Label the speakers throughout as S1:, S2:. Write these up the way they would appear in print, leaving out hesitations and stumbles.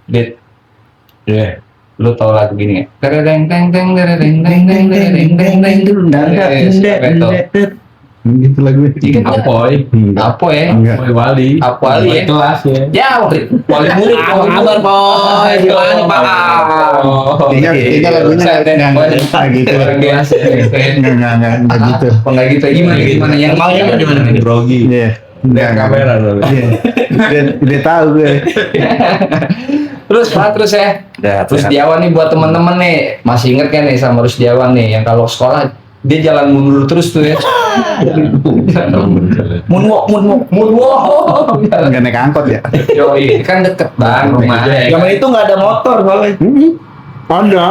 S1: Dit,
S2: Iya.
S1: lu tau lagu gini ya? Tereng teng teng tereng teng teng teng tereng teng teng siapa itu?
S3: Gitu lagunya.
S1: Ingat nggak?
S2: Apoy.
S1: Apa ya?
S3: Enggak.
S2: Apoy Wali.
S1: Apa Wali ya?
S2: Kelas ya.
S1: Ya, wali murid.
S2: Apa kabar, Boy? Gimana, Pak?
S1: Oh,
S3: Iya, kita lagunya nggak gitu.
S1: Orang biasa ya.
S3: Nggak gitu.
S1: Oh, nggak gitu. Gimana? Yang
S2: Maunya di mana nih? Grogi.
S3: Iya.
S2: Lihat kamera dulu.
S3: Iya. Dia tahu gue.
S1: Terus ya. Terus Setiawan nih buat temen-temen nih, masih inget kan nih sama Setiawan nih yang kalau sekolah dia jalan mundur terus tuh ya. Moonwalk.
S3: Nggak naik angkot ya?
S1: Yoi, kan deket bang rumahnya.
S4: Zaman itu nggak ada motor soalnya.
S3: Ada.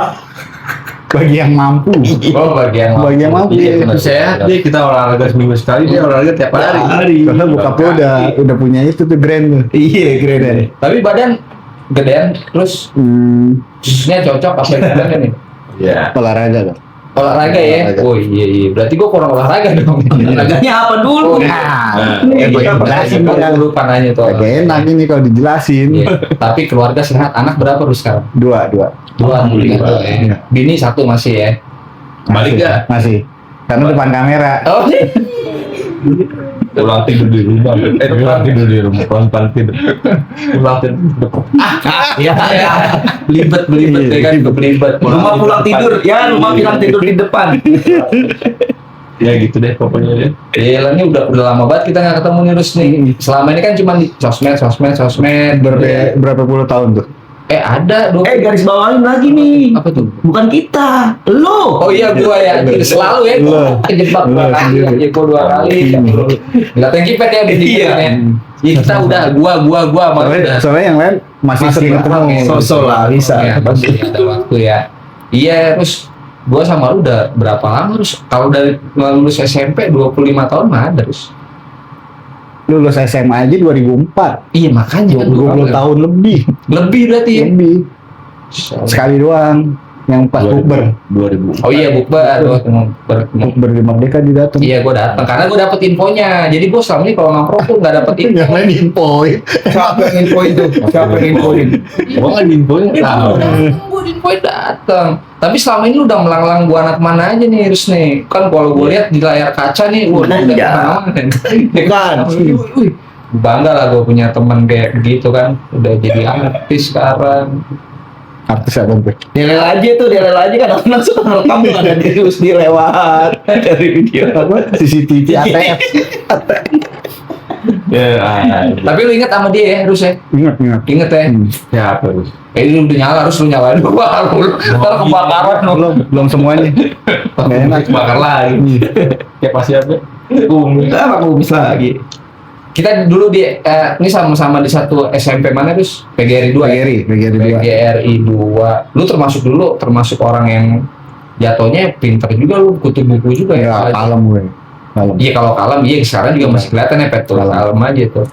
S3: Bagi yang mampu.
S1: Oh, bagian
S3: mampu.
S1: Iya, bener.
S2: Sehat deh, kita olahraga seminggu sekali, dia olahraga tiap hari.
S3: Karena bokap gue udah punya itu tuh grand tuh.
S4: Iya, keren.
S1: Tapi badan gedean, terus khususnya cocok apa gimana nih?
S2: Iya.
S3: Olahraga kan.
S1: Olahraga ya?
S3: Olahraga.
S1: Oh iya. Berarti gua kurang olahraga dong.
S4: Olahraganya apa dulu?
S3: Gue jelasin
S1: Gua
S3: kan.
S1: lupa nanya tuh.
S3: Agak enak ini kalau dijelasin.
S1: Iya. Tapi keluarga sehat, anak berapa lu sekarang?
S3: Dua.
S1: Dua.
S3: Iya.
S1: Bini satu masih ya?
S2: Balik nggak?
S3: Masih. Karena depan kamera.
S1: Oh,
S2: Pulang tidur di rumah. Pulang tidur di rumah. Pulang tidur. Pulang tidur.
S1: iya. Belibet ya kan, belibet.
S4: Rumah pulang tidur, ya rumah pulang tidur di depan.
S2: Ya gitu deh pokoknya deh.
S1: Gila, ini udah lama banget kita nggak ketemu nih Rus nih. Selama ini kan cuma di sosmed.
S3: Berapa puluh tahun tuh?
S1: Ada dong.
S4: Garis bawahin lagi nih.
S1: Apa tuh?
S4: Bukan kita, lo.
S1: Oh iya gua ya, selalu ya kejebak dua kali, kejebak dua kali. Nggak thank you Pet ya
S4: Iya.
S1: Kita udah gua sama udah.
S3: Soalnya yang lain masih sering ketemu.
S4: Sosok lah bisa.
S1: Ya, pasti ada waktu ya. Iya, terus gua sama lu udah berapa lama terus? Kalau dari lulus SMP 25 tahun mah ada terus.
S3: Lulus SMA aja 2004.
S1: Iya makanya kan
S3: 20 tahun lebih.
S1: lebih berarti ya.
S3: Lebih. Sekali doang. Yang pas bukber.
S2: 2000.
S1: Oh iya bukber,
S3: Bukber di Merdeka dia datang.
S1: Iya gue datang karena gue dapet infonya. Jadi gue selama ini kalau nongkrong tuh nggak dapet info.
S3: Yang lain infoin.
S4: Siapa yang infoin tuh? Siapa yang infoin?
S2: Gua nggak infonya tahu.
S1: Gue infoin datang. Tapi selama ini lu udah melanglang buana kemana aja nih Rus nih. Kan kalau gue lihat di layar kaca nih, wah udah
S4: Iya.
S1: kemana-mana.
S4: Bukan.
S1: Bangga lah gue punya teman kayak begitu kan. Udah jadi artis sekarang.
S3: Artis apa tuh?
S4: Dia rela aja kan anak suka ngerekam tuh ada dia terus dia lewat dari video apa?
S3: CCTV ATF.
S2: Ya.
S1: Tapi lu inget sama dia ya Rus ya?
S3: Ingat.
S1: Inget ya?
S2: Siapa terus?
S1: Ini udah nyala Rus, lu nyalain gua. Ntar kebakaran lu.
S3: Belum semuanya. Nggak enak.
S2: Bakar lagi. Kayak pas siapa?
S4: Apa aku bisa lagi?
S1: Kita dulu ini sama-sama di satu SMP mana Rus? PGRI 2 ya? PGRI 2. Lu termasuk orang yang jatuhnya pintar juga lu, kutub buku juga ya.
S3: Ya, kalem gue. Kalem.
S1: Iya kalau kalem, iya sekarang juga masih kelihatan ya Pet tuh kalem aja tuh.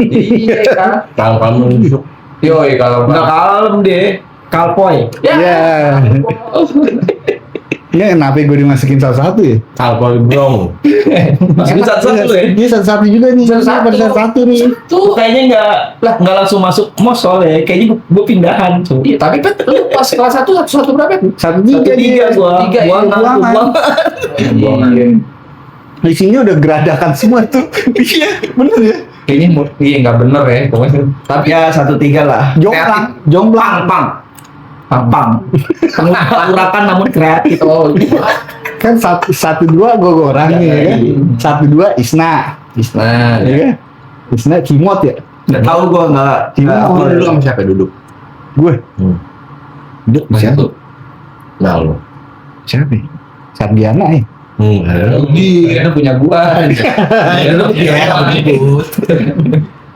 S1: Iya kan.
S2: Kalau kamu nusuk.
S1: Yoi kalau
S4: Nggak kalem deh, kalpoy.
S1: Ya.
S3: Iya, kenapa gue dimasukin salah satu ya?
S2: Alkohol brong.
S4: Masukin satu-satu ya?
S3: Iya, satu nih. Satu nih.
S4: Tuh kayaknya nggak langsung masuk mos soalnya, kayaknya gue pindahan tuh.
S1: Iya, tapi Pet lu pas kelas 1 berapa Pet?
S4: 1-3 gua.
S1: Tiga, ya.
S4: Buangan.
S1: Iya.
S3: Isinya udah geradakan semua tuh. Iya, bener ya.
S1: Kayaknya nggak bener ya pokoknya. Tapi
S4: Ya 1-3 lah.
S3: Jomplang.
S4: Pang. Urakan namun kreatif.
S1: oh
S3: Kan 1-2 gue orang nih ya kan. 1-2 Isna.
S1: nah
S3: Iya kan? Isna Cimot ya.
S4: Nggak tahu gua nggak.
S2: Lu duduk sama siapa duduk?
S3: Gue.
S1: duduk
S3: Siapa?
S2: Nah lu.
S3: Siapa? Sardiana ya.
S1: Ini punya gua. Lu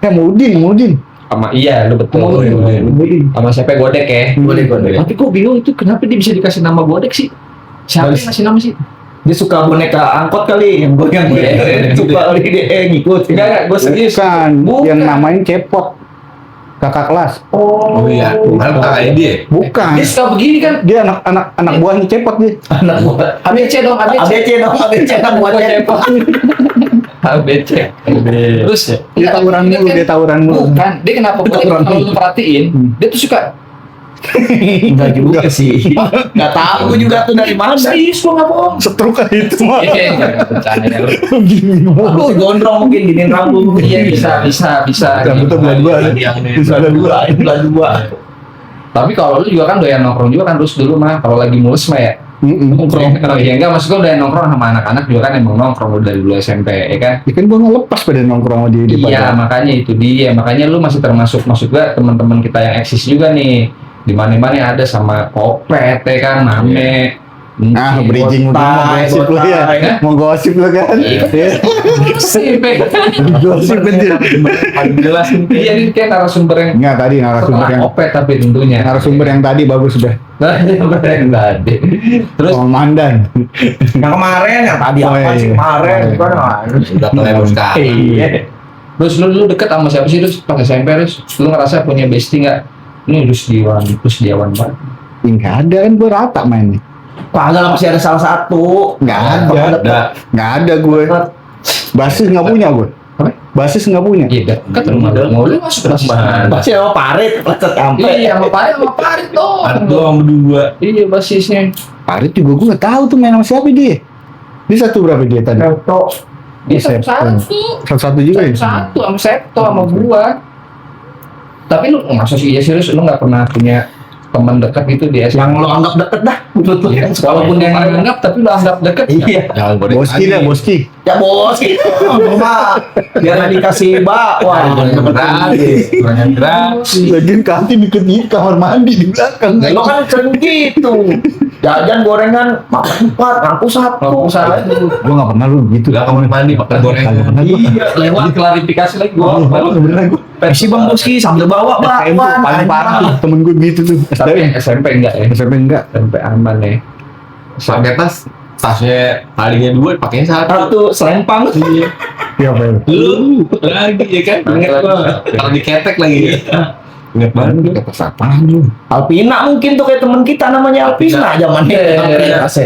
S3: Mudin.
S1: sama iya lu betul.
S3: Mudin.
S1: Sama siapa Godek ya?
S4: Godek.
S1: Tapi kok bingung itu kenapa dia bisa dikasih nama Godek sih? Siapa yang ngasih nama sih?
S4: Dia suka boneka angkot kali yang suka kali dia ngikut.
S1: Enggak, gue serius.
S3: Bukan. Yang namain Cepot. Kakak kelas.
S2: Oh iya. Kan kakaknya dia.
S3: Bukan.
S1: Dia suka begini kan?
S3: Dia anak buahnya Cepot dia.
S4: Anak gua.
S1: ABC dong, ABC.
S4: ABC dong, ABC kan buat Cepot.
S1: ABC. Terus
S3: Dia tawuran mulu, dia tawuran mulu.
S1: Bukan, dia kenapa kalau lu perhatiin, dia tuh suka
S4: Enggak juga sih. Enggak tahu gue juga tuh dari mana.
S1: serius, gua nggak bohong.
S3: Setruk kan itu mah.
S1: Iya, jangan bercanda lu.
S3: Gini mulu.
S4: Lu gondrong mungkin giniin rambut.
S1: Iya, bisa.
S3: Rambutnya belah dua. Bisa ada dua.
S4: Belah dua.
S1: Tapi kalau lu juga kan doyan nongkrong juga kan terus dulu mah kalau lagi mulus mah ya nongkrong. Ya enggak, maksud gua doyan nongkrong sama anak-anak juga kan emang nongkrong udah dari dulu SMP ya kan.
S3: Ya kan gua nggak lepas pada nongkrong sama dia di
S1: Iya, makanya itu dia. Makanya lu masih termasuk juga teman-teman kita yang eksis juga nih. Di mana-mana ada sama Kopet ya kan, Mame.
S3: Ah, bridging udah mau gosip lu ya. Mau gosip lu kan.
S1: Sip.
S3: Gosip dia.
S1: Paling jelas dia ini kayak narasumber yang
S3: Enggak tadi narasumber yang
S1: Kopet tapi tentunya.
S3: narasumber yang tadi bagus sudah.
S1: Narasumber yang tadi. Terus
S3: Komandan.
S4: Yang kemarin yang tadi
S3: Oh,
S4: apa sih
S3: iya.
S4: kemarin kan
S2: Udah kelewat sekali.
S1: iya. Terus lu deket sama siapa sih terus pas SMP terus lu ngerasa punya bestie nggak? Ini Rusdiawan banget.
S3: Enggak ada kan gua rata mainnya.
S4: Kagak lah masih ada salah satu.
S3: Enggak ada. Enggak ada gue. Basis enggak punya gue.
S1: Apa?
S3: Basis enggak punya.
S1: Iya, dekat rumah lu masuk basis.
S4: Masih sama Parit, lecet sampai.
S1: Iya, sama Parit dong.
S2: Ada doang berdua.
S1: Iya, basisnya.
S3: Parit juga gue nggak tahu tuh main sama siapa dia. Dia satu berapa dia tadi?
S1: Dia satu-satu.
S3: Satu juga ya.
S1: Satu sama Septo sama gua. Tapi lu masa sih iya serius lu nggak pernah punya teman dekat gitu di SMA?
S4: Yang lo anggap deket dah. Betul.
S1: Iya, walaupun yang anggap tapi lu anggap dekat.
S4: Iya.
S2: Jangan goreng
S3: Boski dah, Boski.
S4: Ya bos gitu. Mama biar nggak dikasih bakwan.
S2: Gorengan gratis.
S3: Lagian kantin deket ini kamar mandi di belakang.
S4: Lo kan sering gitu. Jajan gorengan makan 4, ngaku 1.
S1: Aku salah itu.
S3: Gue nggak pernah lu gitu.
S2: Gak kamar mandi makan gorengan.
S3: Nggak pernah gua.
S1: Iya, lewat klarifikasi lagi gua.
S3: Nggak pernah gue.
S4: Si Bang Boski sambil bawa
S3: SMP
S4: bakwan.
S3: paling parah tuh temen gue gitu tuh.
S1: Tapi SMP enggak ya?
S3: SMP enggak.
S1: SMP aman ya.
S2: Pakai tasnya talinya 2, pakainya 1.
S4: Satu selempang.
S2: Iya.
S3: Iya apa?
S2: Lu lagi ya kan? Ingat gua. Kalau diketek lagi. Ingat banget.
S3: Kata apaan lu?
S4: Alpina mungkin tuh kayak teman kita namanya Alpina zamannya.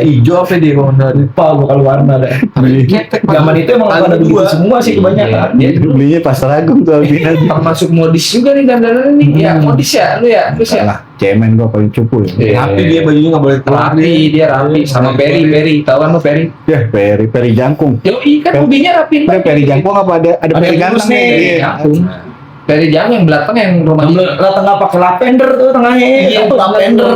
S2: Hijau apa dia kalau nggak
S4: Lupa gua kalau warna deh.
S2: ketek.
S4: Zaman itu emang pada begitu semua sih kebanyakan.
S1: Dia
S3: Belinya Pasar Agung tuh Albina.
S1: termasuk modis juga nih dandanan nih. Ya modis ya, lu ya, terus ya.
S3: Salah, cemen gua paling cupu ya.
S1: Iya.
S2: Tapi dia bajunya nggak boleh keluar.
S1: Rapi, dia rapi sama Peri, tahu kan lu Peri?
S3: Ya, Peri Jangkung.
S1: Yoi kan hobinya rapi.
S3: Ada Peri Jangkung apa ada Peri
S1: Terus
S3: Ganteng
S1: nih,
S3: nih?
S1: Jangkung. Peri Jangkung yang belakang yang rumah dia.
S4: Lah tengah pakai lavender tuh tengahnya.
S1: Iya,
S4: Itu lavender.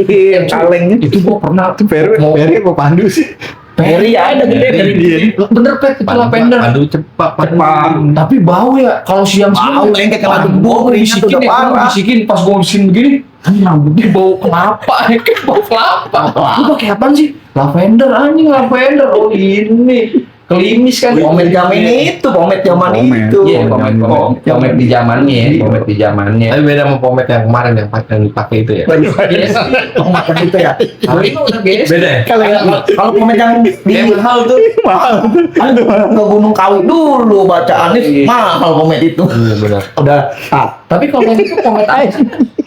S4: Yang kalengnya.
S1: Itu gua pernah
S3: Itu Peri apa Pandu sih?
S4: Peri ada gede dari dia.
S1: bener Pet, itu lavender.
S2: Pandu cepat.
S1: Tapi bau ya kalau siang
S4: Bau, lengket sama
S1: Waduh,
S4: debu,
S1: gua
S4: bisikin
S1: bisikin
S4: udah
S1: ya,
S4: parah.
S1: gua bisikin pas gua bisikin begini. Anjing rambutnya bau kelapa ya kan bau kelapa. Lu pakai apaan sih? Lavender anjing lavender. Oh ini kelimis kan.
S4: Pomade zaman itu, pomade zaman
S3: Pomade.
S4: itu.
S1: Iya, pomade di zamannya ya, pomade di zamannya.
S2: Tapi beda sama pomade yang kemarin yang dipakai itu ya.
S4: Pomade itu ya.
S1: Kalau itu udah biasa.
S2: Beda ya?
S4: Kalau pomade yang di
S2: mahal tuh.
S3: Mahal.
S4: ke Gunung Kawi dulu bacaannya
S1: Iya.
S4: mahal pomade itu.
S2: Iya benar.
S4: Udah
S1: Tapi kalau itu pomade aja.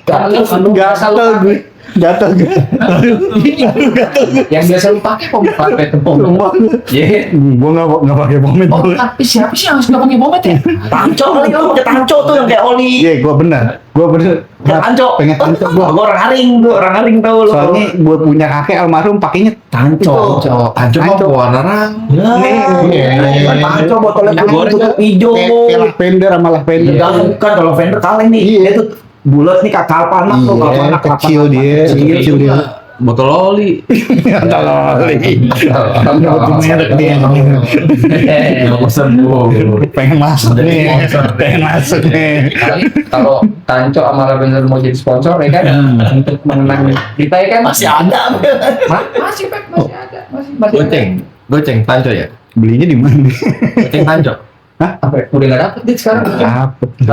S3: Gatal gue. Gatal gue.
S1: Yang biasa lu pakai pomade apa itu pomade? Iya.
S3: Gue nggak pakai pomade.
S1: Oh, tapi siapa sih yang harus nggak pakai pomade ya?
S4: tanco kali lo pakai tanco tuh yang kayak oli.
S3: Iya, gue bener.
S4: Yang tanco.
S3: Pengen tanco gue.
S4: Gua orang haring tahu lo.
S3: Soalnya gue punya kakek almarhum pakainya
S4: tanco.
S2: Tanco mah warna
S4: Ya,
S3: Nih.
S4: tanco botolnya
S2: Yang goreng
S4: tutup hijau.
S3: kayak lavender sama lavender.
S4: Enggak bukan kalau vendor kaleng nih.
S3: Iya.
S4: Dia tuh bulat nih kakak panak tuh,
S3: Iya,
S4: kakak panak
S3: kecil dia, kecil dia.
S2: botol oli.
S3: Gatal oli.
S2: Nggak sembuh.
S3: Pengen masuk nih, pengen masuk nih.
S1: Kali kalau Tanco sama Lavender mau jadi sponsor ya kan untuk mengenang kita ya kan
S4: masih ada.
S1: masih Pep, masih ada masih
S2: Goceng tanco ya.
S3: Belinya di mana?
S2: Goceng tanco.
S1: apa ya? Udah nggak dapet dit sekarang
S3: Apa?
S2: 5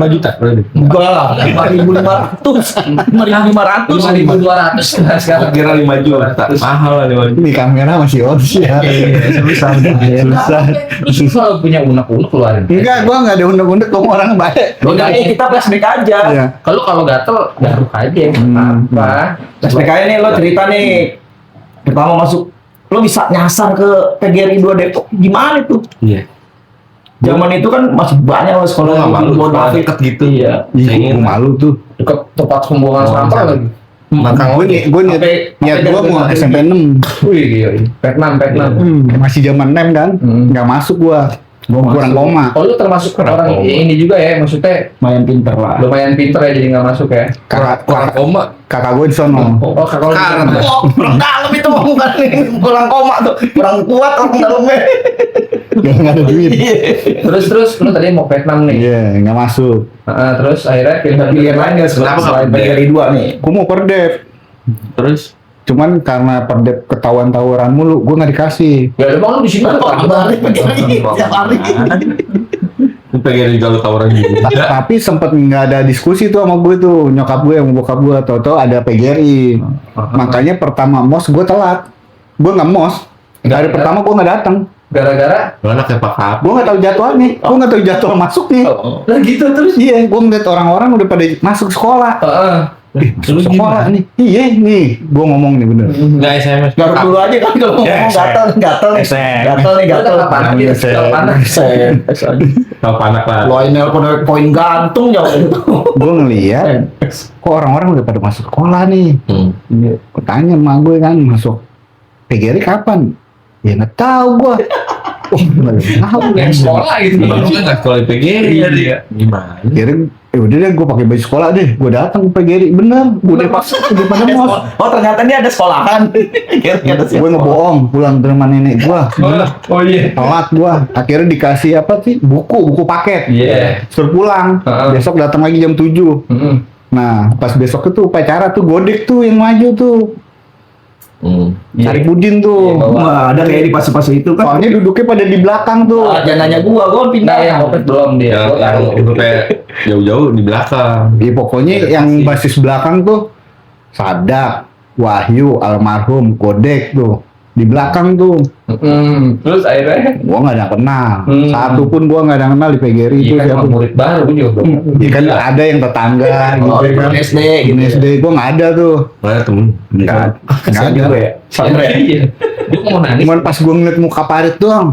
S2: juta berarti.
S4: Enggak lah, 5.500.
S1: 5.200 sekarang
S2: Kira 5 juta. Mahal lah 5 juta.
S3: Di kamera masih odds ya.
S2: Susah.
S3: Susah.
S1: terus kalau punya unek-unek keluarin
S3: Enggak, gua nggak ada undek-undek kok orang baik.
S4: Udah kita flashback aja.
S3: Iya.
S1: kalau gatel garuk aja
S3: Hmm.
S1: apa
S4: Flashback aja nih lo cerita nih. Pertama masuk lo bisa nyasar ke PGRI 2 Depok gimana tuh?
S2: Iya.
S4: Zaman itu kan masih banyak lah sekolah
S2: Nggak
S4: yang
S2: malu,
S4: mau
S2: sekolah
S4: nafik.
S2: deket gitu.
S4: Iya.
S3: Ih, gue malu tuh.
S1: Deket tempat pembuangan sampah lagi.
S3: Makanya gue niat gue mau SMP 6.
S1: Wih, iya. Peknam.
S3: Masih zaman nem kan, nggak masuk gua kurang koma.
S1: Oh, lu termasuk
S2: Kenapa
S1: orang
S2: koma?
S1: ini juga ya, maksudnya
S4: Lumayan pinter lah.
S1: lumayan pinter ya jadi nggak masuk ya.
S2: Kurang koma.
S3: Kakak gue di sono.
S1: Oh, kalau
S2: Sekarang.
S4: Oh, kurang dalam itu bukan kurang koma tuh, kurang kuat orang dalamnya.
S3: Nggak ada duit.
S1: terus lu tadi mau Vietnam nih.
S3: Iya, nggak masuk.
S1: Terus akhirnya
S4: Pilihan lain nggak
S2: Kenapa
S4: selain
S2: nggak
S4: PGRI 2 nih?
S3: Gue mau perdep.
S2: Terus
S3: Cuman karena perdep ketahuan tawuran mulu, gue nggak dikasih.
S1: Ya emang lu di sini
S4: Orang balik PGRI tiap hari.
S2: Lu pengen juga lu tawaran juga.
S3: Tapi sempet nggak ada diskusi tuh sama gue tuh, nyokap gue yang bokap gue, tau-tau ada PGRI. Makanya pertama mos gue telat. Gue nggak mos. Hari pertama gue nggak datang.
S1: gara-gara
S2: Lu anaknya Pak Kap.
S3: Gue nggak tahu jadwalnya. Gue nggak tahu jadwal masuknya.
S1: lah gitu terus.
S3: Iya, gue ngeliat orang-orang udah pada masuk sekolah. Masuk sekolah nih. Iya nih, gue ngomong nih bener.
S2: Enggak SMS.
S4: Garuk dulu aja kan kalau ngomong gatel nih. Gatel.
S1: Kapan aja panas.
S2: Kalau anak lah.
S4: Lo ini poin gantung jauh itu.
S3: Gue ngeliat, kok orang-orang udah pada masuk sekolah nih. Gue tanya sama gue kan, masuk PGRI kapan? Ya nggak tahu gue. Oh, nggak tahu.
S1: Yang sekolah gitu.
S2: Lu kan nggak sekolah di PGRI
S1: Iya,
S2: tadi
S1: iya.
S2: ya? Gimana?
S3: Akhirnya, udah deh, gue pakai baju sekolah deh. Gue datang ke PGRI, bener. Gue udah pas, udah pada mos.
S4: Oh ternyata ini ada sekolahan. Kira-kira
S3: Gue ngebohong, pulang ke rumah nenek gue.
S1: Oh iya.
S3: Telat gue. Akhirnya dikasih apa sih? Buku paket.
S1: Iya.
S3: Suruh pulang. Besok datang lagi jam 7. Nah, pas besok itu upacara tuh Godek tuh yang maju tuh. Saripudin tuh.
S4: Wah, ada kayak di fase-fase itu kan.
S3: Soalnya duduknya pada di belakang tuh.
S4: Jangan nanya gua pindah.
S1: Nah, yang Opet belum dia.
S2: Yang kayak jauh-jauh di belakang.
S3: Iya, pokoknya yang basis belakang tuh Sadak, Wahyu, almarhum, Godek tuh. Di belakang tuh.
S1: Terus akhirnya
S3: Gua nggak ada kenal. Satu pun gua nggak ada kenal di PGRI itu
S1: iya kan
S3: siapa.
S1: murid baru juga.
S3: Iya kan ada yang tetangga
S4: Oh,
S3: gitu kan.
S4: SD
S3: Di
S4: gitu.
S3: SD gua nggak ada tuh.
S2: Nggak ada temen.
S3: Nggak ada.
S4: juga ya.
S1: Iya. Dia mau nangis.
S3: Cuman pas gua ngeliat muka Parit doang.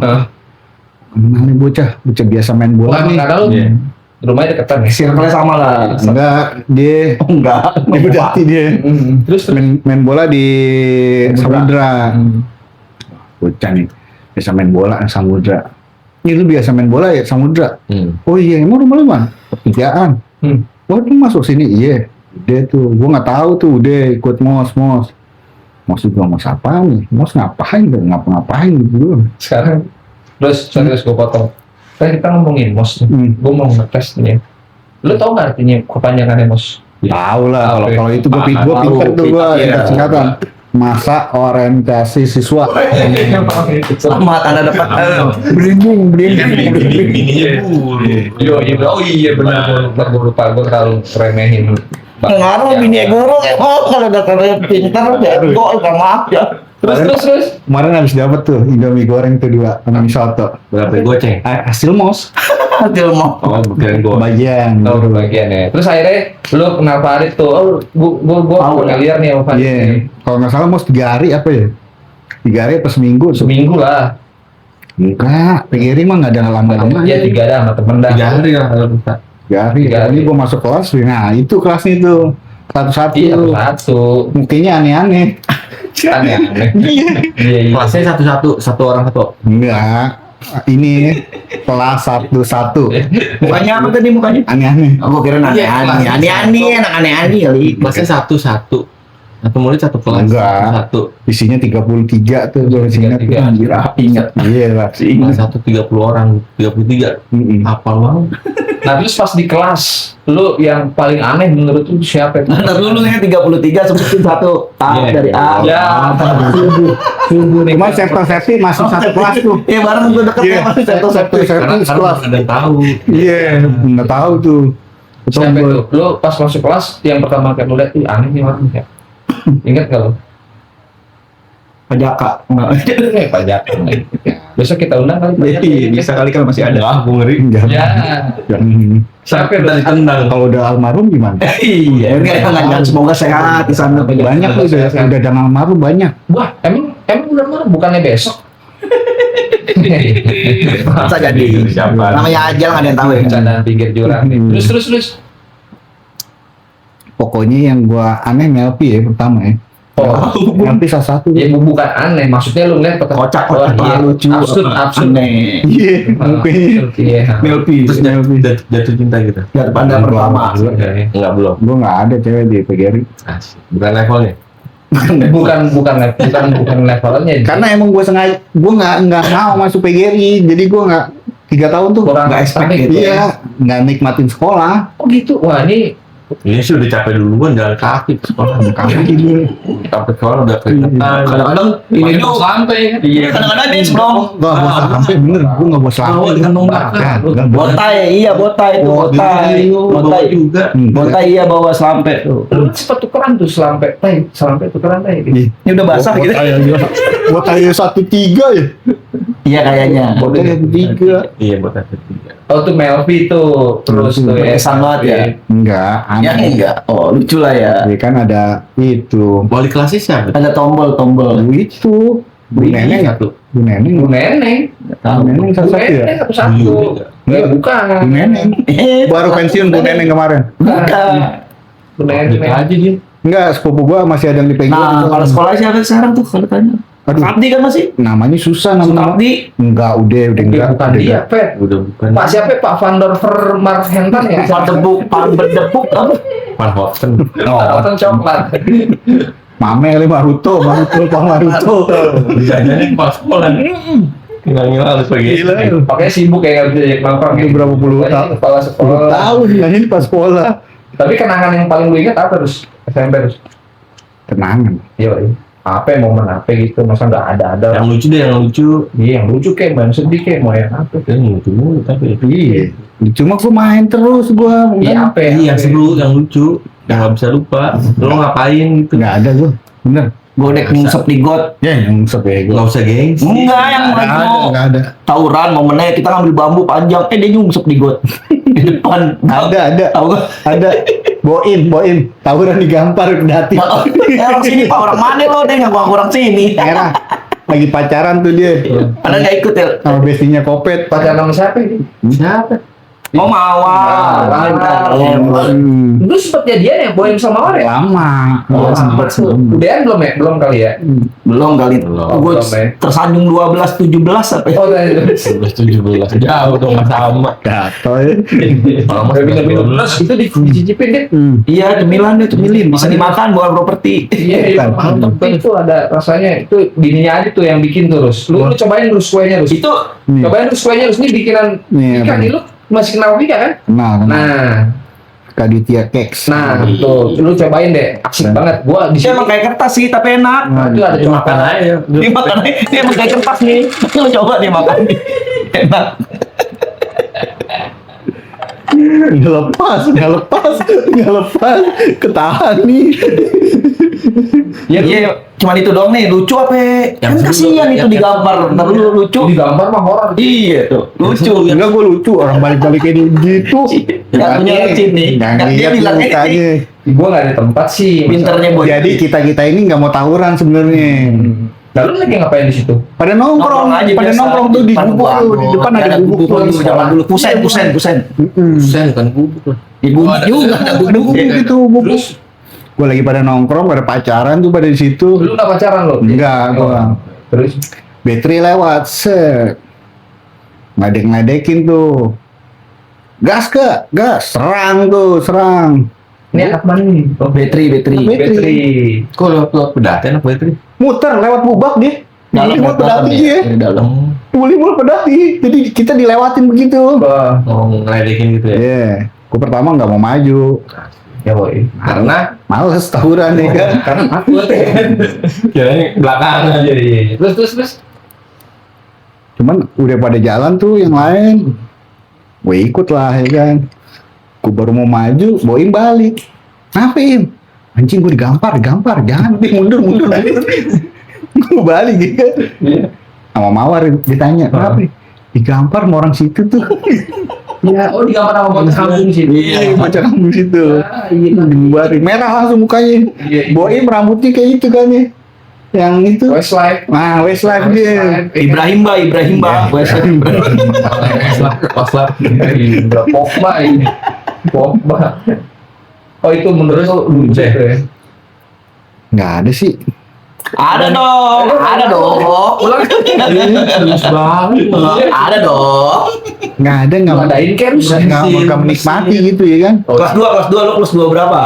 S3: Mana nih bocah biasa main bola nih.
S1: Karena lu
S2: Iya.
S1: rumahnya deketan ya.
S4: Circle sama lah.
S3: Enggak, dia
S4: Enggak.
S3: di Bedati dia.
S1: Terus
S3: Main bola di Samudra. Bocah nih, biasa main bola di Samudra. Ini lu biasa main bola ya Samudra? Oh iya, emang rumah lu mana? Pertigaan. Oh lu masuk sini? Iya. Udah tuh, gua nggak tahu tuh, udah ikut mos. Mos juga mos apa nih? Mos ngapain? Ngapa-ngapain gitu.
S1: sekarang terus gue potong. Kan kita ngomongin mos. Gue mau ngetes nih. Lu tau nggak artinya kepanjangannya mos?
S3: Tahu lah,
S1: Oke.
S3: kalau itu gua pinter tuh gua singkatan. Masa orientasi siswa.
S4: Selamat Anda dapat
S3: Berlindung.
S2: Bininya guru.
S1: Oh iya benar gue lupa gue terlalu remehin.
S4: pengaruh bini guru kalau udah kalian pintar bego gak maaf ya.
S1: Terus.
S3: Kemarin habis dapet tuh Indomie goreng tuh 2 sama mie soto.
S2: Berapa goceng?
S3: Hasil mos.
S4: Hasil mau.
S2: Oh, bukan gua.
S3: Bagian.
S1: Oh bagian ya. Terus akhirnya lu kenal Farid tuh. Oh gue familiar nih sama Farid.
S3: Iya.
S1: nih.
S3: Kalau nggak salah mos 3 hari apa ya? 3 hari apa seminggu?
S1: Seminggu lah.
S3: Enggak, PGRI mah nggak ada lama-lama.
S1: Iya 3 ada sama temen dah.
S2: 3 hari lah kalau kita.
S3: 3 hari.
S1: Tiga hari.
S3: Ini gua masuk kelas, nah itu kelasnya itu. Satu-satu.
S1: Iya satu.
S3: Mukanya aneh-aneh.
S1: Aneh. Iya.
S2: Kelasnya satu orang satu.
S3: Enggak. Ini kelas 1-1.
S4: Mukanya apa tadi mukanya?
S3: Aneh-aneh.
S4: Aku kira aneh-aneh, anak aneh-aneh kali.
S2: Kelasnya satu. Satu murid satu kelas.
S3: Enggak.
S2: Satu.
S3: Isinya 33 tuh, gua ingat.
S1: 33.
S4: Anjir, ingat.
S3: Iya lah.
S2: Kelas satu 30 orang, 33. Hafal banget.
S1: Nah terus pas di kelas, lu yang paling aneh menurut lu siapa?
S4: Ntar dulu nih 33 sebutin satu A
S2: Iya.
S4: dari A.
S1: Ya,
S3: Subuh nih. Cuma safety masuk satu kelas tuh.
S4: Ya bareng gue deket
S3: Iya.
S4: ya masih satu
S3: Safety
S2: Karena
S3: kelas.
S2: ada yang tahu.
S3: Iya, nggak tahu tuh.
S1: siapa itu? Lu pas masuk kelas yang pertama kali lu lihat, ih aneh nih orang ya. Ingat gak lu?
S4: Pajaka.
S1: Pajak. Besok kita undang kali pajak.
S4: Bisa kali kan masih ada.
S2: Ah, gue ngeri.
S1: Ya.
S2: Sampai dari tendang.
S3: Kalau udah almarhum gimana?
S4: Iya, enggak, semoga sehat di sana.
S3: Banyak tuh udah ada almarhum banyak.
S1: Wah, emang benar bukannya besok?
S4: Masa jadi.
S2: Siapa?
S4: Namanya aja nggak ada yang tahu ya.
S1: Bercandaan pinggir jurang nih. Terus.
S3: Pokoknya yang gua aneh Melpi ya pertama ya.
S1: Oh,
S3: Melpi salah satu.
S1: ya bukan aneh, maksudnya lu ngeliat
S4: Kocak,
S1: wah, iya,
S4: lucu,
S1: absurd.
S4: aneh.
S3: Iya, mukanya.
S1: Iya.
S4: Melpi.
S2: Terus jatuh cinta gitu.
S4: Jatuh pandang pertama.
S2: Enggak belum.
S3: Gua nggak ada cewek di PGRI.
S2: Asik. Bukan levelnya.
S1: Bukan levelnya.
S3: Karena emang gua sengaja, gua nggak mau masuk PGRI, jadi gua nggak 3 tahun tuh
S1: kurang
S4: nggak expect
S1: tertarik.
S4: gitu.
S3: iya nggak nikmatin sekolah.
S1: Oh gitu. Wah, ini
S2: Ini sih udah capek duluan jalan kaki ke sekolah.
S3: Kaki dulu.
S2: Sampai sekolah udah keringetan.
S4: Kadang-kadang ini
S1: ini
S4: tuh
S1: sampai. Iya.
S4: kadang-kadang dia sebelum
S3: Gak bos sampai bener, gua nggak bos sampai.
S1: Bawa kantong bakar.
S4: botai, iya botai itu
S3: Oh,
S4: botai,
S2: Bawa juga.
S4: botai iya bawa selampe tuh.
S1: Lu kan sempat tukeran tuh selampe tukeran teh.
S4: Ini udah basah gitu.
S3: Buat ayo 1-3 ya.
S4: Iya kayaknya.
S3: Buat ayo 1-3.
S2: Iya buat ketiga.
S1: Oh tuh Melvi tuh terus tuh ya.
S4: Berkesan banget ya.
S3: Enggak,
S4: Ya
S3: aneh.
S4: enggak. Oh lucu lah ya.
S3: Ya kan ada itu.
S2: Wali kelasnya siapa?
S4: Ada tombol-tombol.
S3: Itu. Bu Neneng
S1: Iya tuh.
S3: Bu Neneng.
S1: Bu Neneng.
S4: Tahu.
S3: Bu Neneng
S1: Bu
S3: salah satu ya.
S1: Neneng satu.
S2: Iya.
S1: Bukan.
S3: Bu Neneng. Baru pensiun Bu Neneng kemarin.
S4: Bukan.
S1: Bu Neneng.
S2: aja dia.
S3: Enggak, sepupu gua masih ada yang dipegang.
S4: Nah, kalau sekolah siapa sekarang tuh kalau tanya?
S3: Aduh.
S4: Abdi kan masih?
S3: Namanya susah namanya.
S4: Abdi.
S3: Enggak, udah enggak.
S1: Bukan
S3: udah
S1: dia,
S3: enggak.
S1: Pet.
S2: Udah bukan.
S1: Pak siapa? Pak Van der Vermarhentan ya?
S4: Pak Debuk, Pak Berdebuk apa?
S2: Van Houten.
S1: Nonton coklat.
S3: Mame kali Maruto, Pak Maruto.
S2: Bisa jadi pas sekolah. Ngilang harus pergi.
S3: Gila.
S1: Pakai sibuk ya nggak bisa jadi nongkrong.
S3: Ini berapa puluh tahun?
S1: Kepala sekolah.
S3: Tahu nanya ini pas sekolah.
S1: Tapi kenangan yang paling gue ingat apa terus? SMP terus.
S3: Kenangan.
S1: Iya. Apa momen apa gitu? Masa nggak ada?
S2: Yang lucu deh, yang lucu.
S1: Iya, yang lucu kayak main sedih kayak mau yang apa?
S2: Yang lucu mulu tapi.
S3: Iya. Cuma gua main terus gua.
S1: Iya apa ya?
S2: Iya, yang seru, yang lucu. Yang nggak bisa lupa. Lo ngapain gitu?
S3: Enggak ada gua. Bener.
S4: Godek nyungsep di got.
S3: Ya yang sepego.
S2: Nggak usah gengsi.
S4: Enggak, yang
S3: Enggak ada,
S4: mau
S3: enggak ada.
S4: tawuran momennya kita ngambil bambu panjang, dia nyungsep di got. Di depan.
S3: Ada.
S4: Tahu nggak?
S3: Ada. Boim. Tawuran digampar dati.
S4: Orang sini Pak, orang mana lo? Dia ngaku orang sini.
S3: Merah. Lagi pacaran tuh dia.
S4: Padahal nggak ikut ya.
S3: Sama bestinya Kopet.
S1: Pacaran sama siapa ini?
S2: Siapa?
S4: Oh Mawar.
S1: Lu sempet jadian ya boim sama orang ya?
S3: Lama.
S4: Oh, sempet.
S1: Udahan belum ya? Belum kali ya?
S4: Belum kali.
S2: Belum.
S4: Gue
S1: Belum, ya.
S4: tersanjung 12-17 apa ya?
S1: Oh, tadi
S2: 17 jauh dong sama.
S3: Gatel ya.
S2: Kalau
S1: udah minum plus itu dicicipin deh.
S4: Iya, cemilan deh, cemilin. Bisa dimakan, bukan properti.
S1: Iya, mantap. Itu ada rasanya. Itu bininya aja tuh yang bikin terus. Lu cobain terus kuenya terus.
S4: Itu
S1: Cobain terus kuenya terus. Ini bikinan
S3: Nih,
S1: Vika
S3: apa
S1: nih. Lu masih kenal Vika kan?
S3: Kenal.
S1: Nah,
S3: Kaditya Keks.
S1: nah, tuh. Lu cobain deh. Asik banget. Gua di
S4: dia
S1: sini.
S4: emang kayak kertas sih, tapi enak.
S1: Nah, itu ada cuma
S2: makan aja.
S4: Dia makan, dia emang kayak kertas nih. Lu coba dia makan. Enak.
S3: Nggak lepas. Ketahan nih.
S4: Iya, cuman itu doang nih. Lucu apa? Kan
S2: Yang
S4: kasihan
S2: seru,
S4: itu
S2: yang
S4: digambar. Ntar lu lucu.
S1: di gambar mah horor.
S4: Iya tuh, lucu.
S3: Enggak gue lucu orang balik-balik ini gitu.
S4: Nggak punya lucu nih.
S3: Nggak
S4: Kan dia
S3: lihat
S4: bilang
S3: mukanya.
S1: Gua nggak ada tempat sih.
S4: pinternya boy.
S3: Jadi kita ini nggak mau tawuran sebenarnya.
S1: Lalu lagi ngapain di situ?
S3: Pada nongkrong tuh di gubuk tuh di depan ada gubuk tuh.
S4: Zaman dulu kusen.
S2: Sen kan bubuk lah.
S4: Ibu juga
S3: Ada gubuk gitu gubuk.
S1: Terus
S3: Gue lagi pada nongkrong, pada pacaran tuh pada di situ.
S1: lu nggak pacaran lo?
S3: Enggak, gua.
S1: Terus
S3: Bateri lewat, set. Ngadek-ngadekin tuh. Gas ke, gas. Serang tuh, serang.
S1: ini anak mana nih? Oh,
S4: Bateri.
S1: Bateri.
S2: Kok lo pedate enak banget.
S3: Muter lewat bubak dia.
S4: Dalam
S3: Mulimul pedati dia.
S4: dalam.
S3: Mulimul pedati. Jadi kita dilewatin begitu.
S1: Wah,
S2: Mau ngeledekin gitu ya.
S3: Iya. Gue pertama nggak mau maju.
S1: ya boy.
S2: Karena
S3: Males tawuran nih kan.
S1: Karena takut ya.
S2: kirain belakangan.
S1: Iya. Terus.
S3: Cuman udah pada jalan tuh yang lain. Gue ikut lah ya kan. Gue baru mau maju, Boim balik. Ngapain? Anjing gue digampar. Jangan, mundur. Gue balik gitu. Sama Mawar ditanya, kenapa nih? Digampar sama orang situ tuh.
S1: Ya, oh digambar sama bocah kampung sih.
S3: Iya, bocah kampung situ. Balik merah langsung mukanya. Boim rambutnya kayak itu kan ya. Yang itu.
S1: Westlife.
S3: Nah, Westlife dia.
S4: Ibrahim Ba.
S1: Westlife. Pogba ini. Pogba. Oh itu menurut lu lucu ya?
S3: Nggak ada sih.
S4: Ada dong.
S1: Terus banget.
S4: Ada dong.
S3: Nggak ada, nggak
S1: Ngadain kan?
S3: nggak menikmati gitu ya kan.
S4: Kelas 2 lu kelas 2 berapa?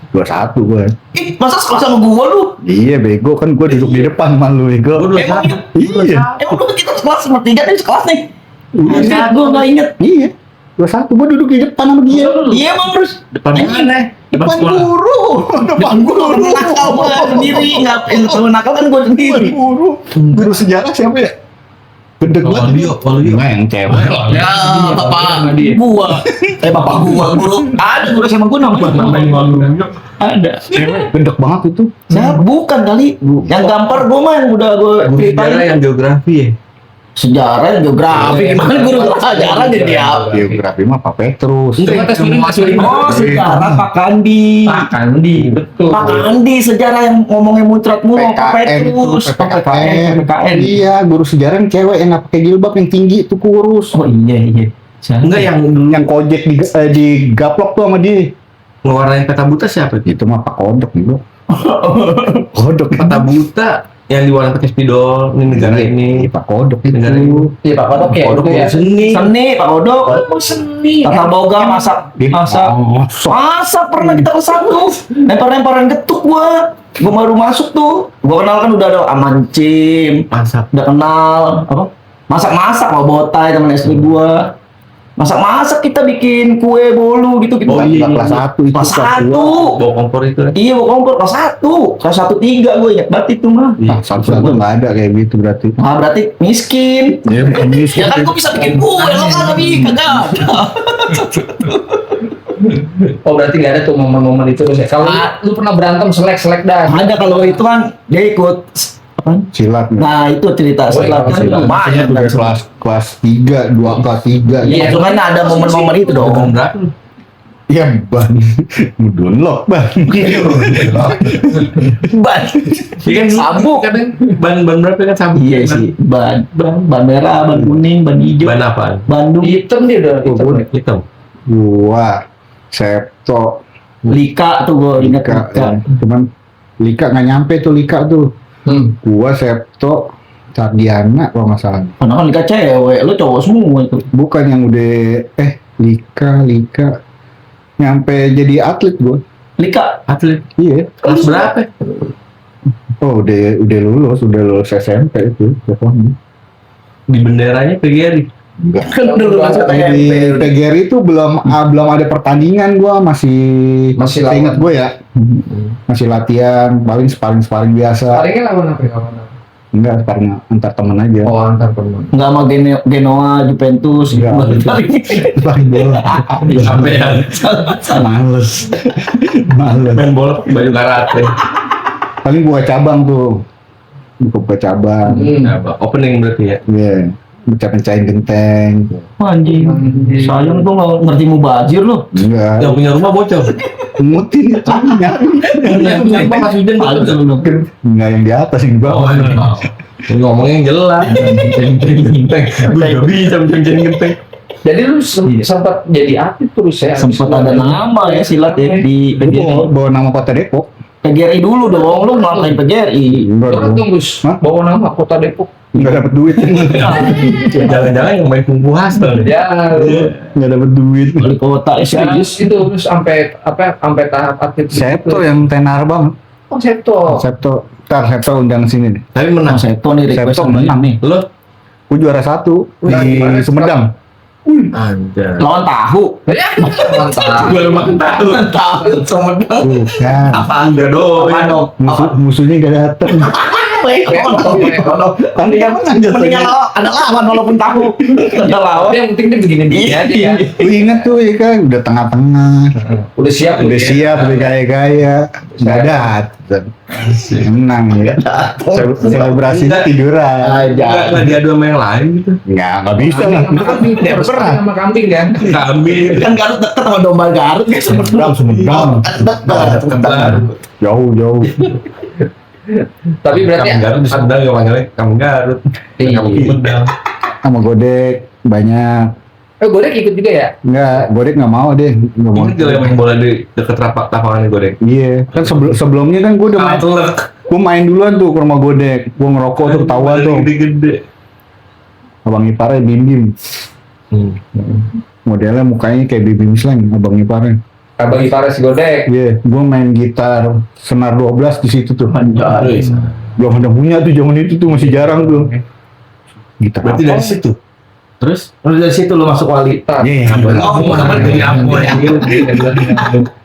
S3: 21 gue.
S4: Ih, masa sekelas sama gua lu?
S3: Iya bego kan gue duduk di depan sama lu bego.
S4: Emang
S3: Iya.
S4: lu kita sekelas bertiga dari sekelas nih. Ingat gua enggak inget.
S3: Iya. 21 gue duduk di depan sama dia.
S4: Iya emang terus
S2: Depan mana?
S3: Depan guru. Depan guru.
S4: nakal gua sendiri, ngapain kalau nakal kan gua
S3: Depan
S4: sendiri.
S3: guru. Guru sejarah siapa ya? Gede banget.
S2: Waluyo.
S3: Enggak yang cewek.
S4: Ya, bapak gua. Bapak gua guru. Ada guru sama gua namanya. Ada.
S3: Gendek banget itu.
S4: Saya bukan kali. Yang gampar gua mah yang udah gua
S2: Sejarah
S4: ceritain.
S2: yang geografi ya.
S4: Sejarah, geografi, gimana guru sejarah jadi apa?
S3: Geografi mah Pak Petrus.
S1: Cuma tes minum masuk
S4: Oh, sejarah Pak Kandi.
S1: Pak Kandi, betul.
S4: Pak Kandi sejarah yang ngomongnya muncrat mulu Pak Petrus.
S3: PKN. Iya, guru sejarah yang cewek yang nggak pakai jilbab yang tinggi itu kurus.
S4: Oh iya.
S2: Enggak yang dulu
S3: Yang kojek di gaplok tuh sama dia.
S2: ngewarnain peta buta siapa?
S3: Itu mah Pak Kodok gitu. Kodok
S2: Peta buta yang diwarnain pakai spidol. Ini negara ini.
S3: Pak Kodok itu.
S2: Negara ini.
S1: Iya Pak Kodok ya.
S2: Kodok
S1: itu ya.
S2: seni.
S4: Seni Pak Odok.
S1: Oh seni.
S4: Tata boga masak. Masak pernah kita ke satu. Lempar-lemparan getuk gua. Gua baru masuk tuh. Gua kenal kan udah ada Amancim.
S2: Masak.
S4: Udah kenal apa? Masak-masak mau botai teman SD gua. Masak-masak kita bikin kue bolu gitu gitu.
S2: Oh, iya.
S3: Kelas 1 itu.
S4: Kelas 1.
S2: Bawa kompor itu.
S4: Iya, bawa kompor kelas 1. Kelas 1 3 gue ingat banget itu mah.
S3: Nah, satu-satu nggak ada kayak gitu berarti.
S4: Nah, berarti miskin.
S3: Ya, bukan miskin.
S4: Ya kan gue bisa bikin kue, lo kagak kagak ada.
S1: Oh berarti nggak ada tuh momen-momen itu terus ya. Kalau lu pernah berantem selek dah.
S4: Ada kalau itu kan dia ikut apa?
S3: Silat.
S4: Nah, itu cerita silat kan lumayan
S3: Udah
S4: dari
S3: kelas 3, 2 kelas 3.
S1: Iya.
S4: itu kan ada momen-momen itu
S2: Umur
S4: dong.
S2: berapa?
S3: Iya, ban. Mudunlok, ban.
S4: Ban.
S2: Iya kan
S4: Sabuk.
S2: Kadang ban berapa kan sabuk?
S4: Iya sih, ban merah, ban kuning, ban hijau,
S2: Ban apaan?
S4: Bandung,
S1: Hitam dia udah. Hitam.
S2: Hitam.
S3: Gua Septo
S4: Lika tuh gue ingat
S3: Lika.
S4: Lika.
S3: Ya. Cuman Lika nggak nyampe tuh Lika tuh. Gua Septo Sardiana kalau nggak salah.
S4: Karena kan Lika cewek, lu cowok semua itu.
S3: Bukan yang udah Lika nyampe jadi atlet gua.
S4: Lika,
S2: Atlet.
S3: Iya.
S2: Kelas berapa?
S3: Oh, udah lulus SMP itu pokoknya.
S2: Di benderanya PGRI.
S3: Enggak.
S4: kan dulu masuk
S3: Di
S4: SMP.
S3: PGRI itu belum ada pertandingan, gua masih
S1: Masih
S3: ingat
S1: lawan.
S3: gue ya. Masih latihan, paling sparring biasa.
S1: Paringnya lawan apa? Lawan apa?
S3: Enggak, sparring antar teman aja.
S1: Oh antar teman.
S4: Nggak sama Genoa, Juventus, gitu.
S3: Enggak. Sparring bola.
S2: Sampai yang
S3: Males.
S2: main bola pakai baju karate.
S3: Paling buka cabang tuh. Buka cabang.
S2: Apa? Opening berarti ya.
S3: Iya. Pecah-pecahin genteng.
S4: Anjing, sayang tuh nggak ngerti mubazir lu.
S3: Enggak.
S2: Yang punya rumah bocor.
S3: Mutin itu.
S2: Yang pas hujan gitu.
S3: Enggak yang di atas, yang di bawah.
S2: Ngomongnya yang jelas. Genteng. Gue gak bisa menceng genteng.
S1: Jadi lu sempat jadi atlet terus ya?
S4: Sempat ada nama ya silat ya di
S3: Itu
S4: PGRI.
S3: bawa nama kota Depok.
S4: PGRI dulu dong, lu ngelakuin PGRI.
S3: Enggak
S1: Lu kan
S3: dong.
S1: tunggu
S3: Hah?
S1: bawa nama kota Depok.
S3: Enggak dapat duit.
S2: Jangan-jangan yang main kungfu hasil.
S1: Ya,
S3: Enggak dapat duit.
S4: Wali kota
S1: serius itu terus sampai sampai tahap atlet.
S3: Septo yang tenar banget.
S1: Oh Septo.
S3: Septo. Ntar Septo undang sini nih.
S2: Tapi menang.
S4: Nah, Seto nih request
S3: Seto
S4: menang
S3: menang.
S4: nih.
S2: Lo?
S3: Gue juara 1 di Sumedang.
S2: Anjay.
S4: Lawan tahu.
S1: Ya, mantap.
S2: Gue makan tahu.
S4: Tahu Sumedang.
S3: Bukan.
S2: Apaan? Enggak dong.
S4: Apa dong?
S3: Musuhnya gak dateng. Tandingan menang
S4: Mendingan ada lawan walaupun tahu. Ada lawan.
S1: Tapi yang penting dia begini-begini aja ya.
S3: Lu inget tuh ya kan, udah tengah-tengah,
S1: Udah siap
S3: udah siap, udah gaya-gaya, nggak dateng. Menang ya. Selebrasinya tiduran.
S2: Nggak diadu sama yang lain gitu.
S3: Nggak bisa lah.
S1: Itu kan
S3: Nggak
S1: harus
S3: pernah.
S1: sama kambing kan.
S2: Kambing.
S4: Kan Garut deket sama domba Garut kan
S3: Sumedang, Sumedang.
S4: Deket.
S3: Jauh.
S1: Tapi berarti
S2: Kambing Garut di Sumedang nggak panggilnya Kambing Garut.
S1: Iya.
S2: Kambing Sumedang.
S3: Sama Godek banyak.
S1: Godek ikut juga ya?
S3: Enggak, Godek nggak mau deh. Nggak mau.
S2: Ini juga yang main bola di deket lapangan Godek.
S3: Iya, kan sebelumnya kan gue udah main. Gue main duluan tuh ke rumah Godek. Gue ngerokok tuh ketawa tuh.
S2: Gede-gede.
S3: Abang iparnya Bim. Modelnya mukanya kayak Bim Slang, abang iparnya.
S1: Abang ipar si Godek.
S3: Iya, gue main gitar senar 12 di situ tuh.
S4: Anjay.
S3: Belum ada punya tuh zaman itu tuh, masih jarang tuh. Gitar
S2: Berarti
S3: apa?
S2: dari situ. Terus?
S4: Terus dari situ lu masuk wali.
S3: Iya.
S4: Oh, mana jadi apa ya?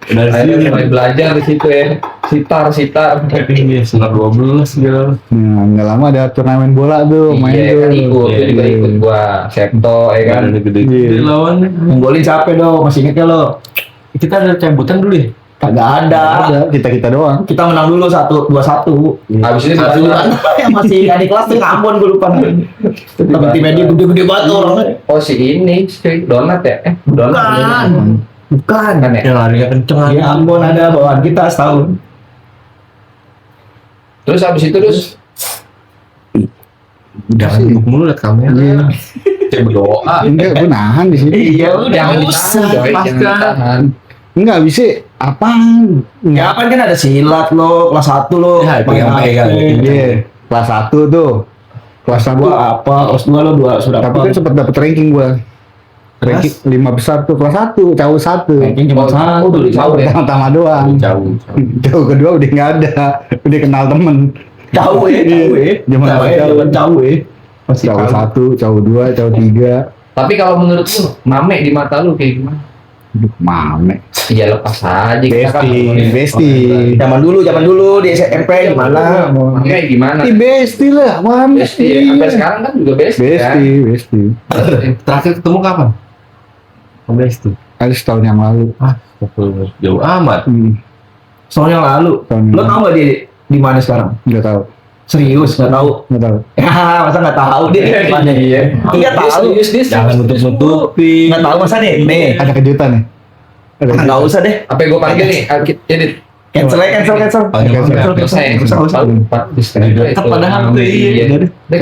S2: Dari
S1: Akhirnya
S2: sini.
S1: mulai belajar di situ ya. Sitar.
S2: Iya, senar 12 gitu.
S3: Nah, nggak lama ada turnamen bola tuh, main
S1: Iya
S3: tuh.
S1: kan ikut,
S2: Iya,
S1: itu juga
S2: iya.
S1: ikut gua Septo ya kan.
S2: Kan gede-gede
S3: Iya.
S2: lawannya.
S4: Golin capek dong, masih inget ya lo?
S2: Kita ada cabutan dulu ya.
S4: Kagak ada.
S3: Ada kita doang.
S4: Kita menang dulu 1-2-1.
S1: Habis itu
S4: Satu
S1: dibalas.
S4: yang masih adik kelas tuh Ambon gue lupa. Tapi timnya dia gede-gede banget tuh orangnya.
S1: Oh si ini, si Donat ya? Donat.
S4: Bukan.
S1: Kan ya?
S2: Yang larinya kenceng
S4: Di Ambon ada bawaan kita setahun.
S1: Terus habis itu terus
S2: Jangan duduk mulu liat kamera.
S3: Iya.
S2: Saya berdoa.
S3: Enggak, gue nahan di sini.
S4: Iya
S1: jangan
S4: udah.
S1: ditahan, Joy,
S2: pasca.
S1: jangan ditahan.
S3: Enggak bisa. Apaan?
S4: Ya apa kan ada silat lo, kelas 1 lo.
S2: Ya, pegang-pegang.
S3: Iya. Kelas 1 tuh. Kelas 1
S4: Gua apa? Kelas 2 lo 2 sudah
S3: tapi
S4: apa?
S3: kan sempat dapet ranking gua. Ranking 5 besar tuh kelas 1, cawu 1.
S4: Ranking cuma
S1: Oh, tuh di caur ya?
S3: Pertama doang.
S2: Jauh.
S3: Jauh kedua udah nggak ada. Udah kenal temen.
S4: Jauh ya, jauh ya.
S3: Zaman
S4: Jauh ya. Masih
S3: Cawu
S4: tahu.
S3: 1, cawu 2, cawu 3.
S1: Tapi kalau menurut lu, mame di mata lu kayak gimana?
S3: Aduh, mame.
S1: Ya lepas aja. kita kan
S3: Besti,
S1: ngomongin
S3: besti.
S4: Zaman dulu di SMP gimana?
S1: Mame gimana?
S3: Ih, besti lah, mame.
S1: Besti ya. Sampai sekarang kan juga besti kan?
S3: Besti.
S2: Terakhir ketemu kapan? Sampai itu.
S3: Ada setahun yang lalu.
S2: Jauh amat.
S4: Soalnya lalu.
S3: Tahun yang
S4: Lo tau gak dia di mana sekarang?
S3: Nggak tahu.
S4: Serius nggak tahu?
S3: Nggak tahu.
S4: Ya masa nggak tahu dia di mana?
S1: Iya.
S4: Nggak tahu.
S2: Jangan nutup-nutupi.
S4: Nggak tahu masa nih.
S3: Ada kejutan nih. Ada
S4: Nggak usah deh.
S1: Apa yang gue panggil nih? Edit.
S4: Cancel.
S2: Panggil
S3: Cancel.
S2: panggil.
S1: Saya
S4: Usah.
S1: dekat
S2: padahal tuh, iya.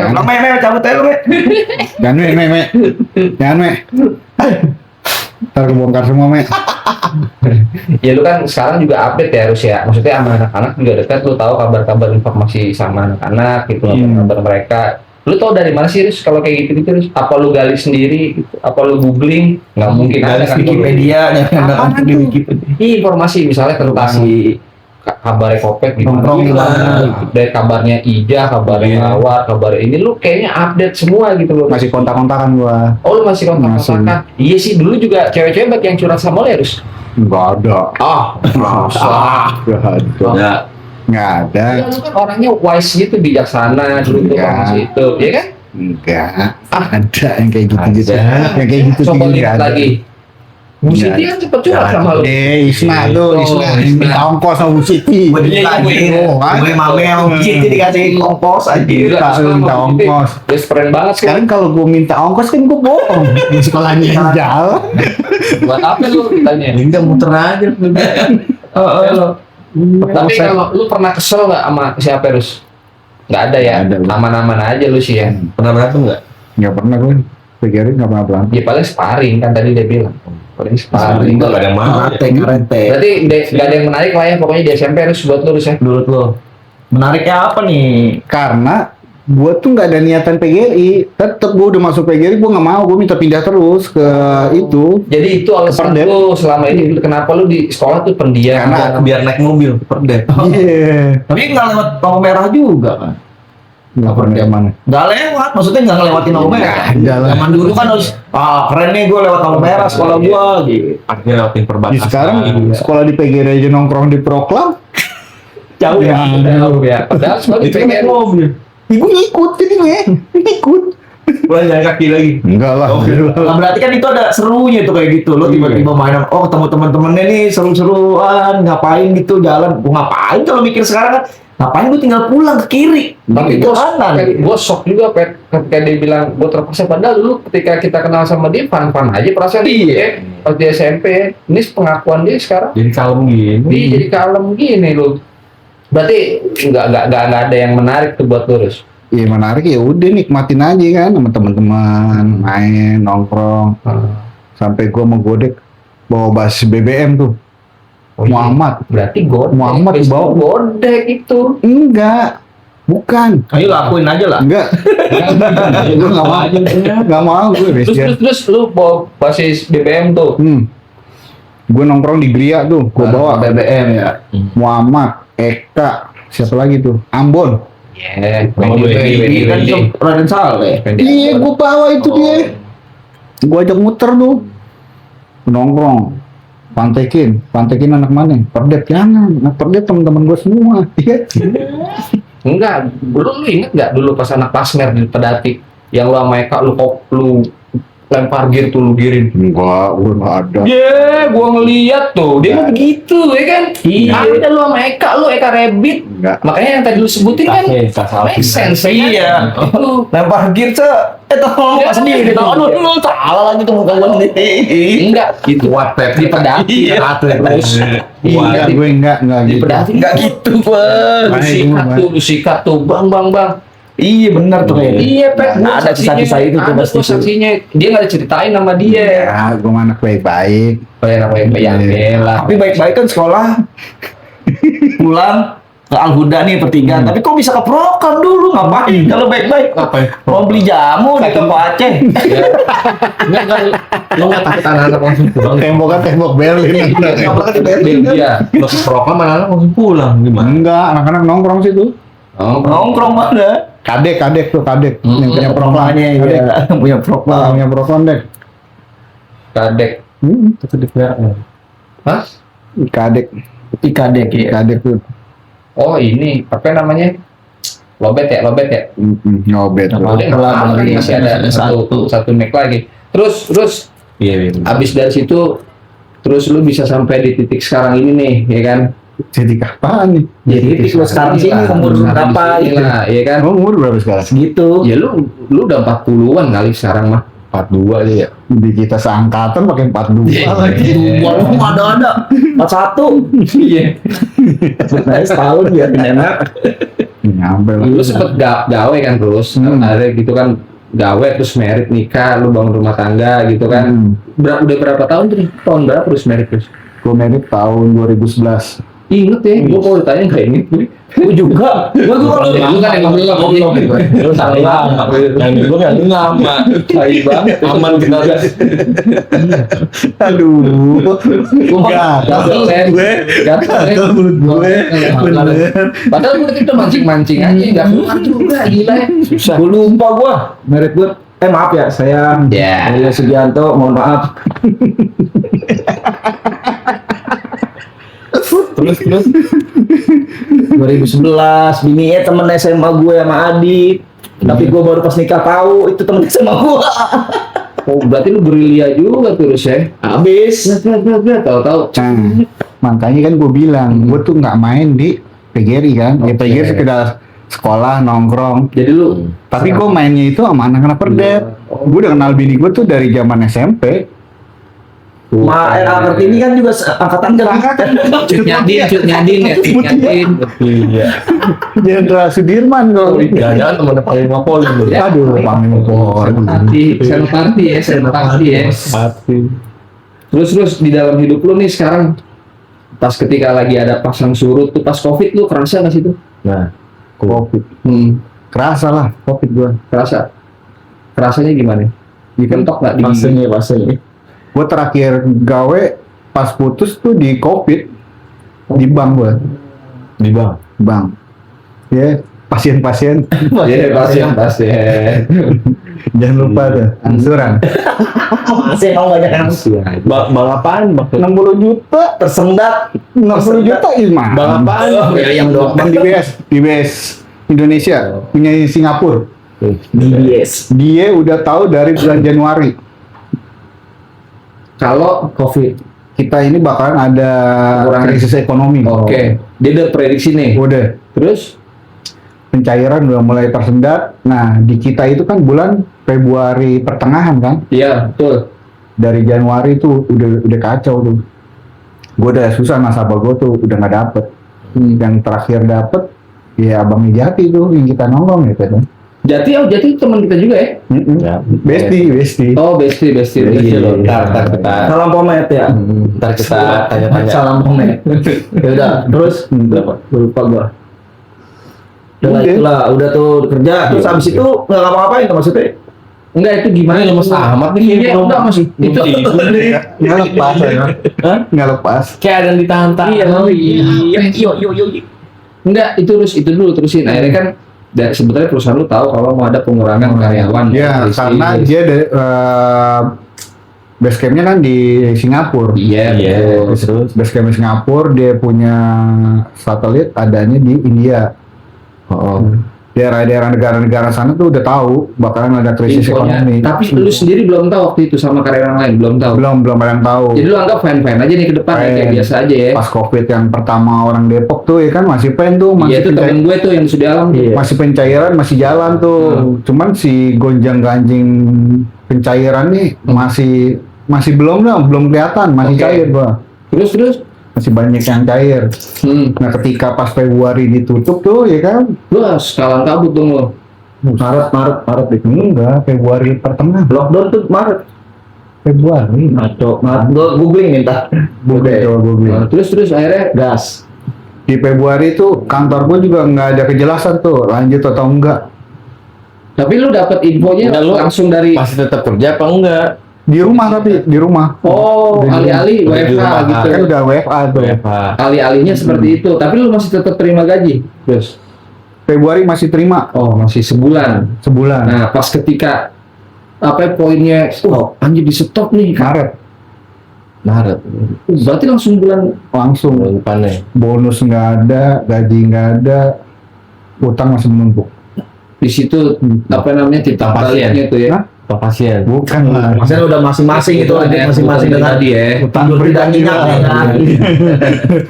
S4: Lo me cabut aja lo me.
S3: Jangan, Me. Ntar kebongkar semua, Me.
S1: Ya lu kan sekarang juga update ya harus ya. Maksudnya sama anak-anak juga dekat, lu tahu kabar-kabar informasi sama anak-anak gitu, kabar mereka. Lu tahu dari mana sih Riz, kalau kayak gitu terus? Apa lu gali sendiri? Gitu? Apa lu googling? Nggak mungkin ada kan
S4: Wikipedia nya
S1: Apaan
S4: di
S1: tuh?
S4: Wikipedia.
S1: Ini informasi misalnya tentang
S4: Si
S1: kabarnya Kopet gimana?
S4: Nongkrong di mana?
S1: Dari kabarnya Ija, kabarnya Awar, kabar ini lu kayaknya update semua gitu loh.
S3: Masih kontak-kontakan gua.
S1: Oh lu masih kontak-kontakan? Iya sih dulu juga cewek-cewek banyak yang curhat sama lu ya Riz?
S3: Nggak ada.
S1: Masa?
S3: Nggak ada.
S2: Ya.
S3: Nggak ada.
S1: Ya, lu kan orangnya wise gitu, bijaksana dulu tuh
S3: Enggak.
S1: masih itu, ya kan?
S3: Enggak. Ada yang kayak gitu-gitu.
S2: Ada.
S3: Yang kayak gitu
S1: Coba
S3: nggak
S1: lihat
S3: ada.
S1: lagi. Bu Siti kan cepet curhat sama lu.
S3: Isna tuh, Isna. Minta ongkos sama Bu Siti.
S4: Gue mamel gitu dikasih kompos aja.
S1: Gila,
S3: minta
S1: sama Bu Siti.
S3: ongkos.
S1: Best friend banget kan?
S3: Sekarang kalau gue minta ongkos kan gue bohong. Di sekolahnya yang jauh.
S1: Buat apa lu ditanya?
S2: Ini nggak muter aja.
S1: Lo. Tapi kalau lu pernah kesel nggak sama siapa Rus? Nggak ada ya?
S3: Nggak ada, lu.
S1: Aman-aman aja lu sih ya.
S2: Pernah berantem nggak?
S3: Nggak pernah gue. Pikirin nggak pernah berantem.
S1: Ya paling sparring kan tadi dia bilang. Paling sparring.
S2: Nggak ada yang mau.
S4: Karate.
S1: Berarti nggak ada yang menarik lah ya pokoknya di SMP Rus buat lu Rus ya.
S4: Menurut lo menariknya apa nih?
S3: Karena gue tuh nggak ada niatan PGRI. Tetep gue udah masuk PGRI, gue nggak mau. Gue minta pindah terus ke itu.
S1: Jadi itu alasan
S3: Perdep.
S1: lu selama ini kenapa lu di sekolah tuh pendiam?
S3: Karena
S2: Biar naik mobil perdep.
S3: Iya.
S4: Tapi nggak lewat lampu merah juga kan?
S3: Nggak pernah yang mana.
S4: Nggak lewat, maksudnya nggak ngelewatin lampu merah.
S3: Nggak lah.
S4: Zaman dulu kan harus, keren nih gue lewat lampu merah sekolah gue gitu.
S2: Akhirnya lewatin perbatasan.
S3: Sekarang sekolah di PGRI aja nongkrong di Proklam.
S4: Jauh ya.
S1: Jauh ya. Padahal sebenarnya
S2: Itu kan
S1: pengen
S2: mobil.
S3: Ibu ngikut jadinya, ikut.
S2: Pulang jalan kaki lagi.
S3: Enggak lah.
S4: Nah, berarti kan itu ada serunya tuh kayak gitu. Lo tiba-tiba main, oh ketemu teman-temannya nih seru-seruan, ngapain gitu jalan. Gue ngapain kalau mikir sekarang kan? Ngapain gue tinggal pulang ke kiri?
S1: tapi
S4: Ke kanan.
S1: gue shock juga Pet ketika dia bilang gue terpaksa, padahal dulu ketika kita kenal sama dia fun aja perasaan dia pas di SMP. Ini pengakuan dia sekarang
S2: Jadi kalem gini.
S1: dia jadi kalem gini lu. Berarti nggak ada yang menarik tuh buat lurus.
S3: Iya menarik ya udah nikmatin aja kan sama teman-teman main nongkrong sampai gua mau godek bawa basis BBM tuh.
S1: Oh, iya.
S3: Muhammad.
S1: Berarti godek.
S3: Muhammad
S1: Besok
S3: dibawa.
S1: godek itu.
S3: Enggak, bukan.
S4: Ayo lakuin aja lah.
S3: Enggak. Gue nggak mau aja, nggak mau gue
S1: Terus lu bawa basis BBM tuh.
S3: Gue nongkrong di Gria tuh, gue bawa
S4: BBM ya.
S3: Muhammad, Eka, siapa lagi tuh? Ambon.
S1: Iya,
S2: Wendy.
S4: Kan itu Raden Saleh.
S3: Iya, gue bawa itu dia. Gue ajak muter tuh, nongkrong. Pantekin anak mana? Perdet jangan, anak perdet teman-teman gue semua. Iya.
S1: Enggak, lu inget nggak dulu pas anak pasmer di Pedati yang lu sama Eka lu lempar gear tuh lu girin.
S3: Enggak, gue nggak ada.
S1: Gua ngeliat tuh, dia mah begitu ya kan?
S4: Iya.
S1: Ada lu sama Eka, Eka Rabbit.
S3: Enggak.
S1: Makanya yang tadi lu sebutin kan make sense ya.
S4: Iya.
S1: Itu.
S4: Lempar gear tolong
S1: Ya,
S4: pas sendiri.
S1: aduh,
S4: Aduh, salah lagi tuh muka gue nih.
S1: Enggak, itu di Pedati. Terus
S3: Enggak, gue enggak
S1: di
S3: gitu.
S1: Pedati
S4: Enggak gitu, Bang.
S1: lu sikat tuh, bang.
S4: Iya benar tuh kayaknya.
S1: Iya, Pet.
S4: Nah, ada kisah-kisah itu tuh
S1: Ada
S4: pasti.
S1: tuh saksinya. Dia nggak diceritain sama dia.
S3: Ya, gue anak baik-baik.
S1: Kayak yang bela.
S4: Tapi baik-baik kan sekolah. Pulang ke Al-Huda nih pertigaan. Tapi kok bisa keprokan dulu? Ngapain? Kalau baik-baik.
S2: Ngapain?
S4: Mau beli jamu di toko Aceh.
S2: Enggak, lu nggak takut anak-anak langsung pulang.
S3: Tembok Berlin.
S1: Belgia.
S2: Lo keprokan mana anak langsung pulang gimana?
S3: Enggak, anak-anak nongkrong situ.
S4: Nongkrong mana?
S3: Kadek yang punya proklam.
S4: Namanya ya. Punya proklam.
S3: Punya proklam dek.
S1: Kadek.
S2: Itu di PRN.
S1: Hah?
S3: Kadek
S4: Kadek ya.
S3: tuh.
S1: Oh ini apa namanya? Lobet ya.
S3: Nyobet.
S1: Masih ada satu neck lagi. Terus
S2: Iya.
S1: abis dari situ terus lu bisa sampai di titik sekarang ini nih, ya kan?
S3: Jadi kapan nih?
S4: Jadi titik lu sekarang sini umur berapa
S1: gitu
S4: gitu.
S1: lah, ya kan?
S3: Umur berapa sekarang?
S4: Segitu.
S1: Ya lu udah 40-an kali sekarang mah.
S2: 42 aja ya.
S3: Di kita seangkatan pakai 42 lagi.
S4: Waduh, ada 41.
S1: Iya.
S4: Nah, setahun ya enak.
S3: Nyampe lah.
S1: Lu sempet gawe kan terus, ada gitu kan, gawe terus merit nikah, lu bangun rumah tangga gitu kan. Udah berapa tahun tuh nih? Tahun berapa terus merit terus?
S3: Gue merit tahun 2011.
S1: Ingat ya, gua kalau ditanya nggak inget gue.
S4: Gue juga. Gue
S1: Lu kan emang lu
S2: Lu salah. Yang gue nggak nama.
S1: tai banget.
S2: Aman kita.
S3: Aduh.
S1: Gatel
S3: mulut gue. Bener.
S1: Padahal gue itu mancing-mancing aja, nggak keluar juga, gila ya.
S4: Gue lupa gue. Merit gue. Maaf ya, saya Leo Sugianto, mohon maaf.
S2: Terus
S4: 2011, bininya temen SMA gue sama Adit. Tapi gue baru pas nikah tahu itu temen SMA gue.
S1: Oh, berarti lu gerilya juga terus ya?
S4: Habis.
S1: Tahu-tahu.
S3: Makanya kan gue bilang, gue tuh nggak main di PGRI kan. Ya PGRI sekedar sekolah nongkrong.
S1: Jadi lu
S3: Tapi gue mainnya itu sama anak-anak perdet. Gue udah kenal bini gue tuh dari zaman SMP.
S4: Ma Kartini kan juga angkatan
S1: Cut nyadin ya.
S2: iya.
S3: Jenderal Sudirman kalau.
S2: Jangan temennya Panglima Poli.
S3: Aduh, Panglima Polri.
S1: Senopati ya. Terus di dalam hidup lu nih sekarang, pas ketika lagi ada pasang surut tuh pas COVID lu kerasa nggak sih tuh?
S2: Nah,
S3: Covid. Kerasa lah Covid gue.
S1: Kerasanya gimana? Dibentok nggak di?
S4: Pasenya.
S3: Gue terakhir gawe pas putus tuh di Covid. Di bank gue.
S2: di bang.
S3: Bank. Ya, pasien-pasien.
S1: Iya, pasien.
S3: Jangan lupa tuh angsuran.
S4: Masih mau banyak yang
S2: Bang apaan?
S3: 60 juta
S4: tersendat.
S3: 60 juta gimana?
S2: Bang apaan?
S4: Yang doang.
S3: Bang DBS Indonesia punya Singapura.
S4: DBS.
S3: Dia udah tahu dari bulan Januari
S1: Kalau
S4: COVID.
S3: kita ini bakalan ada
S1: Kekurangan.
S3: krisis ekonomi.
S1: Oke, dia udah prediksi nih.
S3: Udah
S1: Terus
S3: pencairan udah mulai tersendat. Nah, di kita itu kan bulan Februari pertengahan kan.
S1: iya, betul.
S3: Dari Januari tuh udah kacau tuh. Gue udah susah, nasabah gue tuh udah nggak dapet. Yang terakhir dapet ya Abang Jati tuh yang kita nongkrong gitu kan.
S1: Jati teman kita juga ya.
S2: Ya.
S3: Besti.
S1: Oh, Besti.
S2: Iya. Ntar kita
S4: Salam pomet ya.
S2: ntar kita tanya-tanya.
S4: Salam pomet. Ya udah, terus
S2: Berapa?
S4: lupa gua. Udah
S3: Udah.
S4: itulah, udah tuh kerja. Terus habis itu nggak ngapa-ngapain tuh maksudnya?
S1: Enggak, itu gimana?
S2: Ini lemes amat nih.
S1: Iya, enggak masih. Itu
S3: Nggak lepas ya. Nggak lepas.
S2: Kayak ada yang ditahan-tahan.
S1: Iya. Enggak, itu dulu terusin. Akhirnya kan sebetulnya perusahaan lu tahu kalau mau ada pengurangan karyawan.
S3: Ya,
S1: Dari
S3: karena
S1: si-
S3: dia base campnya kan di Singapura.
S1: Iya,
S2: Iya.
S1: betul.
S2: Terus
S3: Base camp di Singapura, dia punya satelit adanya di India. Daerah-daerah negara-negara sana tuh udah tahu bakalan ada krisis
S1: Infonya.
S3: ekonomi.
S1: Tapi lu sendiri belum tahu waktu itu sama karyawan lain, belum tahu.
S3: belum ada yang tahu.
S1: Jadi lu anggap fine-fine aja nih ke depan ya, kayak
S3: Fine.
S1: biasa aja ya.
S3: Pas COVID yang pertama orang Depok tuh ya kan masih pen tuh,
S1: Iya,
S3: masih
S1: itu temen gue tuh yang sudah alam tuh.
S3: masih pencairan masih jalan tuh. Cuman si gonjang-ganjing pencairan nih masih belum kelihatan, masih
S1: Oke.
S3: cair gua.
S1: Terus
S3: Masih banyak yang cair. Nah, ketika pas Februari ditutup tuh ya kan,
S1: lu harus kalang kabut dong lo.
S4: Maret deh.
S3: enggak, Februari pertengahan.
S4: Lockdown tuh Maret.
S3: Februari.
S4: Maret. Gua googling minta.
S3: Google.
S1: Nah, terus akhirnya
S4: Gas.
S3: Di Februari tuh kantor gua juga nggak ada kejelasan tuh lanjut atau enggak.
S1: tapi lu dapat infonya
S2: Enggak, lu
S1: langsung dari
S2: pasti tetap kerja apa enggak?
S3: Di rumah tapi di rumah.
S1: oh,
S3: Di rumah.
S1: alih-alih
S2: Di
S1: WFH
S2: rumah.
S1: gitu.
S3: Kan udah WFA tuh.
S2: WFH.
S1: Alih-alihnya seperti itu, tapi lu masih tetap terima gaji. Terus
S3: Februari masih terima
S1: oh, masih sebulan.
S3: sebulan.
S1: Nah, pas ketika poinnya anjir di stop nih kan.
S3: Maret
S1: Berarti langsung bulan
S3: langsung
S2: Bulan depannya.
S3: bonus nggak ada, gaji nggak ada, utang masih menumpuk.
S1: di situ titik
S2: Pasien.
S1: baliknya tuh ya.
S3: Hah?
S2: Atau pasien.
S3: Bukan lah.
S4: Maksudnya udah masing-masing itu
S1: ada
S4: aja masing-masing
S1: kebutuhan
S4: dengan
S1: tadi ya.
S3: Utang
S4: tidur tidak
S3: pribadi
S4: nyenyak
S3: lah.
S4: ya kan.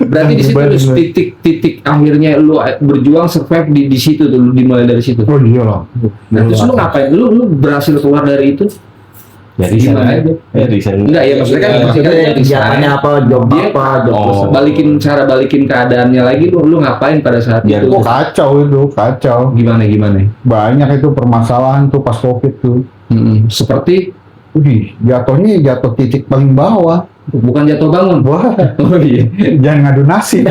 S1: Berarti di situ
S3: Pribadi
S1: terus
S3: lah.
S1: titik akhirnya lu berjuang survive di situ tuh, lu dimulai dari situ.
S3: Oh iya loh.
S1: Nah, terus lu ngapain? Lu berhasil keluar dari itu?
S2: Ya resign
S1: Gimana
S2: aja. Ya resign.
S1: Enggak ya, maksudnya kan
S4: Maksudnya kegiatannya apa, job
S1: Dia
S4: apa, job
S2: oh,
S1: balikin keadaannya lagi lu ngapain pada saat
S2: Biar
S1: itu?
S3: Oh kacau itu, kacau.
S1: Gimana?
S3: Banyak itu permasalahan tuh pas COVID tuh.
S1: Seperti
S3: Jatuhnya jatuh titik paling bawah.
S1: bukan jatuh bangun.
S3: Wah,
S1: Oh iya.
S3: jangan ngadu nasib.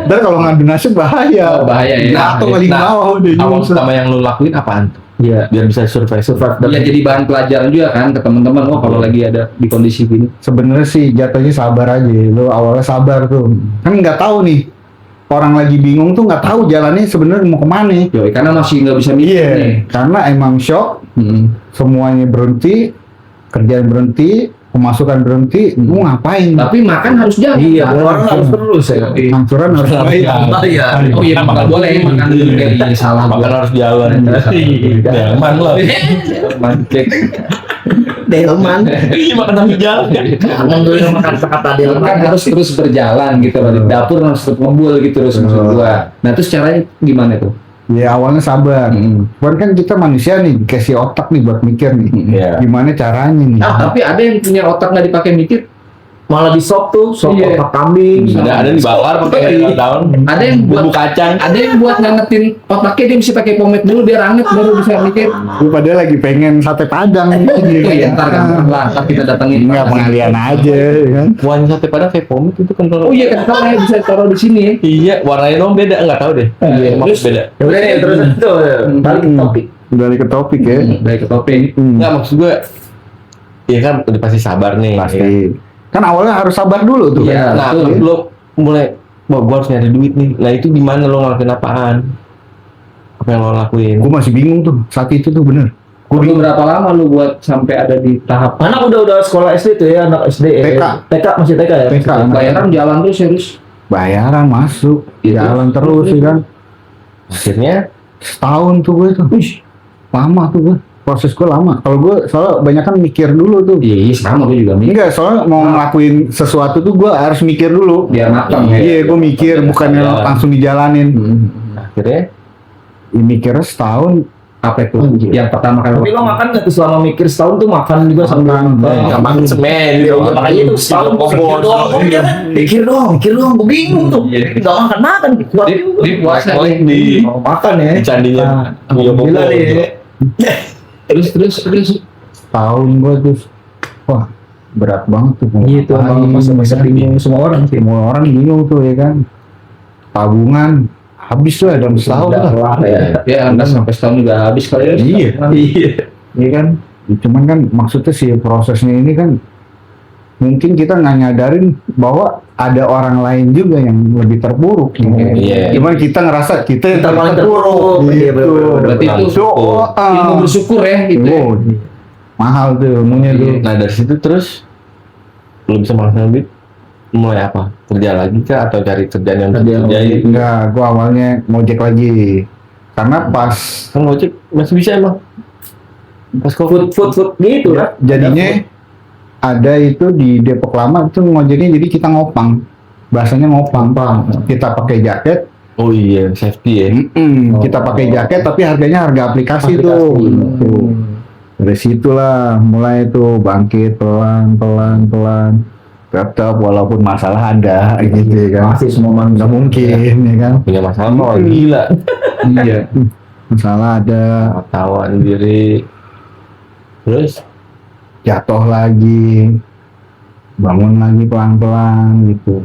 S3: Dan kalau ngadu nasib bahaya.
S1: Oh, bahaya ya.
S3: Jatuh paling
S2: Nah,
S3: bawah udah
S2: Awal
S3: nyungsep.
S2: pertama yang lu lakuin apaan tuh?
S1: Iya.
S2: Biar bisa survive.
S1: Ya jadi bahan pelajaran juga kan ke teman-teman. Oh kalau lagi ada di kondisi gini.
S3: Sebenarnya sih jatuhnya sabar aja. Lu awalnya sabar tuh. Kan nggak tahu nih. Orang lagi bingung tuh nggak tahu jalannya sebenarnya mau kemana.
S1: Yoi, karena masih nggak bisa mikir
S3: Iya,
S1: nih.
S3: karena emang shock, semuanya berhenti, kerjaan berhenti, pemasukan berhenti, mau ngapain?
S1: Tapi makan harus jalan.
S4: Iya, orang harus terus ya.
S3: Angsuran harus bayar.
S4: Bayar.
S1: Oh iya, nggak boleh makan dulu kayak salah.
S2: Makan harus jalan. Delman lah.
S1: Mancek.
S4: Delman.
S2: Iya makan sambil jalan.
S4: Kangen dulu sama kata-kata Delman.
S1: Kan harus terus berjalan gitu loh, di dapur harus tetap ngebul gitu terus maksud gua. Nah terus caranya gimana tuh?
S3: Ya awalnya sabar. Cuman kan kita manusia nih, dikasih otak nih buat mikir nih.
S2: Iya.
S3: Gimana caranya nih?
S1: Tapi ada yang punya otak nggak dipakai mikir.
S4: Malah di sop tuh, sop
S1: Iya.
S4: otak kambing.
S2: Ada dibakar pakai daun.
S1: Ada yang buat
S2: bumbu kacang.
S1: Ada yang buat ngangetin otaknya, dia mesti pakai pomade dulu biar anget baru bisa mikir.
S3: Gue padahal lagi pengen sate padang.
S1: Iya, ntar kan lah, ntar kita datengin.
S3: Enggak pengalian aja ya kan.
S2: Warna sate padang kayak pomade itu kan kalau.
S1: Oh iya kan kalau bisa taruh di sini.
S2: Iya, warnanya dong beda, enggak tahu deh.
S1: Iya,
S2: Emang
S1: terus-
S2: beda.
S4: Ya udah nih, terus itu balik ke topik.
S3: Balik ke topik ya.
S1: Dari ke topik.
S2: Enggak maksud gue. Iya kan udah pasti sabar nih.
S3: Pasti. Kan awalnya harus sabar dulu tuh.
S1: Iya.
S2: Nah,
S1: betul.
S2: lo mulai, wah gue harus nyari duit nih. Nah itu gimana lo ngelakuin apaan? Apa yang lo lakuin?
S3: Gue masih bingung tuh saat itu tuh bener. Gue
S1: Lu
S3: bingung.
S1: berapa lama lu buat sampai ada di tahap
S4: Anak udah sekolah SD tuh ya, anak SD.
S3: TK.
S4: TK masih TK ya.
S3: TK.
S1: bayaran jalan tuh serius?
S3: Bayaran masuk,
S1: Gitu.
S3: jalan terus ya kan.
S2: Akhirnya
S3: Setahun tuh gue tuh.
S1: Wih,
S3: Lama tuh gue. Proses gue lama. Kalau gue soalnya banyak kan mikir dulu tuh.
S1: iya sama gue juga mikir
S3: Enggak, soalnya mau ngelakuin sesuatu tuh gue harus mikir dulu.
S1: biar matang ya.
S3: Iya, gue mikir bukannya
S2: Jalan.
S3: langsung dijalanin.
S2: akhirnya
S3: Ya, mikirnya setahun.
S1: Apa itu?
S3: Anjir.
S1: Yang pertama kali
S4: Tapi lo makan nggak tuh selama mikir setahun tuh makan juga sambil
S2: nggak makan semen
S4: Iya,
S2: gitu.
S4: makanya itu setahun gue mikir doang, gue mikir doang, gue bingung tuh.
S1: Iya.
S4: Nggak makan, kuat
S1: di
S4: juga.
S1: puasa
S2: Naik
S1: nih.
S2: di
S4: Mau makan ya.
S2: candinya.
S4: Gila deh.
S1: Terus
S3: Tahun gue tuh. Wah, berat banget tuh. mau
S4: Gitu,
S3: ngapain,
S4: masa-masa
S3: ya kan.
S4: bingung semua orang sih.
S3: Semua orang bingung tuh ya kan. Tabungan habis lah dalam setahun
S4: Udah
S3: lah.
S4: kelar ya.
S1: ya enggak sampai setahun juga habis kali ya.
S3: Iya.
S4: Iya.
S3: Iya kan. Cuman kan maksudnya sih prosesnya ini kan mungkin kita nggak nyadarin bahwa ada orang lain juga yang lebih terpuruk.
S2: Iya.
S3: Cuman kita ngerasa kita yang
S4: Kita paling terpuruk. Iya,
S3: Gitu.
S4: bener-bener.
S1: Berarti itu ilmu bersyukur ya gitu.
S3: Oh, mahal tuh ilmunya tuh.
S2: Nah dari situ terus lu bisa menghasilkan duit, mulai apa? Kerja lagi kah atau cari kerjaan yang bisa
S4: Kerja
S2: dikerjain?
S3: Enggak, gua awalnya ngojek lagi. Karena pas
S2: Kan ngojek masih bisa emang. Pas covid.
S4: Food gitu lah.
S3: jadinya ada itu di Depok Lama itu ngojeknya jadi kita ngopang. Bahasanya ngopang. Kita pakai jaket,
S2: Oh iya, safety ya.
S3: kita pakai jaket tapi harganya harga aplikasi tuh. Tuh. Dari situlah mulai tuh bangkit pelan. Tetap walaupun masalah ada gitu ya kan.
S4: Masih semua manusia.
S3: Nggak mungkin ya kan.
S2: Punya masalah mah orang gila.
S1: Iya.
S3: Masalah ada,
S2: Tawan diri. Terus
S3: jatuh lagi, bangun lagi pelan-pelan gitu.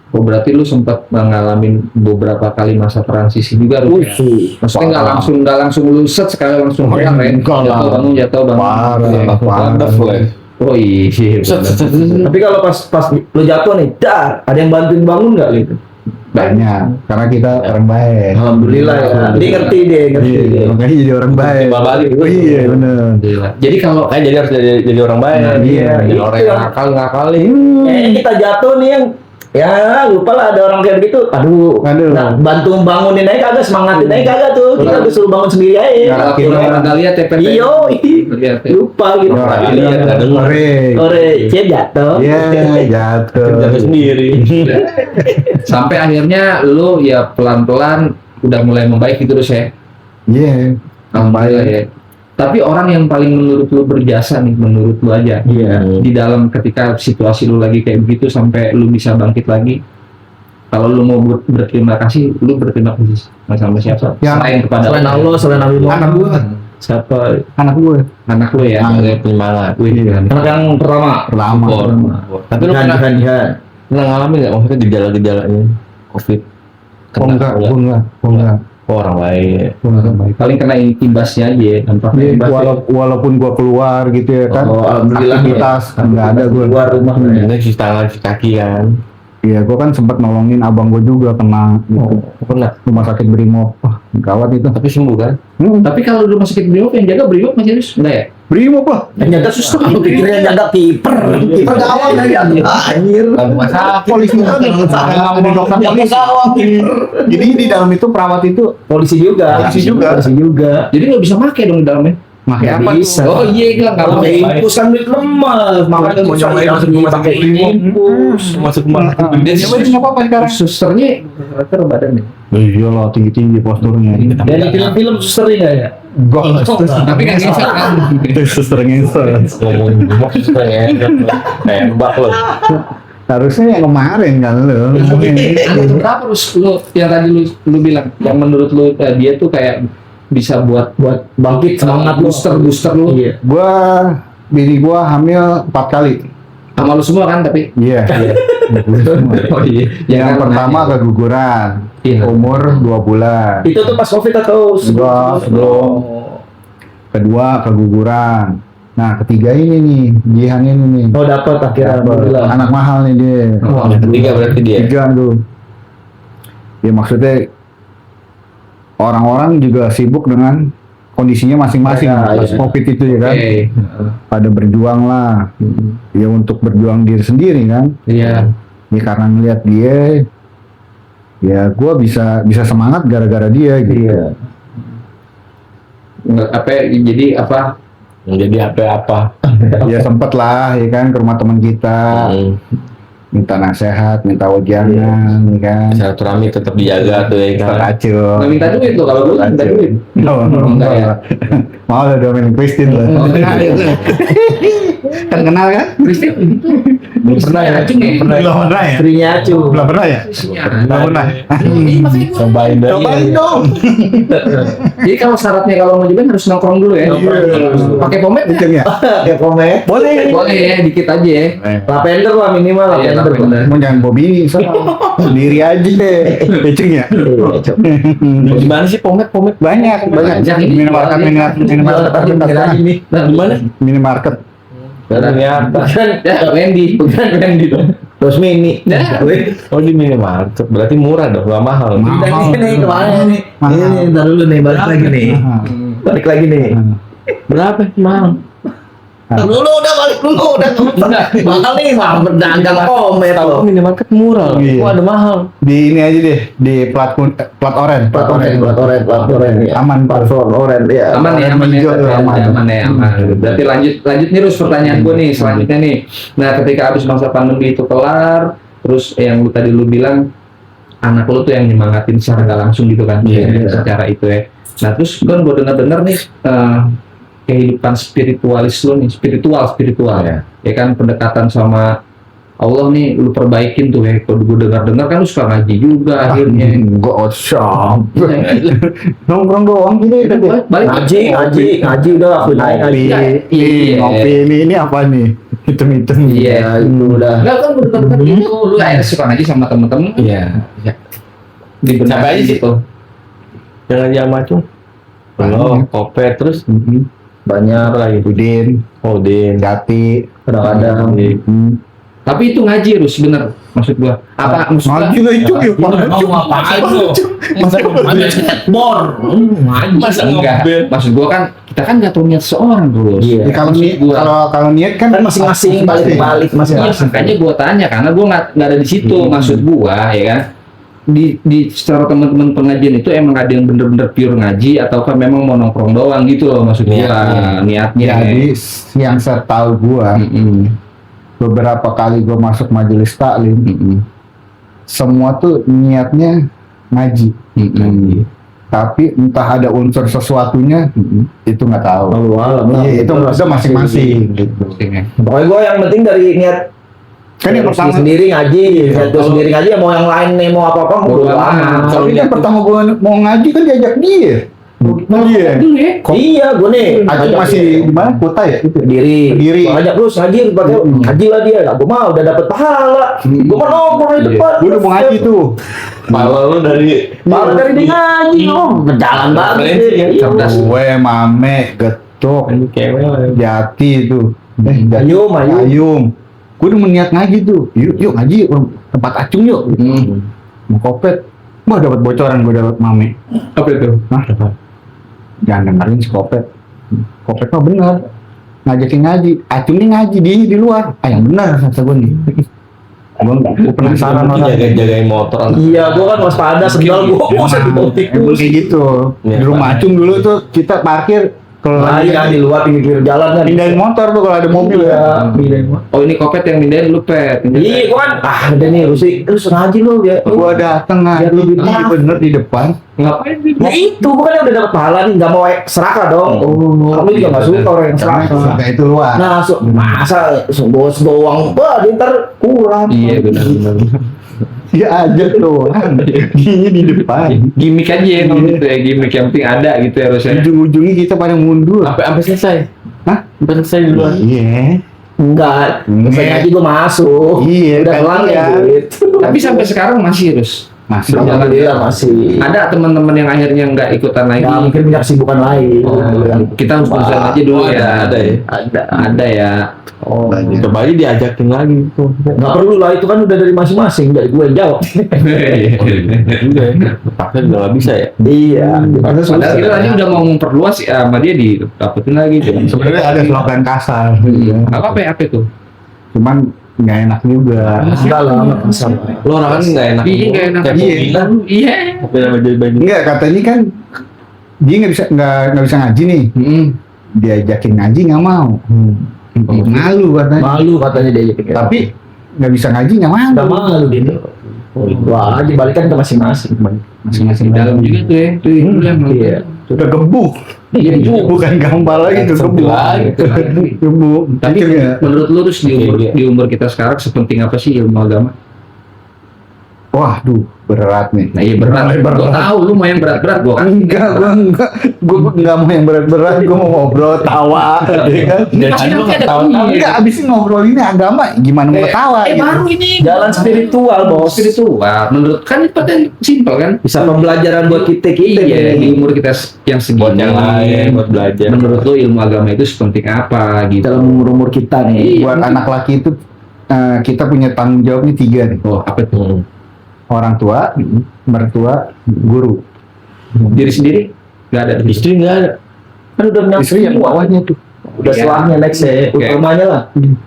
S1: Oh berarti lu sempat mengalami beberapa kali masa transisi juga lu ya? Maksudnya nggak langsung lu set sekali langsung hilang ya?
S3: Enggak lah.
S1: Jatuh bangun.
S3: Parah.
S2: Wonderful.
S1: Oh iya. benar.
S4: Tapi kalau pas lo jatuh nih, dar, ada yang bantuin bangun nggak gitu?
S3: Banyak, karena kita orang baik.
S4: Alhamdulillah ya. Dia ngerti dia.
S3: Iya, makanya jadi orang baik.
S2: Timbal balik.
S3: Oh iya, bener.
S1: Gila. Jadi kalau
S2: Kan jadi harus jadi orang baik.
S3: Nah, iya.
S2: Jadi orang yang
S4: Itu.
S2: ngakalin.
S4: Kayaknya kita jatuh nih yang ya lupa lah ada orang kayak begitu. Aduh.
S3: Aduh.
S4: Nah, bantu bangunin aja kagak, semangatin aja kagak tuh. Kita udah suruh bangun sendiri aja.
S1: kalau nggak lihat ya
S4: Iyo,
S1: lihat ya.
S4: lupa gitu.
S3: Ya,
S2: Iya, nggak denger.
S4: Ore, cie jatuh.
S3: Iya, jatuh.
S2: Jatuh sendiri.
S1: Sampai akhirnya lu ya pelan-pelan udah mulai membaik gitu terus ya.
S3: Iya.
S1: Alhamdulillah ya. Tapi orang yang paling menurut lu berjasa nih, menurut lu aja.
S4: Iya.
S1: Di dalam ketika situasi lu lagi kayak begitu sampai lu bisa bangkit lagi. Kalau lu mau berterima kasih, lu berterima kasih sama siapa?
S3: Ya.
S1: Selain kepada
S4: Selain Allah, selain Nabi
S3: Anak
S4: Muhammad.
S3: gua,
S4: Siapa?
S3: anak gue.
S1: anak lu ya.
S3: Anak.
S2: Ada penyemangat.
S1: Wih, kan.
S4: Anak yang pertama.
S3: Pertama.
S2: Tapi lu pernah
S4: Jihan.
S2: ngalamin nggak maksudnya gejala-gejalanya COVID?
S3: Oh enggak, gue enggak.
S2: Oh, orang lain.
S1: Paling kena imbasnya aja ya, dampaknya
S3: Iya,
S1: imbasnya.
S3: walaupun gue keluar gitu ya kan.
S4: Oh, alhamdulillah
S3: Aktivitas enggak ada gue.
S4: Keluar rumah.
S2: Ini cuci tangan, cuci kaki kan.
S3: Iya, gue kan sempat nolongin abang gue juga kena gitu.
S2: Pernah.
S3: Rumah sakit Brimob. Wah, gawat itu.
S2: Tapi sembuh kan?
S1: Tapi kalau lu masuk ke Brimob, yang jaga Brimob masih harus enggak ya?
S3: Brimob lah.
S4: Yang jaga suster, aku pikirnya jaga kiper. Kiper gawang dari anjir.
S2: Lalu masalah.
S3: Polisi kan di dokter
S4: Jaga
S3: polisi.
S4: gawang.
S3: Jadi di dalam itu perawat itu
S4: Polisi juga.
S3: Polisi juga.
S4: Polisi juga.
S1: Jadi nggak bisa pakai dong di dalamnya.
S3: pakai apa
S4: Bisa.
S3: tuh?
S1: Oh iya nggak
S4: Kalau
S1: boleh.
S4: infus kan duit lemas, makanya
S2: Mau nyobain masuk rumah sakit
S4: infus.
S2: Masuk rumah sakit gede.
S3: Coba ini apa sekarang?
S1: Susternya rata badannya.
S3: Iya lah, tinggi-tinggi posturnya.
S4: Dan di film-film suster ini ya.
S3: Gol lah.
S1: Tapi kan bisa kan.
S3: Suster ngesel.
S2: Ngomong maksudnya ya. Tembak loh.
S3: Harusnya yang kemarin kan lo.
S1: Anak berapa terus lu yang tadi lu bilang yang menurut lu dia tuh kayak bisa buat
S4: Bangkit semangat lu.
S1: booster lu.
S4: Iya.
S3: Bini gua hamil 4 kali.
S1: Sama lu semua kan tapi.
S3: Iya.
S1: Oh iya.
S3: Yang pertama keguguran,
S1: Iya.
S3: umur 2 bulan.
S4: Itu tuh pas Covid atau
S3: Enggak, sebelum. Kedua keguguran. Nah, ketiga ini nih, Jihan ini nih.
S4: Oh dapat akhirnya
S3: Dapet.
S4: alhamdulillah.
S3: Anak mahal nih dia.
S2: Yang ketiga berarti dia.
S3: 3 tuh. Ya maksudnya orang-orang juga sibuk dengan kondisinya masing-masing pas COVID itu ya kan. Pada berjuang lah. Ya untuk berjuang diri sendiri kan.
S1: Iya.
S3: Ya karena ngeliat dia, ya gue bisa semangat gara-gara dia gitu.
S1: Jadi apa?
S2: Menjadi apa-apa.
S3: Ya sempet lah ya kan ke rumah teman kita, minta nasihat, minta wajangan, ya kan.
S2: Silaturahmi tetap dijaga tuh ya kan.
S3: Kacau.
S1: Nggak minta duit tuh, kalau lu minta duit.
S3: Enggak
S1: ya.
S3: Mau lah domain Christine lah. Kan kenal kan?
S1: Christine
S2: Belum pernah ya?
S3: Belum pernah ya?
S4: Istrinya Acu.
S3: Belum pernah ya? Belum pernah.
S2: Cobain deh.
S3: Cobain dong.
S1: Jadi kalau syaratnya kalau mau juga harus nongkrong dulu ya. Pakai pomade nggak?
S3: Kenceng ya?
S4: Ya komen.
S3: Boleh.
S1: Boleh ya, dikit aja ya.
S4: Lavender lah minimal
S1: Iya,
S4: lavender.
S1: lavender.
S3: Mau jangan Bobby, sendiri aja deh. Kenceng ya?
S2: Di mana sih pomade?
S3: Banyak.
S1: Banyak ini.
S3: Minimarket.
S2: Di mana?
S3: Minimarket.
S2: Ternyata.
S1: Ya, Wendy, bukan Wendy dong.
S4: Terus mini.
S1: Ya.
S2: Oh di minimarket, berarti murah dong, nggak mahal.
S3: Mahal.
S4: Ini kemana nih? Ini ntar dulu nih, balik lagi nih. Balik lagi nih.
S2: Berapa? Mahal.
S4: Ntar dulu udah balik dulu udah. Mahal nih sama berdagang komet
S2: Tahu
S4: loh.
S2: minimarket murah loh.
S3: Iya.
S2: Kok ada mahal?
S3: Di ini aja deh, di plat oren.
S4: Plat oren.
S3: Aman, Pak.
S4: Plat oren ya.
S1: Aman ya, aman ya,
S3: hijau tuh, aman.
S1: aman. Berarti lanjut nih terus pertanyaan gue nih selanjutnya nih. Nah, ketika habis masa pandemi itu kelar, terus yang tadi lu bilang anak lu tuh yang nyemangatin secara nggak langsung gitu kan, secara itu ya. Nah, terus kan gue dengar nih kehidupan spiritualis lu nih, spiritual ya kan, pendekatan sama Allah nih lu perbaikin tuh ya. Kalau gue dengar kan lu suka ngaji juga akhirnya.
S3: Enggak usah. Nongkrong doang gitu ya tadi.
S1: Balik
S4: Ngaji udah lakuin aja ngaji.
S1: Iya.
S3: Ngopi ini apa nih? Hitung-hitung.
S1: Iya.
S4: Itu udah.
S1: Enggak kan gue dengar itu lu akhirnya suka ngaji sama temen-temen.
S2: Iya.
S1: Dibenahin
S2: Sampai aja sih.
S1: gitu.
S2: Jangan jam macung. Belum, kopet terus
S4: Banyak
S2: apa lagi?
S3: Udin,
S2: Odin.
S3: Jati.
S4: kadang-kadang.
S1: Tapi itu ngaji Rus, bener maksud gua. Apa maksud gua?
S3: Ngaji lah itu ya.
S2: Mau ngapain lu?
S4: Bor.
S2: Masa
S1: Enggak.
S2: ngebel?
S1: Maksud gua kan kita kan nggak tahu niat seorang Rus.
S4: Iya.
S3: Ya, kalau niat kan
S4: Kan masing-masing balik
S1: Iya,
S4: masing-masing.
S1: makanya gua tanya karena gua nggak ada di situ. Maksud gua ya kan. Di secara teman-teman pengajian itu emang ada yang bener-bener pure ngaji ataukah memang mau nongkrong doang gitu loh maksud gua niatnya.
S3: Jadi yang saya tahu gua beberapa kali gua masuk majelis taklim, semua tuh niatnya ngaji. Tapi entah ada unsur sesuatunya itu nggak tahu.
S4: Lalu alam lah.
S3: Iya, itu masing-masing gitu.
S4: Pokoknya gue yang penting dari niat
S3: Kan yang
S4: Terus
S3: pertama
S4: sendiri ngaji, niat gue sendiri ngaji, mau yang lain nih mau apa-apa mau
S1: Bodo
S4: bodo
S1: amat.
S4: amat.
S3: Soalnya kan pertama gua mau ngaji kan diajak dia. Iya.
S1: Dulu ya.
S4: Iya, gue nih.
S3: Aku masih di mana? Kuta ya?
S4: Diri.
S3: Diri.
S4: Gua ngajak terus ngaji, pakai ngaji lah dia. Gue mah udah dapet pahala. Gue kan nongkrong di depan.
S3: Gua udah mau ngaji tuh.
S2: Malah lu dari
S4: Malah dari dia ngaji, berjalan banget.
S2: Referensi ya,
S4: Iya.
S1: cerdas.
S3: Gue mame getok
S2: cewek.
S3: jati tuh.
S4: Ayum.
S3: Ayum. Gue udah niat ngaji tuh. Yuk ngaji yuk tempat acung yuk. Mau kopet. Wah dapat bocoran gue dapat mame.
S1: Apa itu?
S3: Hah? Jangan dengerin si kopet. Kopet mah bener. Ngajakin ngaji. Acung nih ngaji di luar. Ah yang benar kata gue nih. Gue penasaran orang.
S2: Jagain motor.
S4: Iya, gue kan waspada, sendal gue mau
S3: Emang kayak gitu.
S2: Iya,
S3: Di rumah acung dulu tuh kita parkir kalau lagi
S4: Iya, di luar pinggir jalan kan.
S3: pindahin motor tuh kalau ada mobil ya.
S4: Pindahin motor.
S1: Oh ini kopet yang mindahin lu pet.
S4: Iya, gue kan, udah nih, lu ngaji lu ya.
S3: Gua dateng ngaji
S4: Biar lebih
S3: di
S4: parah.
S3: bener di depan.
S1: Ngapain sih?
S4: Nah itu, gue kan udah dapet pahala nih, gak mau serakah dong. Kamu juga gak suka orang yang serakah.
S3: Sampai itu luar.
S4: Nah, masa bos doang, wah dia ntar kurang.
S1: Iya benar.
S3: Ya aja tuh. Dia di depan.
S1: Gimik aja emang gitu ya, gimik yang penting ada gitu ya harusnya.
S3: Ujung-ujungnya kita pada mundur.
S2: Sampai selesai.
S3: Hah?
S2: Sampai selesai di luar.
S3: Iya.
S4: Enggak,
S3: Iya.
S4: saya ngaji gue masuk.
S3: Iya,
S4: Udah
S3: kan
S4: kelar
S3: iya.
S4: ya gitu.
S1: Tapi sampai sekarang masih terus.
S3: Masih.
S4: Alhamdulillah masih.
S1: Ada teman-teman yang akhirnya nggak ikutan lagi.
S4: Ya, mungkin punya kesibukan lain.
S1: Kita harus konsen aja dulu ya.
S2: ada ya.
S1: Ada ya.
S4: Oh,
S2: Coba aja diajakin lagi tuh.
S4: nggak perlu lah, itu kan udah dari masing-masing, dari gue yang jawab.
S2: Juga ya. Paksa juga nggak bisa ya.
S4: Iya.
S1: Padahal kita tadi udah mau memperluas ya, sama dia didapetin lagi.
S3: Sebenarnya ada slogan kasar.
S1: Nggak apa-apa ya, apa itu?
S3: Cuman nggak enak juga.
S4: Enggak lah, sama.
S2: Lo orang kan nggak enak.
S1: Iya, nggak enak.
S2: Kayak
S3: Iya.
S2: bilang.
S1: Iya.
S2: Tapi nama jadi baju.
S3: Enggak, katanya kan dia nggak bisa ngaji nih. Diajakin ngaji nggak mau. Malu katanya.
S4: Malu katanya dia gitu.
S3: Tapi nggak bisa ngaji nggak mau.
S4: nggak malu gitu. Wah, dibalikan ke masing-masing.
S3: Masing-masing
S1: Di dalam juga tuh ya. Tuh itu yang
S4: Iya.
S3: Sudah gebuk.
S1: Iya,
S3: Bukan gambar lagi itu gebuk. Gebuk.
S1: Tapi
S3: Akhirnya,
S1: menurut lu terus di umur kita sekarang sepenting apa sih ilmu agama?
S3: waduh, berat nih.
S1: Nah iya berat. Gue tahu lu mau yang berat-berat gue kan.
S3: Gue nggak mau yang berat-berat, gue mau ngobrol tawa, ya kan?
S1: Pasti
S2: lu
S1: nanti ada
S2: ketawa.
S1: iya.
S3: Enggak, abis ini ngobrol ini agama, gimana mau ketawa? gitu.
S1: Baru ini
S4: Jalan spiritual, Bos.
S1: spiritual. Menurut kan itu paten simpel kan?
S4: Bisa pembelajaran buat kita
S1: Iya, di
S4: nih.
S1: umur kita yang segini.
S2: Buat yang lain, buat belajar.
S1: Menurut lu ilmu agama itu sepenting apa gitu?
S4: Dalam umur kita nih.
S3: Buat anak laki itu kita punya tanggung jawabnya 3 nih.
S1: Oh apa tuh?
S3: Orang tua, mertua, guru.
S1: Diri sendiri nggak ada.
S2: Istri nggak ada.
S4: Kan udah menyangkut
S3: Istri yang bawahnya tuh.
S4: Udah
S1: Iya.
S4: setelahnya next ya,
S1: Oke.
S4: utamanya lah.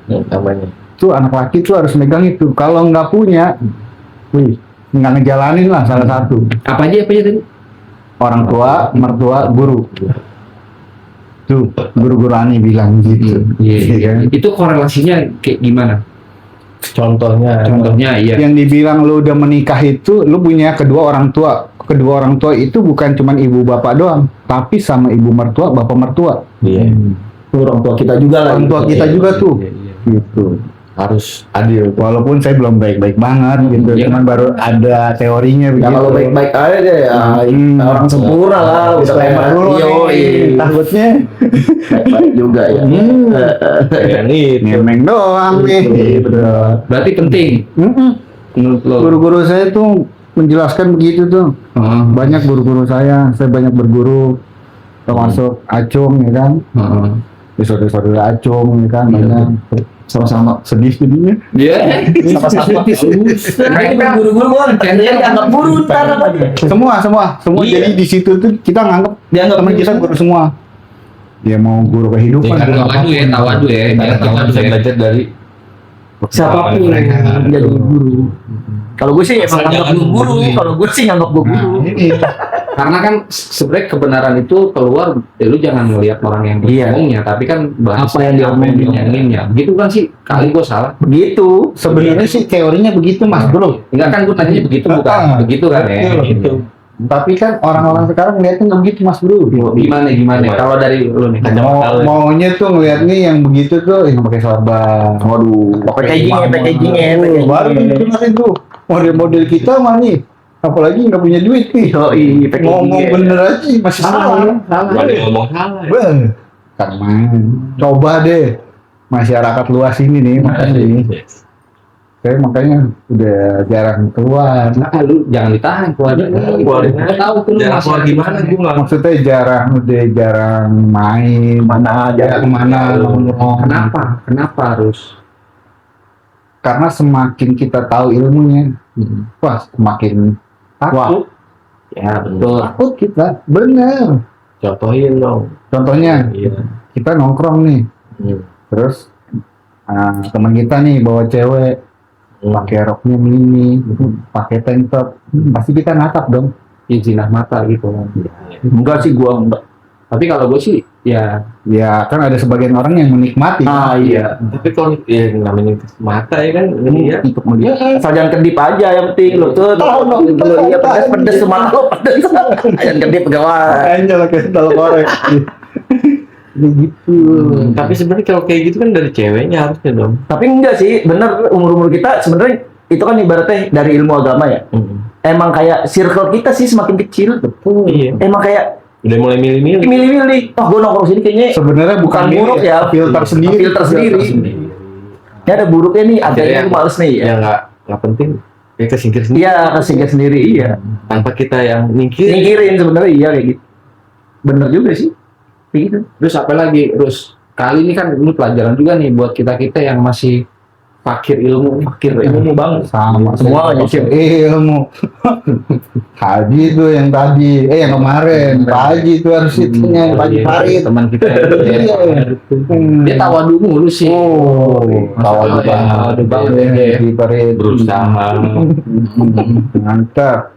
S2: Namanya.
S3: Tuh anak laki tuh harus megang itu. Kalau nggak punya, nggak ngejalanin lah salah satu.
S1: Apa aja tadi?
S3: Orang tua, mertua, guru. Tuh, guru-guru Ani bilang gitu. Iya kan?
S1: Itu korelasinya kayak gimana?
S2: Contohnya.
S1: Contohnya iya.
S3: Yang dibilang lu udah menikah itu, lu punya kedua orang tua. Kedua orang tua itu bukan cuma ibu bapak doang, tapi sama ibu mertua, bapak mertua.
S2: Iya.
S4: Orang tua kita juga lah.
S3: Orang tua kita juga tuh.
S2: Iya, iya.
S3: Gitu.
S2: Harus adil.
S3: Walaupun saya belum baik-baik banget gitu,
S1: Iya.
S3: cuman baru ada teorinya
S4: Ya
S3: begitu.
S4: kalau baik-baik aja deh, ya, orang sempurna lah, udah kayak
S3: dulu
S4: Mario,
S3: takutnya
S4: baik-baik juga ya.
S2: Kayak itu.
S3: ngemeng doang nih.
S4: Bener.
S1: Berarti penting menurut lo.
S3: Guru-guru saya tuh menjelaskan begitu tuh. Banyak guru-guru saya banyak berguru, termasuk Acung ya kan, saudara Acung ya kan, banyak.
S4: Sama-sama.
S3: Sedih-sedihnya.
S1: Iya.
S4: Sama-sama. Nah, guru-guru gua kayaknya dianggap guru ntar apa dia?
S3: Semua.
S4: Iya.
S3: Jadi di situ tuh kita nganggap
S4: Dianggap
S3: teman
S4: guru
S3: kita
S4: semua.
S3: guru semua. Dia mau guru kehidupan,
S2: Iya,
S3: guru
S1: Tawadu ya, tawadu ya.
S2: Karena
S1: Dia
S2: kita
S1: tawadu
S2: bisa
S1: ya.
S2: belajar dari
S4: Siapapun
S2: mereka.
S4: jadi guru. Kalau gue sih emang nganggap lu guru, kalau gue sih nganggap gue guru.
S3: Nah, ini.
S1: Karena kan sebenarnya kebenaran itu keluar, lu jangan melihat orang yang
S4: Iya.
S1: ngomongnya, tapi kan bahas
S4: Apa yang diomongin.
S1: diomonginnya. Begitu kan sih, kali gua salah.
S4: Begitu.
S3: Sebenarnya sih teorinya begitu Mas Bro.
S1: Enggak kan gua tanya begitu bukan? Begitu kan ya.
S3: Betul.
S1: Gitu.
S3: Tapi kan orang-orang sekarang ngeliatnya nggak begitu Mas Bro.
S1: Gimana? Kalau dari lu nih.
S3: Maunya tuh ngeliatnya yang begitu tuh yang pakai sorban. Waduh,
S4: Packagingnya.
S3: Baru kemarin tuh model-model kita mah nih. Apalagi nggak punya duit nih.
S4: Yoi,
S3: Ngomong bener aja masih salah.
S2: Ada yang ngomong salah. Ya.
S3: Bang, coba deh masyarakat luas ini nih makanya. Saya makanya udah jarang keluar.
S1: Nah, lu jangan ditahan keluar.
S2: Keluarin aja.
S1: Gua tahu tuh lu
S2: Jangan keluar gimana gue nggak.
S3: Maksudnya udah jarang main.
S4: Mana aja.
S3: Ya kemana nongkrong.
S1: Kenapa harus?
S3: Karena semakin kita tahu ilmunya, wah semakin takut.
S1: Ya betul.
S3: Takut kita, bener.
S2: Contohin dong.
S3: Contohnya
S2: Iya.
S3: kita nongkrong nih, terus teman kita nih bawa cewek, pakai roknya mini, pakai tank top, pasti kita natap dong.
S1: Jinah mata gitu.
S4: Enggak sih gua enggak.
S1: Tapi kalau gue sih ya
S3: Ya kan ada sebagian orang yang menikmati.
S4: Ah iya.
S2: Tapi kalau ya namanya mata ya kan ini ya.
S3: Untuk melihat.
S4: Asal jangan kedip aja yang penting lo tuh. Iya pedes semangat lo pedes. Jangan kedip gawat.
S3: Aja lah kayak sendal korek. Begitu.
S2: Tapi sebenarnya kalau kayak gitu kan dari ceweknya harusnya dong.
S4: Tapi enggak sih, bener umur-umur kita sebenarnya itu kan ibaratnya dari ilmu agama ya. Emang kayak circle kita sih semakin kecil.
S2: Iya.
S4: Emang kayak
S2: Udah mulai milih-milih.
S4: milih-milih. Oh, gue nongkrong sini kayaknya
S3: Sebenarnya bukan
S4: bukan buruk ya,
S3: filter sendiri.
S4: Filter sendiri. Ini ada buruknya nih, ada
S2: Akhirnya
S4: yang males nih ya.
S2: Ya nggak penting. Kayak kesingkir sendiri.
S4: Iya, kesingkir sendiri, iya.
S2: Tanpa kita yang nyingkirin.
S4: Nyingkirin sebenarnya iya kayak gitu. Bener juga sih. Kayak gitu.
S1: Terus apa lagi? Terus kali ini kan ini pelajaran juga nih buat kita yang masih fakir ilmu banget.
S3: Sama
S4: Semua
S3: nyicil ilmu. Haji itu yang tadi, yang kemarin. Pak Haji itu harus itunya, Pak Haji Farid.
S1: Teman kita.
S3: Iya.
S1: Dia tawadu mulu sih.
S3: Tawadu banget ya. Di Farid
S2: Berusaha.
S3: mantap.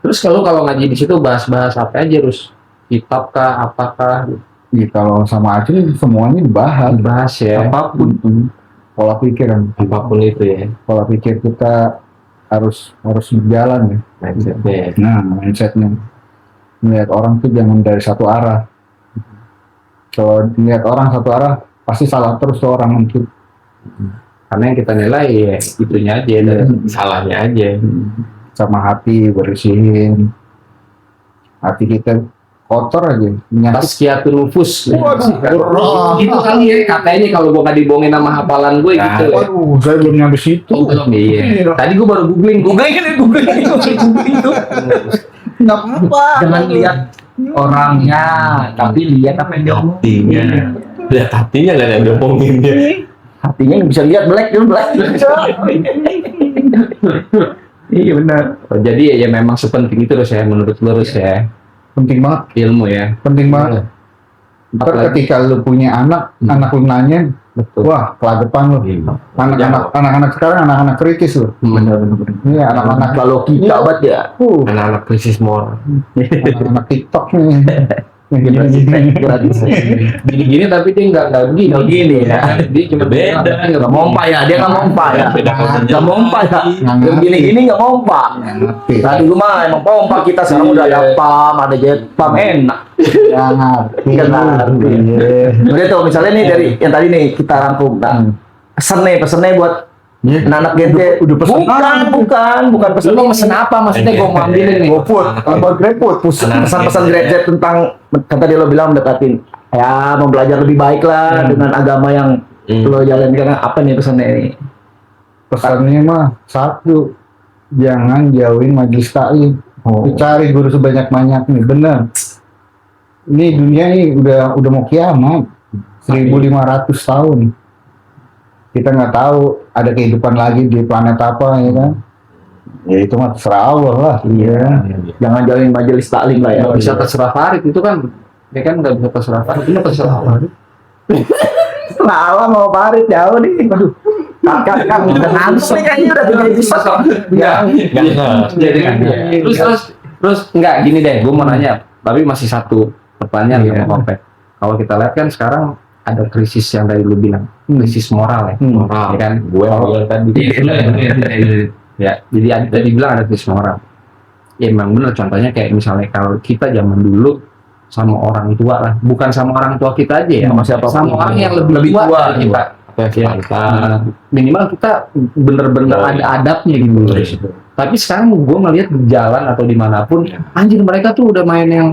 S1: Terus kalau ngaji di situ bahas-bahas apa aja terus? Kitab kah, apakah?
S3: Ya, kalau sama Acil semuanya dibahas
S1: Ya.
S3: apapun. Pola pikir kan.
S2: Apapun itu ya.
S3: Pola pikir kita harus berjalan ya.
S2: Mindsetnya.
S3: Nah, mindsetnya melihat orang tuh jangan dari satu arah. Kalau melihat orang satu arah pasti salah terus tuh orang itu.
S1: Karena yang kita nilai ya itunya aja dan
S2: Salahnya aja.
S3: Sama hati bersihin. Hati kita kotor aja. Penyakit.
S1: Tazkiyatun nufus.
S3: Waduh.
S1: Itu kali ya katanya kalau gua nggak dibohongin sama hafalan gue gitu.
S3: Waduh, saya belum nyampe situ.
S1: Oh, belum iya. Tadi gua baru googling itu.
S3: Nggak apa.
S4: Jangan lihat orangnya, tapi lihat apa yang dia omongin.
S2: Hatinya. Lihat hatinya nggak ada yang diomonginnya.
S4: Hatinya yang bisa lihat black. Iya benar.
S1: Oh, jadi ya memang sepenting itu terus ya menurut lu terus ya
S3: Penting banget.
S1: ilmu ya.
S3: Penting banget. Ntar
S1: Apalagi-
S3: ketika lu punya anak, anak lu nanya,
S1: Betul.
S3: wah kelagapan lu. Anak-anak sekarang anak-anak kritis lu.
S1: Benar.
S3: Iya, anak-anak
S4: Kalau kita obat ya.
S2: Anak-anak krisis moral.
S3: anak TikTok nih.
S4: Gratis.
S1: Gini-gini tapi dia nggak begini.
S4: Nggak gini ya.
S1: Dia cuma
S2: Beda.
S4: Nggak mompa ya, dia nggak mompa ya.
S2: Beda konsepnya.
S4: Nggak mompa ya. Yang gini-gini nggak mompa. Nah dulu mah emang pompa kita sekarang udah ada pam, ada jet pam enak. Nggak ngerti. Udah tuh misalnya nih dari yang tadi nih kita rangkum. Nah, pesennya buat anak gadget.
S3: Udah pesen
S4: Bukan
S1: Lu
S4: pesen.
S1: mau mesen apa? Maksudnya gue mau ambilin nih.
S3: GoFood, atau GrabFood,
S4: Pesan-pesan gadget tentang kata dia lo bilang mendekatin ya mau belajar lebih baik lah dengan agama yang lo jalankan. Apa nih pesannya ini?
S3: pesannya mah satu, jangan jauhin majelis taklim. Cari guru sebanyak-banyak nih, bener. Ini dunia ini udah mau kiamat, 1500 tahun. Kita nggak tahu ada kehidupan lagi di planet apa ya kan? Ya itu mah terserah Allah lah. Iya.
S4: Jangan jauhin majelis taklim lah ya.
S1: Nggak bisa terserah Farid itu kan. Dia kan nggak bisa terserah Farid. Ini terserah Farid.
S4: Salah mau Farid jauh nih. Aduh. Kakak udah nangis nih kayaknya udah tinggal bisa.
S1: Jadi kan. Terus enggak gini deh. Gue mau nanya. Tapi masih satu pertanyaan
S3: Iya.
S1: sama Kopet. Kalau kita lihat kan sekarang ada krisis yang tadi lu bilang, krisis moral ya.
S2: Moral.
S1: Ya kan?
S2: Gue bilang tadi.
S1: Ya, jadi Adit tadi bilang ada krisis moral. Ya memang benar contohnya kayak misalnya kalau kita zaman dulu sama orang tua lah, bukan sama orang tua kita aja ya,
S4: Sama siapapun.
S1: sama orang yang lebih tua dari kita. Minimal kita bener-bener ada adabnya gitu. Tapi sekarang gue ngeliat di jalan atau dimanapun, anjir mereka tuh udah main yang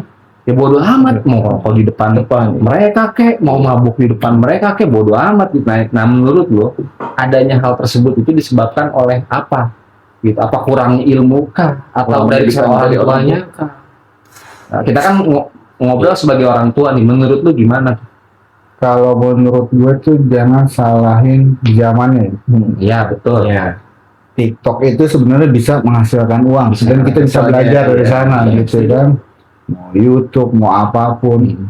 S1: ya bodoh amat, mau rokok di depan mereka kek, mau mabuk di depan mereka kek, bodoh amat. Nah menurut lo adanya hal tersebut itu disebabkan oleh apa? Gitu, apa kurangnya ilmu kah? Atau dari seorang tuanya kah? Nah, kita kan ngobrol sebagai orang tua nih, menurut lu gimana?
S3: Kalau menurut gue tuh jangan salahin zamannya.
S1: Iya betul.
S2: Ya.
S3: TikTok itu sebenarnya bisa menghasilkan uang dan kita bisa belajar dari sana gitu kan. Mau YouTube, mau apapun.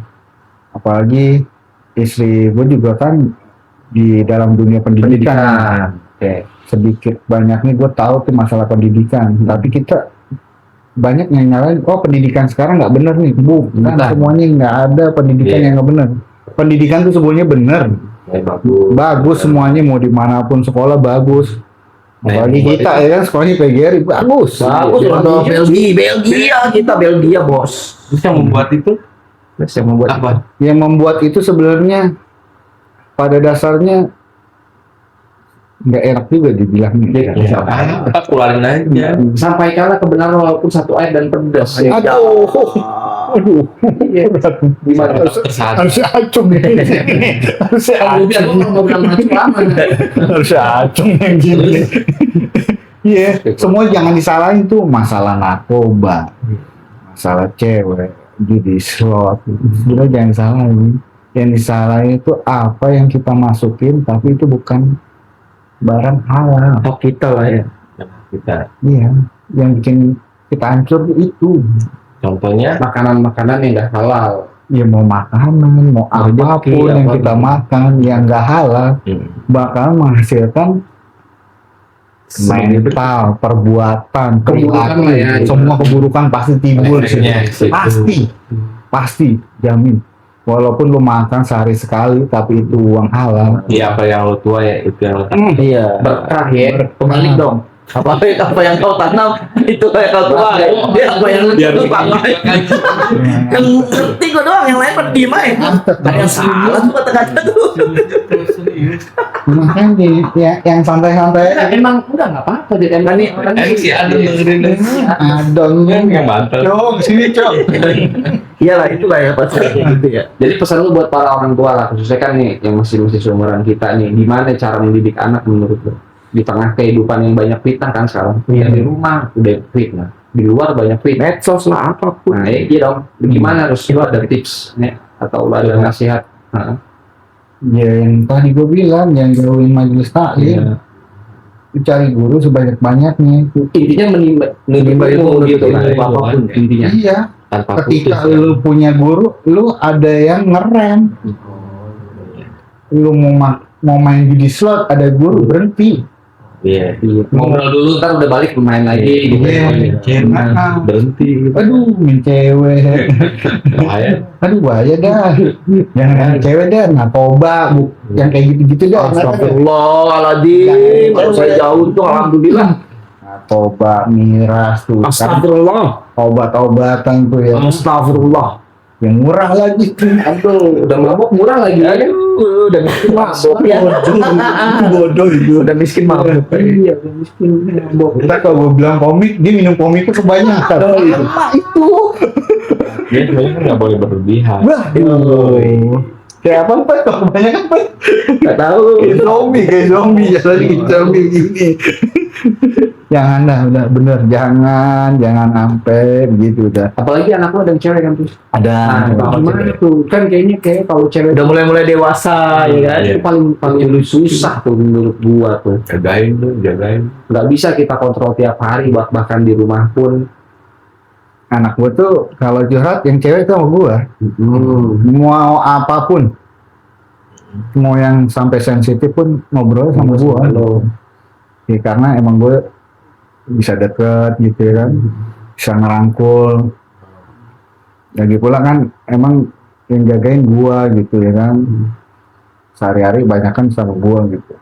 S3: Apalagi istri gue juga kan di dalam dunia pendidikan.
S1: Oke.
S3: Sedikit banyaknya gue tahu tuh masalah pendidikan. Tapi kita banyak yang nyalain, oh pendidikan sekarang nggak bener nih. Bukan, semuanya nggak ada pendidikan yang nggak bener. Pendidikan tuh semuanya bener. Bagus semuanya, mau dimanapun sekolah bagus. Apalagi kita ya kan sekolahnya PGRI bagus.
S4: Bagus untuk Belgia kita Belgia bos.
S2: Terus yang membuat itu
S1: Yang membuat
S2: apa?
S3: Yang membuat itu sebenarnya pada dasarnya nggak enak juga dibilangnya.
S2: Apa keluarin aja.
S1: sampaikanlah kebenaran walaupun satu ayat dan pedas.
S3: Aduh,
S1: Gimana?
S3: harusnya acung nih. Harusnya acung.
S1: Biar gua mau bilang macam lama.
S3: Harusnya acung yang gini. Iya, semua jangan disalahin tuh, masalah narkoba, masalah cewek, judi slot, sebenarnya jangan disalahin. Yang disalahin itu apa yang kita masukin, tapi itu bukan barang halal.
S4: Hak kita lah ya.
S2: Kita
S3: Iya, yang bikin kita hancur itu.
S2: contohnya
S1: Makanan-makanan yang nggak halal.
S3: Ya mau makanan, mau apapun yang
S2: apapun.
S3: kita makan yang nggak halal, bakal menghasilkan mental, perbuatan,
S1: Keburukan
S3: perilaku,
S1: lah ya.
S3: semua keburukan pasti timbul di situ.
S2: Efeknya situ.
S3: Pasti, jamin. Walaupun lu makan sehari sekali, tapi itu uang halal.
S2: Iya, apa yang lo tua ya itu yang lo
S4: Iya.
S1: Berkah ya.
S4: Kebalik dong. Apa yang kau tanam itu kayak kau tua. Dia apa yang lu pakai. Yang ngerti gua doang, yang lain pada diem aja. Ada yang salah tuh kata-kata tuh.
S3: Makanya yang santai-santai
S1: Emang udah nggak apa-apa deh. Emang
S2: si Adon dengerin
S3: adon
S2: yang bantel.
S3: Cong, sini cong.
S4: Iyalah itu kayak pasti gitu ya.
S1: Jadi pesan lu buat para orang tua lah, khususnya kan nih yang masih seumuran kita nih, gimana cara mendidik anak menurut lu? Di tengah kehidupan yang banyak fitnah kan sekarang. Ya, di rumah udah fitnah, di luar banyak fitnah.
S4: Medsos lah apapun.
S1: Nah, iya dong. Gimana harus lu ada tips nih atau lu ada nasihat? Nah,
S3: Ya yang tadi gue bilang, yang jauhin majelis taklim, cari guru sebanyak-banyaknya.
S1: intinya menimba ilmu gitu kan,
S2: Menimba ilmu,
S1: apapun
S2: kan.
S1: intinya.
S3: Iya,
S2: Tanpa
S3: ketika
S2: putus ya.
S3: lu punya guru, lu ada yang ngerem. Lu mau main judi slot, ada guru berhenti.
S2: Iya.
S1: Ngobrol dulu, ntar udah balik main lagi gitu.
S3: Iya. Nah,
S2: Berhenti.
S3: aduh, main cewek.
S2: Bahaya.
S3: Aduh, bahaya dah. Jangan main cewek dah, narkoba, yang kayak gitu-gitu dah.
S4: Astagfirullahaladzim. Kalau saya jauh tuh alhamdulillah.
S3: Narkoba, miras tuh. Kan
S4: Astagfirullah.
S3: obat-obatan tuh ya.
S4: Astagfirullah.
S3: Yang murah lagi.
S1: Aduh, udah mabok murah lagi.
S4: Aduh, udah miskin mabok ya.
S3: Bodoh itu.
S4: Udah miskin mabok.
S3: Iya, miskin mabok. Ntar kalau gue bilang komik, dia minum komik itu kebanyakan. Itu.
S2: Dia sebenarnya kan nggak boleh berlebihan.
S3: Wah, kayak apa Pak? Kalau kebanyakan Pak?
S4: Gak tahu.
S3: Kayak zombie ya lagi zombie gini. Jangan dah, udah bener, jangan sampai begitu udah.
S1: Apalagi anak lu ada yang cewek kan tuh.
S3: Ada.
S1: Gimana tuh? Kan kayaknya kalau cewek
S4: Udah mulai
S1: ya
S4: dewasa ya kan.
S1: itu paling susah tuh menurut gua tuh.
S2: Jagain tuh, jagain.
S1: Nggak bisa kita kontrol tiap hari, bahkan di rumah pun.
S3: Anak gua tuh kalau curhat yang cewek tuh sama gua. Mau apapun. Mau yang sampai sensitif pun ngobrol sama gua. Ya karena emang gue bisa deket gitu ya kan, bisa ngerangkul. Lagi pula kan emang yang jagain gua gitu ya kan, sehari-hari banyak kan sama gua gitu.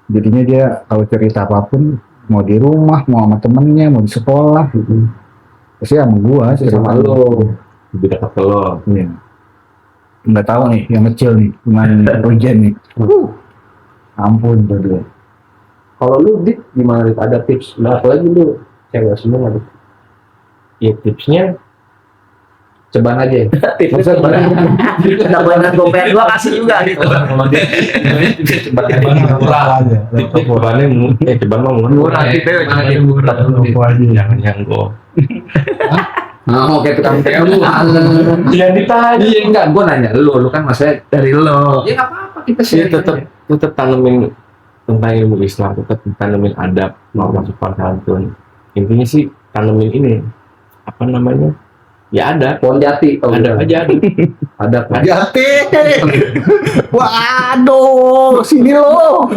S3: Jadinya dia kalau cerita apapun, mau di rumah, mau sama temennya, mau di sekolah gitu, pasti sama gua, sih
S1: Sama lu.
S2: Lebih dekat ke lo.
S3: Iya. Nggak tahu nih yang kecil nih, gimana ujian nih. Ampun tuh dia.
S1: Kalau lu Dik, gimana Dik? Ada tips? Nah, apalagi lu cewek semua Dik.
S2: Ya tipsnya
S1: Cobaan aja ya.
S4: Tipsnya gimana? Udah mainan gopen gua kasih juga gitu.
S2: kalau dia
S3: Murah aja.
S2: cebannya ceban mah murah. Jangan yang go.
S1: Nah, kayak tukang PU.
S2: Jangan ditanya.
S1: Iya enggak, gua nanya lu kan maksudnya
S4: Dari lo.
S1: ya nggak apa-apa kita sih
S2: Dia tetap tanemin tentang ilmu Islam, tetap tanemin adab, norma sopan santun. Intinya sih tanemin ini apa namanya? Ya ada.
S1: pohon jati kalau
S2: Ada
S1: gitu.
S2: aja ada.
S1: Ada kan.
S3: Jati. Waduh, sini lo.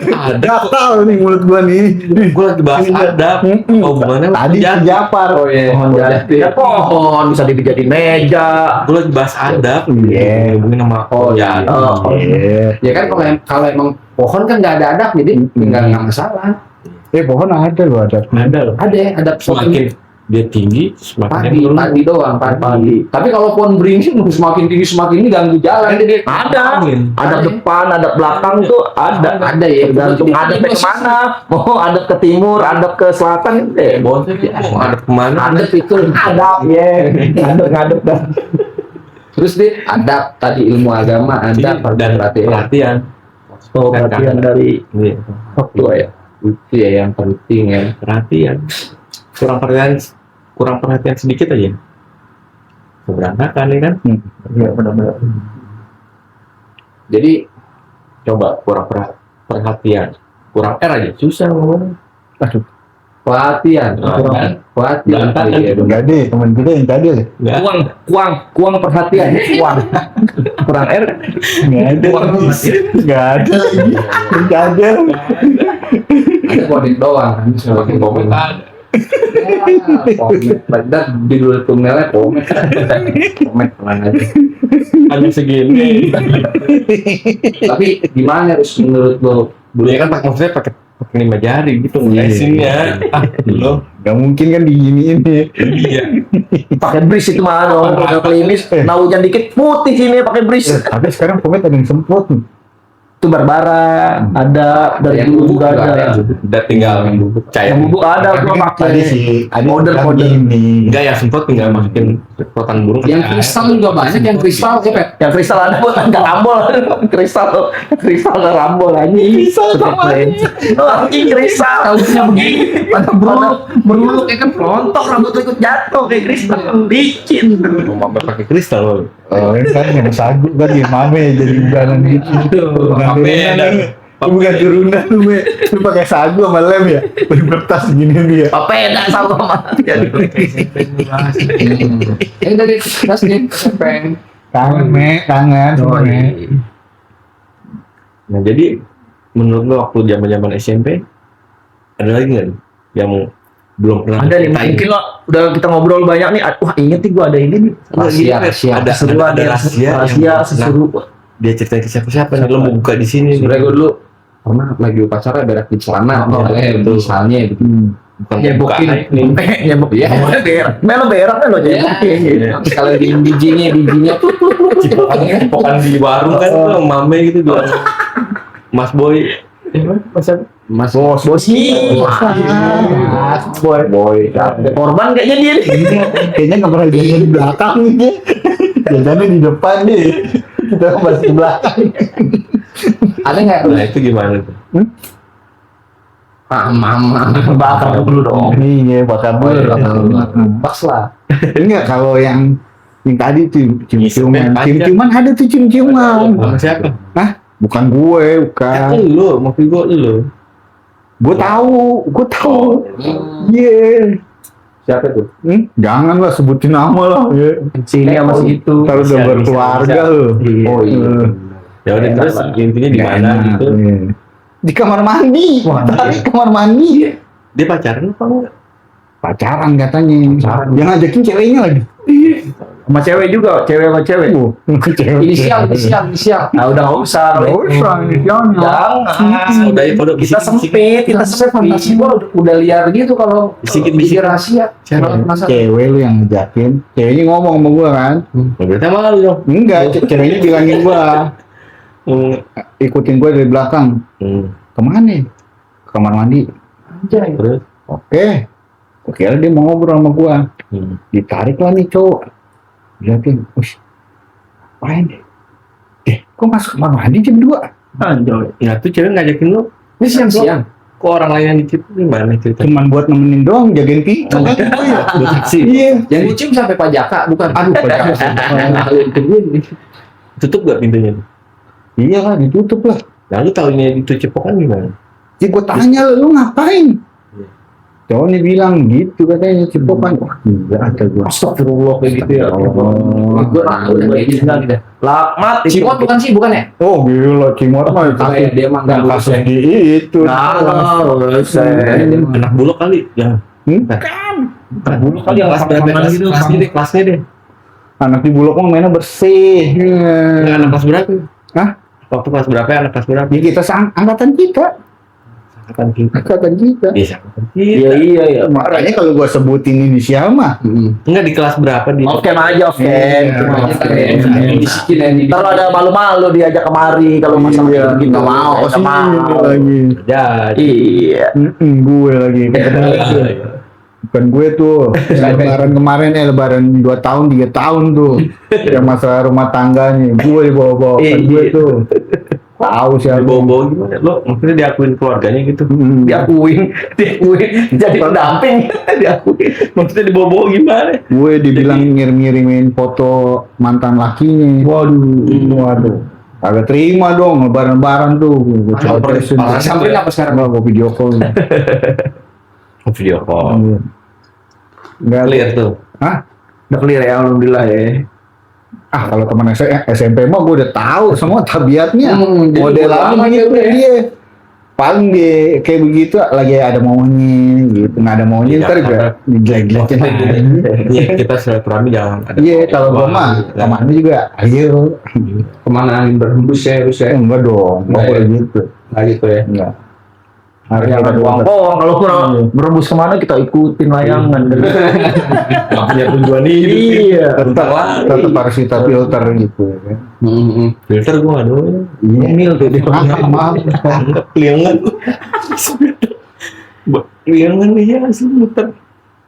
S2: Ada.
S3: Gatal nih mulut gua nih.
S2: Gue lagi bahas adab. Oh, hubungannya
S3: Tadi
S2: jadi.
S3: Japar.
S1: Oh iya,
S3: Pohon
S1: pohon
S3: jati.
S4: Ya pohon bisa dijadiin meja.
S2: Gue lagi bahas adab.
S3: Iya.
S2: Hubungin sama
S1: Oh, iya.
S2: ya.
S4: Oh,
S3: Iya.
S1: Ya kan kalau emang pohon kan nggak ada adab jadi nggak masalah.
S3: Pohon ada loh ada.
S2: Ada loh.
S1: Ada ya adab
S2: Semakin dia tinggi, semakin
S1: padi,
S2: dia menurun.
S1: padi doang, padi. Tapi kalau pohon beringin semakin tinggi semakin ini ganggu jalan jadi.
S4: ada. Ada depan, ada belakang tuh ada.
S1: Ada ya.
S4: Tergantung adab ke mana. Mau adab ke timur, adab ke selatan.
S2: Bonsai dia mau ada kemana?
S1: Adab itu
S4: Adab ya. Adab dah.
S1: terus deh adab tadi ilmu agama adab
S2: dan
S1: perhatian.
S2: perhatian.
S4: Oh, perhatian dari
S2: Iya.
S4: orang tua ya.
S2: Itu ya yang penting ya, perhatian. Kurang perhatian sedikit aja. Berantakan ya kan?
S4: Iya benar-benar.
S2: Jadi coba kurang perhatian. Kurang aja susah ngomong.
S3: Aduh,
S1: Pelatihan, pelatihan.
S2: Berantakan.
S1: Iya,
S3: enggak deh, teman kita yang tadi ya.
S1: kuang perhatian, kuang.
S4: Kurang R.
S3: Enggak ada. Enggak ada lagi. Enggak ada.
S1: Ada komik doang, bisa pakai komik. Komik, padahal judul thumbnailnya komik. Komik tenang aja.
S2: Hanya segini.
S1: Tapi gimana harus menurut lo?
S2: Dulunya kan maksudnya pakai 5 jari gitu ngelesinnya. Lo
S3: Enggak mungkin kan diginiin ya.
S2: iya.
S4: Pakai bris itu mah udah klimis. Nah hujan dikit putih sini pakai bris.
S3: Tapi sekarang pomade ada yang semprot nih.
S4: Itu Barbara ada dari
S1: Yang
S4: dulu
S1: bubuk
S4: juga
S1: juga
S4: ada.
S1: ada.
S2: Udah tinggal cair.
S4: Yang bubuk ada
S3: Tapi
S4: gua
S3: kan
S4: pakai.
S3: tadi sih ada
S4: Powder.
S3: ini.
S2: Enggak ya semprot tinggal masukin semprotan burung.
S1: Yang kristal juga banyak, yang kristal Pet.
S4: Yang kristal ada buat nggak rambol. kristal nggak rambol aja.
S3: Kristal
S4: Oh, anjing kristal.
S1: Rambutnya begini, pada beruluk ya kan
S4: Rontok rambut lu ikut jatuh kayak kristal licin.
S2: Mau pakai kristal lo.
S3: Oh, ini kan yang sagu kan ya mame jadi budanan gitu.
S2: Mame ada.
S3: Bukan turunan lu, Me. Lu pakai sagu sama lem ya. Beli kertas gini dia.
S4: Papeda sama
S1: Ini dari kelas nih, SMP.
S3: Kangen, Me, kangen sama Me.
S2: Nah jadi menurut lo waktu zaman SMP ada lagi nggak nih yang belum pernah
S4: Ada nih,
S2: diceritain?
S4: mungkin lo udah kita ngobrol banyak nih. Wah inget nih gua ada ini nih.
S1: Rahasia.
S2: ada
S4: Seruan ya,
S2: rahasia
S4: rahasia
S2: yang
S4: seseru.
S2: dia ceritain ke siapa nih lo mau buka di sini
S1: Sebenernya
S2: nih.
S1: gue dulu pernah lagi upacara berak di celana, misalnya gitu.
S2: Bukan
S4: Nyebokin, nyebok,
S1: Iya.
S4: berak, melo berak kan lo nyebokin.
S1: Sekali di bijinya,
S2: cipokan di warung kan tuh mame gitu bilang Mas Boy
S1: Mas
S4: Bosi, boy, korban kayaknya dia nih.
S3: Kayaknya nggak pernah jalan di belakang nih. Jalannya di depan nih. Kita masih di belakang.
S1: ada nggak?
S2: nah itu gimana tuh
S1: Mama,
S4: Bakar dulu dong.
S3: Iya, bakar dulu.
S1: pas lah.
S3: Enggak, kalau yang tadi tuh cium-ciuman.
S2: Panjang.
S3: Cium-ciuman ada tuh cium-ciuman.
S2: sama siapa
S3: Hah? Bukan gue, bukan.
S2: lo maksud gue lo
S3: Gue tahu. Iya.
S1: Siapa tuh?
S3: Jangan lah sebutin nama lah. Ya.
S4: Sini sama situ.
S3: Ntar udah
S2: Bisa,
S3: berkeluarga
S2: bisa.
S3: loh.
S1: Oh iya.
S2: ya udah
S4: Enak
S2: terus
S4: lah.
S2: intinya di
S3: Nggak
S2: mana
S3: enak,
S2: gitu
S3: iya. Di kamar mandi. Tadi kamar mandi.
S2: dia pacaran apa enggak
S3: Pacaran katanya. Yang ngajakin ceweknya lagi.
S4: Sama cewek juga, cewek sama cewek.
S1: Inisial.
S4: Nah udah nggak usah.
S3: Nggak usah, jangan.
S4: Jangan.
S2: udah itu
S4: Kita sempit, kita
S1: Saya fantasi
S4: sempit.
S1: gua udah liar gitu kalau
S2: Bisik-bisik.
S1: rahasia. Masa
S3: Cewek lu yang ngajakin. Ceweknya ngomong sama gua kan.
S2: berarti malu dong
S3: Enggak, ceweknya bilangin gua. Ikutin gua dari belakang. Kemana? Ke kamar mandi.
S2: terus
S3: Oke. Kira dia mau ngobrol sama gua. Ditarik lah nih cowok. Liatin, ush, apain deh? Kok masuk kamar mandi jam 2?
S4: Anjay.
S2: nah tuh cewek ngajakin lo
S1: ini siang-siang.
S2: kok orang lain yang dicium gimana cerita
S3: Cuman buat nemenin doang, jagain pintu kan.
S2: buat taksi
S3: Iya.
S1: Yang dicium sampai pajaka, bukan? Aduh, pajaka.
S2: tutup gak pintunya
S3: Iya lah, ditutup lah.
S2: nah lu taunya itu cipokan gimana
S3: Ya gua tanya lu ngapain? Cowoknya bilang gitu katanya cipokan. Wah gila kata gua.
S4: Astagfirullah kayak gitu ya.
S1: Gue udah kayak gitu gitu.
S4: Lakmat.
S1: Cimot bukan sih, bukan ya?
S3: Oh gila, Cimot mah
S1: Kayak dia mah nggak lulus
S3: kasus
S1: ya.
S3: di itu.
S2: anak bulog kali ya
S3: Anak
S2: bulog kali yang kelas berapa kelasnya deh kelasnya deh
S3: Anak di Bulog mah mainnya bersih.
S2: Yang anak kelas berapa
S3: Hah?
S2: waktu kelas berapa anak kelas berapa
S3: Ya kita angkatan kita.
S2: angkatan kita
S3: Angkatan kita.
S2: bisa
S4: Iya iya iya.
S3: Makanya kalau gua sebutin inisial mah.
S2: enggak di kelas berapa di
S4: Oke aja oke.
S1: Bisikin ya.
S4: Kalau ada malu-malu diajak kemari kalau masalah
S3: Iya,
S4: gitu
S3: nggak mau.
S4: nggak
S3: Sini
S4: mau.
S3: lagi.
S2: jadi
S4: Iya.
S3: Gue lagi. Bukan gue tuh. Lebaran kemarin lebaran 2 tahun 3 tahun tuh. Yang masalah rumah tangganya. Gue dibawa-bawa. Bukan gue tuh. Tahu sih aku.
S2: Bawa-bawa gimana? Lo maksudnya diakuin keluarganya gitu?
S4: diakuin jadi pendamping diakuin.
S2: Maksudnya dibawa-bawa gimana?
S3: Gue dibilang ngirim-ngirimin foto mantan lakinya. Waduh. Agak terima dong, lebaran-lebaran tuh. Gue coba terusin.
S1: Sampai apa sekarang?
S3: Gue video call.
S2: Video call.
S3: Enggak
S2: Clear tuh.
S3: Hah?
S4: Udah clear ya, alhamdulillah ya.
S3: Kalau teman SMP mah gue udah tahu semua tabiatnya.
S1: Jadi
S3: Model
S1: lama
S3: gitu
S1: gitu ya.
S3: dia. Paling dia kayak begitu lagi ada maunya gitu. Nggak ada maunya
S2: Iya,
S3: ntar juga dijelek-jelekin lagi.
S2: Iya, kita silaturahmi jangan ada.
S3: Iya, kalau gue mah kemana juga ayo.
S1: Kemana angin berhembus ya, harus ya.
S3: Enggak dong, nggak
S1: Nggak
S3: boleh gitu.
S1: Nah gitu ya.
S3: Enggak. Harus
S4: Jangan
S3: ada
S4: uang
S3: uang.
S4: kalau berembus kemana kita ikutin layangan.
S2: Nggak punya tujuan hidup.
S4: Iya.
S3: Tetap harus kita filter gitu. Kan.
S2: Filter gue nggak doyan.
S3: Iya.
S4: Mil tuh dia.
S3: Maaf.
S2: Enggak keliangan. Keliangan iya asli muter.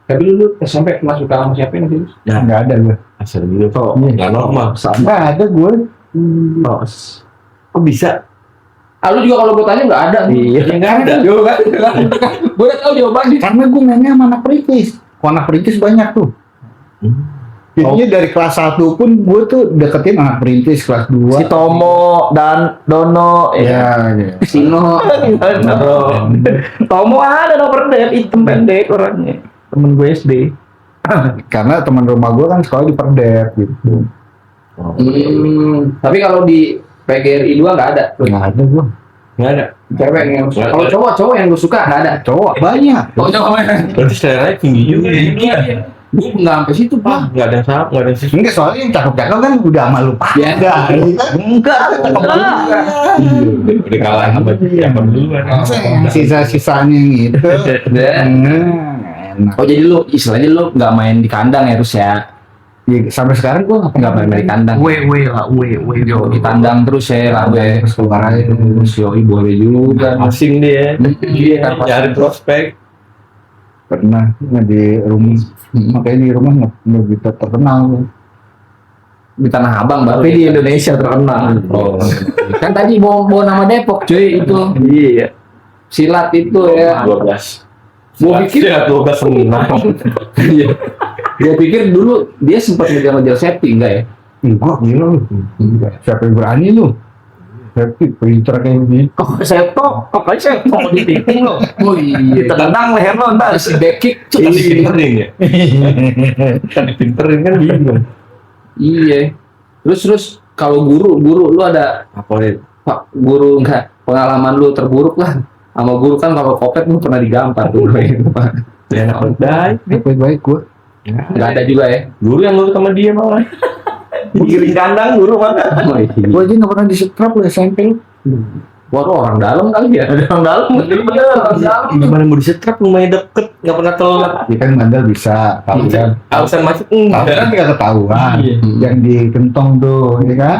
S1: Tapi lu SMP masuk sama siapa nih?
S2: Nah,
S3: Nggak ada gue.
S2: asal gitu kok
S3: Iya.
S2: nggak normal.
S3: Nggak ada gue.
S4: Tos.
S2: Kok bisa?
S1: Ah, lu juga kalau gue tanya nggak ada.
S4: Iya.
S2: Ya nggak ada.
S1: Gue udah tahu jawabannya.
S3: Karena gue mainnya sama anak perintis. Kok anak perintis banyak tuh. Jadinya dari kelas 1 pun gue tuh deketin anak perintis kelas 2.
S4: Si Tomo dan Dono
S3: Iya.
S1: Sino.
S4: Tomo ada nomor dep hitam pendek orangnya. Temen gue SD.
S3: Karena teman rumah gue kan sekolah di Perdep gitu.
S1: Tapi kalau di PGRI 2 nggak ada.
S3: Nggak ada gue.
S2: Nggak ada.
S1: Cewek yang
S2: Nggak
S1: kalau
S2: ada.
S1: cowok yang lu suka nggak ada.
S3: Cowok banyak.
S1: Oh cowok.
S2: Berarti seleranya tinggi juga.
S1: Gue nggak sampai situ
S2: Ah,
S1: pak.
S2: nggak ada yang salah, nggak ada yang sih.
S3: Enggak, soalnya yang cakep-cakep kan udah malu pak.
S1: Ya.
S4: Enggak.
S2: Udah kalah sama yang duluan.
S3: Sisa-sisanya gitu. Enak.
S1: Oh jadi lu istilahnya lu nggak main di kandang ya terus ya?
S3: Ya, sampai sekarang gue
S1: Nggak main di kandang. Yo di kandang terus ya lah gue.
S3: Terus keluar aja.
S1: Terus yoi boleh juga.
S2: Asing dia.
S1: Iya.
S2: Nyari prospek.
S3: Pernah di rumah. Makanya di rumah nggak bisa terkenal.
S1: Di Tanah Abang baru.
S4: Tapi di
S1: ya.
S4: Indonesia terkenal.
S1: Oh. Kan tadi bawa nama Depok cuy itu.
S4: Iya.
S1: Silat itu ya.
S2: 12.
S1: Gua pikir-
S2: ya 12 menang.
S1: Iya. Dia pikir dulu dia sempat ngejar-ngejar safety enggak ya?
S3: Enggak, gila lu. Siapa yang berani lu? Tapi pinter kayak gitu.
S4: Kok saya kok saya kok di titik lo.
S1: Oh iya.
S4: Ditendang leher lo ntar.
S1: Si back kick.
S2: Kan dipinterin ya. Kan dipinterin kan bingung.
S1: Iya. Terus kalau guru lu ada
S2: Apa ya?
S1: Pak guru enggak pengalaman lu terburuk lah sama guru kan kalau kopet lu pernah digampar tuh
S2: Ya anak baik.
S3: Baik-baik gue.
S1: nggak ada juga ya.
S2: Guru yang nurut sama dia malah.
S4: Giring kandang guru mana?
S1: Oh, iya.
S3: Gue aja nggak pernah disetrap lu SMP lu.
S1: Waduh orang dalam kali ya.
S4: Orang dalam bener orang dalam.
S2: Gimana mau disetrap lumayan deket, nggak pernah telat.
S3: Ya kan bandel bisa, tahu kan?
S2: Alasan macet
S3: Tahu kan
S2: enggak.
S3: nggak ketahuan.
S2: Iya.
S3: Yang di kentong tuh, ya kan?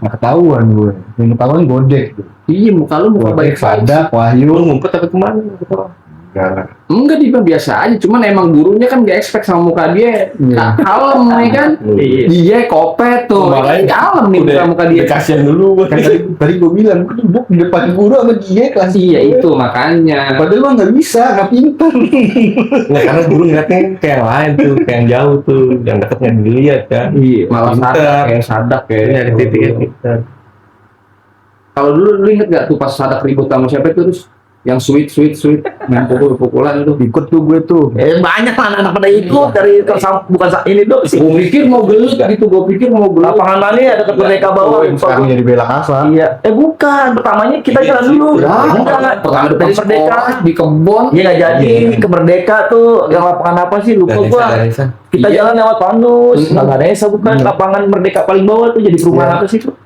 S3: Nggak ketahuan gue. Yang ketahuan godek.
S1: Iya muka lu muka
S3: Godek,
S1: baik saja.
S3: Sadak,
S2: Lu
S3: Wahyu.
S2: ngumpet tapi kemana?
S3: Enggak.
S1: Enggak dia biasa aja, cuman emang gurunya kan gak expect sama muka dia.
S3: Iya.
S1: Kalem ya kan.
S2: Iya.
S1: Dia kopet tuh.
S2: Makanya
S1: Kalem nih muka dia.
S2: Kasihan dulu gua.
S3: Kan tadi gue bilang, gue duduk di depan guru sama dia kelas.
S1: Iya itu makanya.
S3: Padahal lo nggak bisa, nggak pintar.
S2: Nggak, karena guru ngeliatnya kayak yang lain tuh, kayak yang jauh tuh, yang deket nggak dilihat kan.
S1: Iya, malah
S2: Pinter.
S1: sadak
S2: Kayak
S1: kayak.
S2: nyari titiknya pintar.
S1: Kalau dulu lu inget gak tuh pas sadak ribut sama siapa itu terus yang sweet main pukul-pukulan tuh.
S3: Ikut tuh gue tuh.
S4: Banyak lah anak-anak pada ikut dari bukan ini dong sih.
S1: Gue pikir mau gelut gitu, gue pikir mau gelut.
S4: Lapangan mana ya dekat Merdeka bawah.
S3: Yang sekarang jadi bela kasar.
S4: Iya. Bukan. Pertamanya kita jalan dulu. Enggak.
S1: Pertama
S4: Dari Merdeka.
S1: di kebon.
S4: Iya nggak jadi ke Merdeka tuh yang lapangan apa sih lupa gua. Kita
S1: Iya.
S4: jalan lewat Panus, nggak desa bukan lapangan Merdeka paling bawah tuh jadi perumahan apa sih tuh?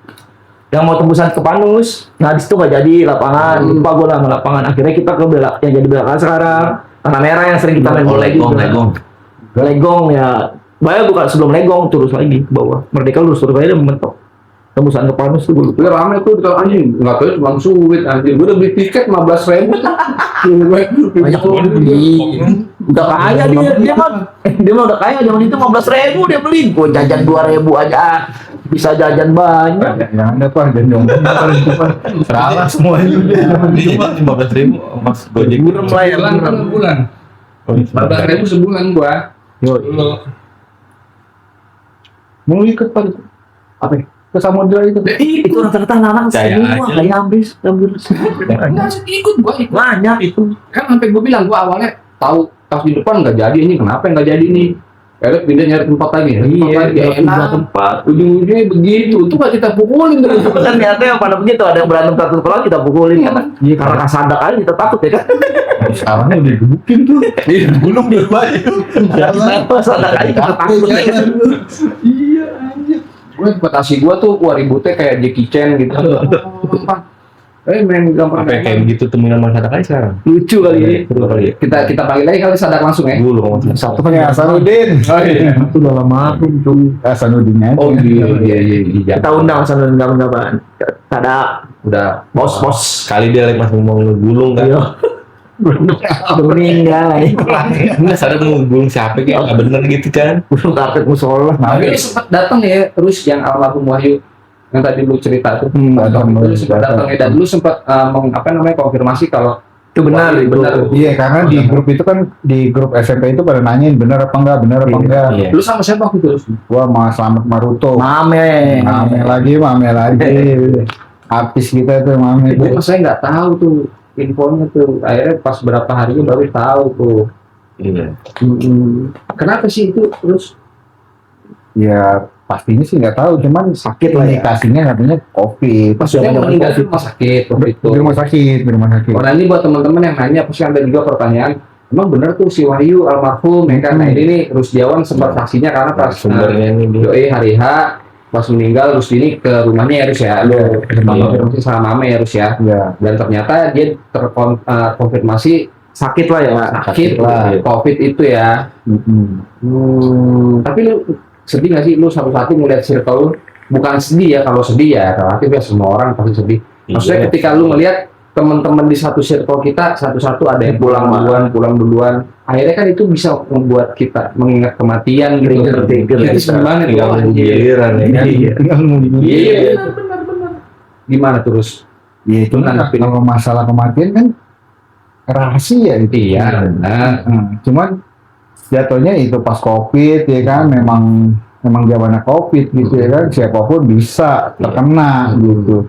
S4: Yang mau tembusan ke Panus, nah di situ nggak jadi lapangan, lupa gua nama lapangan. Akhirnya kita ke yang jadi belakang sekarang Tanah Merah yang sering kita main bola juga. Legong ya, bayar bukan sebelum Legong terus lagi ke bawah. Merdeka lurus terus aja mentok. Tembusan ke Panus tuh gua lupa.
S1: Gue rame tuh di kalau anjing, nggak tahu cuma sulit anjing. Gue udah beli tiket 15.000 tuh.
S4: Banyak banget beli. Udah kaya dia mah udah kaya zaman itu 15.000 dia beli. Gua jajan 2.000 aja. bisa jajan banyak.
S3: Yang ada Pak, dan dong. Salah semuanya.
S2: Ini 15.000 mas Gojek.
S4: Burem lah ya,
S1: Sebulan kan
S4: burem.
S1: sebulan.
S2: Oh,
S1: 14.000 sebulan gua.
S4: Yo,
S3: Mau ikut Pak?
S4: apa ya?
S3: Ke samudra itu.
S4: Itu rata-rata anak
S2: Percaya
S4: semua
S2: aja.
S4: kayak habis.
S1: Enggak ikut gua ikut.
S4: Banyak itu.
S1: Kan sampai gua bilang gua awalnya tahu pas di depan nggak jadi ini kenapa nggak jadi nih. Akhirnya pindah nyari tempat lagi.
S4: Pindah tempat.
S1: Ujung-ujungnya begitu. Itu kan kita pukulin terus.
S4: Kan niatnya yang pada begitu, ada yang berantem satu sekolah kita pukulin kan.
S3: Iya,
S4: Karena kasadak aja kita takut ya kan.
S3: Sekarang udah digebukin tuh.
S2: Gunung dua-duanya.
S4: Kasadak aja kita takut ya kan.
S1: Iya anjir. Gue batasi gua tuh ributnya kayak Jackie Chan gitu. Main gampang
S2: Apa kayak gitu temuin sama Sadak aja sekarang?
S4: Lucu kali ya.
S2: Betul kali ya?
S1: Kita panggil aja kali Sadak langsung ya.
S2: Dulu ngomong
S3: Satu punya Hasanuddin.
S1: Oh iya.
S4: Itu udah lama tuh.
S3: Hasanuddin aja.
S1: Oh iya.
S4: Kita undang sana undang-undang. Ada
S1: Udah
S4: bos-bos.
S2: Sekali dia lagi masih ngomong gulung kan?
S4: Iya. Udah meninggal.
S2: Nggak sadar mau gulung siapa kayak nggak bener gitu kan?
S4: Udah karpet musola.
S1: Tapi lu sempat datang ya terus yang almarhum Wahyu yang tadi lu cerita tuh.
S3: Datang.
S1: Lu sempat datang ya dan lu sempat konfirmasi kalau
S4: Itu benar,
S1: Wahyu
S4: benar.
S3: Iya, karena di grup itu kan, di grup SMP itu pada nanyain bener apa enggak, bener apa enggak.
S2: Iya.
S1: Lu sama siapa waktu itu?
S3: Gua sama Slamet Maruto.
S4: Mame.
S3: Mame lagi. Artis kita tuh Mame.
S1: Gue maksudnya nggak tahu tuh infonya tuh. Akhirnya pas berapa hari baru tahu tuh.
S2: Iya.
S1: Kenapa sih itu terus?
S3: Ya pastinya sih nggak tahu, cuman
S4: Sakit lah ya.
S3: indikasinya katanya COVID.
S1: Maksudnya
S3: Pas
S1: meninggal di
S3: COVID.
S1: rumah sakit waktu itu.
S3: Di rumah sakit, di rumah sakit.
S1: Oh, nah ini buat teman-teman yang nanya, pasti ada juga pertanyaan. Emang bener tuh si Wahyu almarhum, ya kan? Nah ini nih Rusdiawan sempat saksinya karena pas
S2: Sumbernya ini dia.
S1: doi hari H pas meninggal Rusdi ke rumahnya ya Rus ya. Lu konfirmasi sama Mame ya Rus ya.
S3: Ya.
S1: Dan ternyata dia terkonfirmasi
S4: Sakit lah ya, Pak.
S1: sakit
S3: lah.
S1: COVID itu ya. Tapi lu sedih nggak sih lu satu-satu ngeliat circle lu? Bukan sedih ya, kalau sedih ya relatif ya semua orang pasti sedih. Maksudnya
S2: Iya.
S1: ketika lu ngeliat teman-teman di satu circle kita satu-satu ada yang pulang duluan. Akhirnya kan itu bisa membuat kita mengingat kematian gitu.
S4: Trigger.
S1: Jadi gimana tuh?
S2: Tinggal nunggu giliran ya kan?
S1: Iya, benar. Gimana terus?
S3: Ya itu kan
S1: Nanggepin.
S3: kalau masalah kematian kan rahasia itu.
S1: Iya, benar.
S3: Cuman jatuhnya itu pas COVID ya kan, memang zamannya COVID gitu ya kan, siapapun bisa terkena gitu.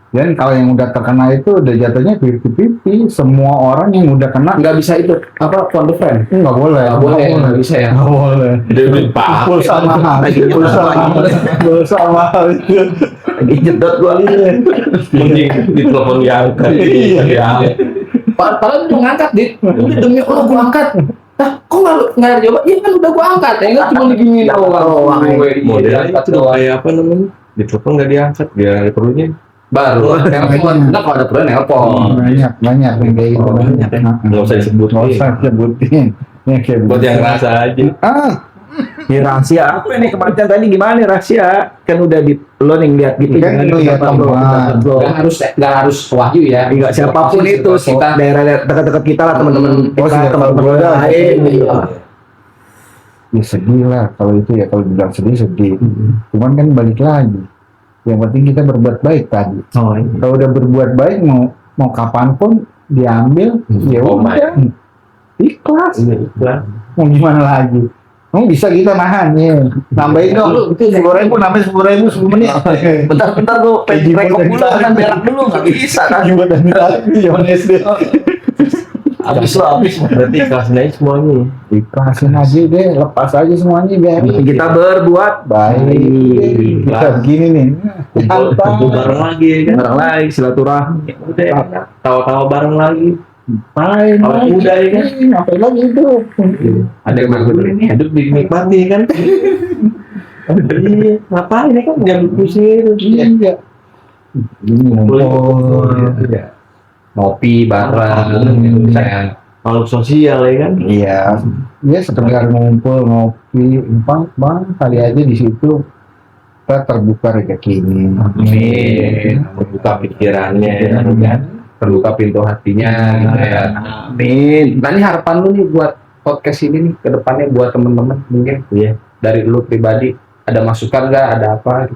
S3: Dan kalau yang udah terkena itu udah jatuhnya 50-50, semua orang yang udah kena
S1: Nggak bisa itu apa phone the friend?
S3: nggak boleh,
S1: Nggak bisa ya.
S3: nggak boleh.
S2: Dia pakai.
S3: Pulsa mahal, pulsa mahal itu.
S4: Lagi jedot gua.
S2: Mending di telepon diangkat.
S3: Iya.
S1: Padahal lu ngangkat, Dit. Demi Allah gua angkat. Kok nggak jawab? Iya kan udah gua angkat. Ya nggak cuma diginiin doang.
S2: Modelnya itu udah kayak apa namanya? Di telepon nggak diangkat, dia ada perlunya.
S1: Baru telepon. Nah kalau ada perlu nelpon.
S3: Banyak yang kayak gitu.
S2: Banyak ya. Nggak usah disebutin.
S3: Nggak usah disebutin. Ya kayak
S2: Buat yang ngerasa aja.
S4: Ya rahasia apa nih kematian tadi gimana nih rahasia? Kan udah di lo nih lihat gitu
S3: Kan lu lihat teman.
S1: Nggak harus Wahyu ya.
S4: Enggak siapapun itu
S1: kita
S4: daerah dekat-dekat kita lah teman-teman
S3: Oh,
S4: kita,
S3: sudah
S4: teman-teman
S3: tahu.
S4: lain.
S3: Ya sedih lah kalau itu ya, kalau bilang sedih. Cuman kan balik lagi. Yang penting kita berbuat baik tadi.
S4: Oh, iya.
S3: Kalau udah berbuat baik mau kapanpun diambil, ya
S2: Oh,
S3: udah ikhlas.
S2: Ini iklan.
S3: Mau gimana lagi? Emang bisa kita nahan ya? Nambahin dong. 10.000 nambah 10.000 10 menit.
S4: Bentar-bentar tuh rekop dulu kan berak dulu nggak bisa kan.
S3: Buat zaman SD.
S4: Habis.
S2: Berarti ikhlasin aja semuanya.
S3: Ikhlasin aja deh, lepas aja semuanya biar
S4: Kita berbuat
S3: baik. Kita begini nih.
S2: Kumpul bareng lagi ya kan?
S4: bareng lagi silaturahmi.
S2: Udah ya kan? Tawa-tawa bareng lagi.
S3: Main
S2: Awet
S3: lagi.
S2: muda ya kan?
S3: Ngapain lagi itu?
S1: ada yang ngaku ini.
S2: Hidup dinikmati kan? Iya, ngapain ya kan? Jangan pusing.
S3: Iya. Ini ngumpul.
S2: Iya.
S1: Ngopi bareng. Misalnya
S2: Makhluk sosial ya kan?
S3: Iya. Ya sekedar ngumpul ngopi, bang kali aja di situ kita terbuka rezeki ini.
S1: Amin.
S2: Membuka pikirannya ya kan?
S1: Terbuka pintu hatinya gitu ya.
S4: Amin.
S1: Nah ini harapan lu nih buat podcast ini nih ke depannya buat temen-temen mungkin
S2: Iya.
S1: dari lu pribadi ada masukan nggak, ada apa?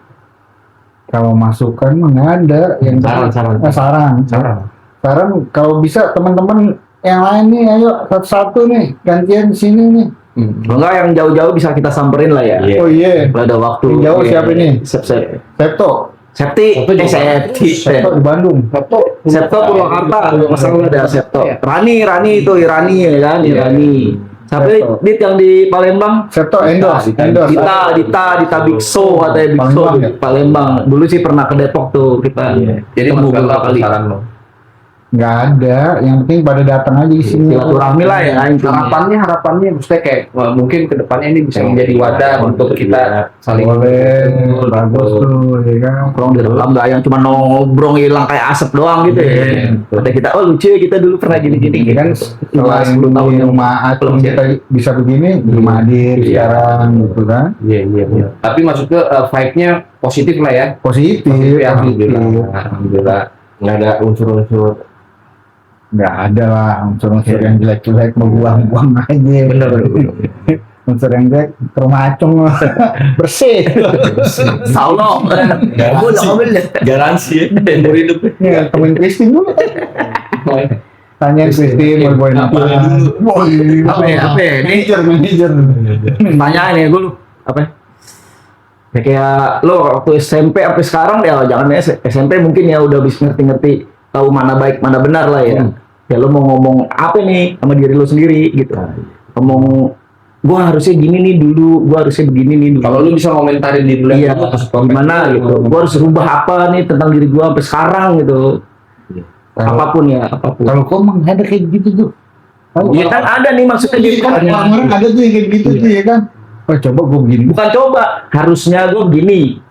S3: Kalau masukan mah nggak ada. Yang saran. Saran kalau bisa teman-teman yang lain nih, ayo satu-satu nih gantian di sini nih.
S4: Enggak, yang jauh-jauh bisa kita samperin lah ya.
S3: Oh iya.
S4: Kalau ada waktu.
S3: Yang jauh siapa nih?
S4: Septo
S3: di Bandung.
S4: Septo Purwakarta, masalah ada Septo. Rani itu Irani ya kan, Irani. Sampai Dit yang di Palembang.
S3: Septo Endos.
S4: Dita Bikso katanya Bikso di Palembang. Dulu sih pernah ke Depok tuh kita.
S1: Jadi
S4: ketemu
S1: maksudnya
S4: beberapa kali.
S1: saran lo.
S3: Nggak ada, yang penting pada datang aja di sini.
S4: Silaturahmi lah ya.
S1: Harapannya maksudnya kayak mungkin kedepannya ini bisa menjadi wadah untuk kita saling
S3: Boleh, bagus tuh, ya kan.
S4: Nongkrong di dalam, nggak yang cuma nongkrong hilang kayak asap doang gitu ya. Kata kita, oh lucu ya kita dulu pernah gini-gini
S3: Kan selain di rumah Atung kita bisa begini, di rumah Adit sekarang gitu kan.
S1: Iya. Tapi maksudnya vibe-nya positif lah ya.
S3: Positif,
S1: Ya,
S3: positif.
S1: alhamdulillah.
S2: Nggak ada unsur-unsur
S3: Nggak ada lah unsur-unsur yang jelek-jelek mau buang-buang aja.
S1: Bener.
S3: Unsur yang jelek ke rumah Acung bersih.
S4: Saulo.
S2: garansi ya umur hidup.
S3: Ya, temuin Christine dulu. Tanyain Christine mau bawain apa.
S4: Apa ya?
S3: Manager.
S4: Tanyain ya gue lu. Apa? Ya kayak lo waktu SMP sampai sekarang ya jangan SMP mungkin ya udah bisa ngerti-ngerti tahu mana baik mana benar lah ya. Ya lo mau ngomong apa nih sama diri lo sendiri gitu. Ngomong gua harusnya gini nih dulu, gua harusnya begini nih dulu.
S1: Kalau lu bisa komentarin di dulu
S4: Iya, gimana gitu. Gua harus rubah apa nih tentang diri gua sampai sekarang gitu. Apapun.
S3: Kalau kau emang ada kayak gitu tuh.
S4: Ya kan ada nih maksudnya gitu kan.
S3: Orang ada tuh yang kayak gitu tuh ya kan. Oh coba gue begini.
S4: Bukan coba, harusnya gua begini.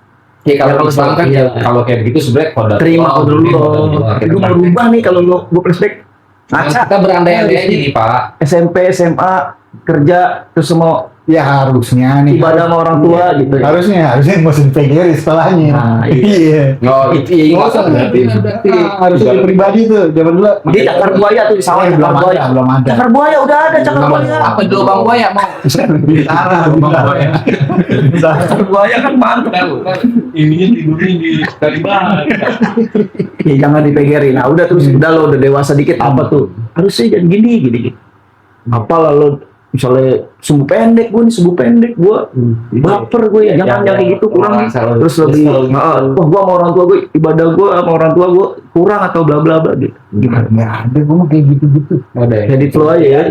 S1: Ya kalau Islam kan ya kalau kayak gitu sebenarnya kodrat.
S4: Terima dulu lo. Gua mau rubah nih kalau gua flashback.
S1: Kita berandai-andai aja nih Pak.
S4: SMP, SMA, kerja terus mau
S3: Ya harusnya nih.
S4: ibadah sama orang tua gitu ya.
S3: Harusnya mesti dipegang setelahnya.
S4: Nah,
S3: iya.
S1: No, itu ya
S3: Nggak usah berarti. Harusnya di pribadi tuh zaman dulu.
S4: Dia cakar buaya tuh di sawah, cakar buaya.
S3: Belum ada.
S4: Cakar buaya udah ada cakar buaya.
S1: Apa dulu Bang Buaya mau?
S3: Bintara.
S4: Cakar buaya kan mantap.
S2: Ininya tidurnya di dari bahan.
S4: Ya, jangan dipegerin. Nah, udah terus udah lo udah dewasa dikit apa tuh? Harusnya jangan gini. Apalah lo misalnya sumbu pendek gue baper gue ya jangan kayak gitu kurang terus lebih wah gue sama orang tua gue ibadah gue sama orang tua gue kurang atau bla bla bla gitu gimana
S3: Nggak ada gue mah kayak gitu.
S4: jadi flow aja ya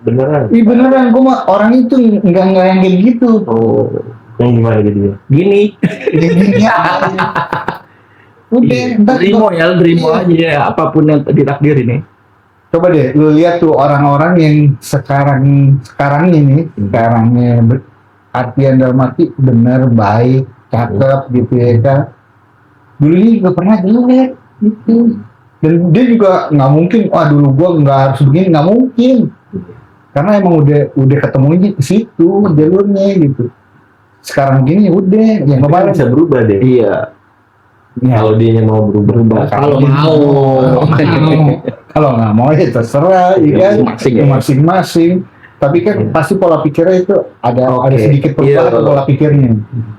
S2: Beneran.
S3: Iya beneran gue mah orang itu nggak yang kayak gitu.
S4: oh
S2: Yang gimana jadinya?
S4: gini
S3: Udah, ntar
S4: terima aja ya apapun yang ditakdir ini.
S3: coba deh lu lihat tuh orang-orang yang sekarang ini sekarangnya artian dalam arti bener baik cakep gitu ya kan dulu ini juga pernah jelek gitu dan dia juga nggak mungkin wah dulu gua nggak harus begini nggak mungkin karena emang udah ketemunya di situ jalurnya gitu sekarang gini udah yang kemarin
S2: Bisa berubah deh.
S4: Iya.
S2: Kalau dia mau berubah.
S1: Kalau mau.
S3: Kalau nggak mau ya terserah, ya kan?
S4: Masing-masing ya.
S3: Masing-masing. Tapi kan pasti pola pikirnya itu ada sedikit perubahan
S4: Iya.
S3: pola pikirnya.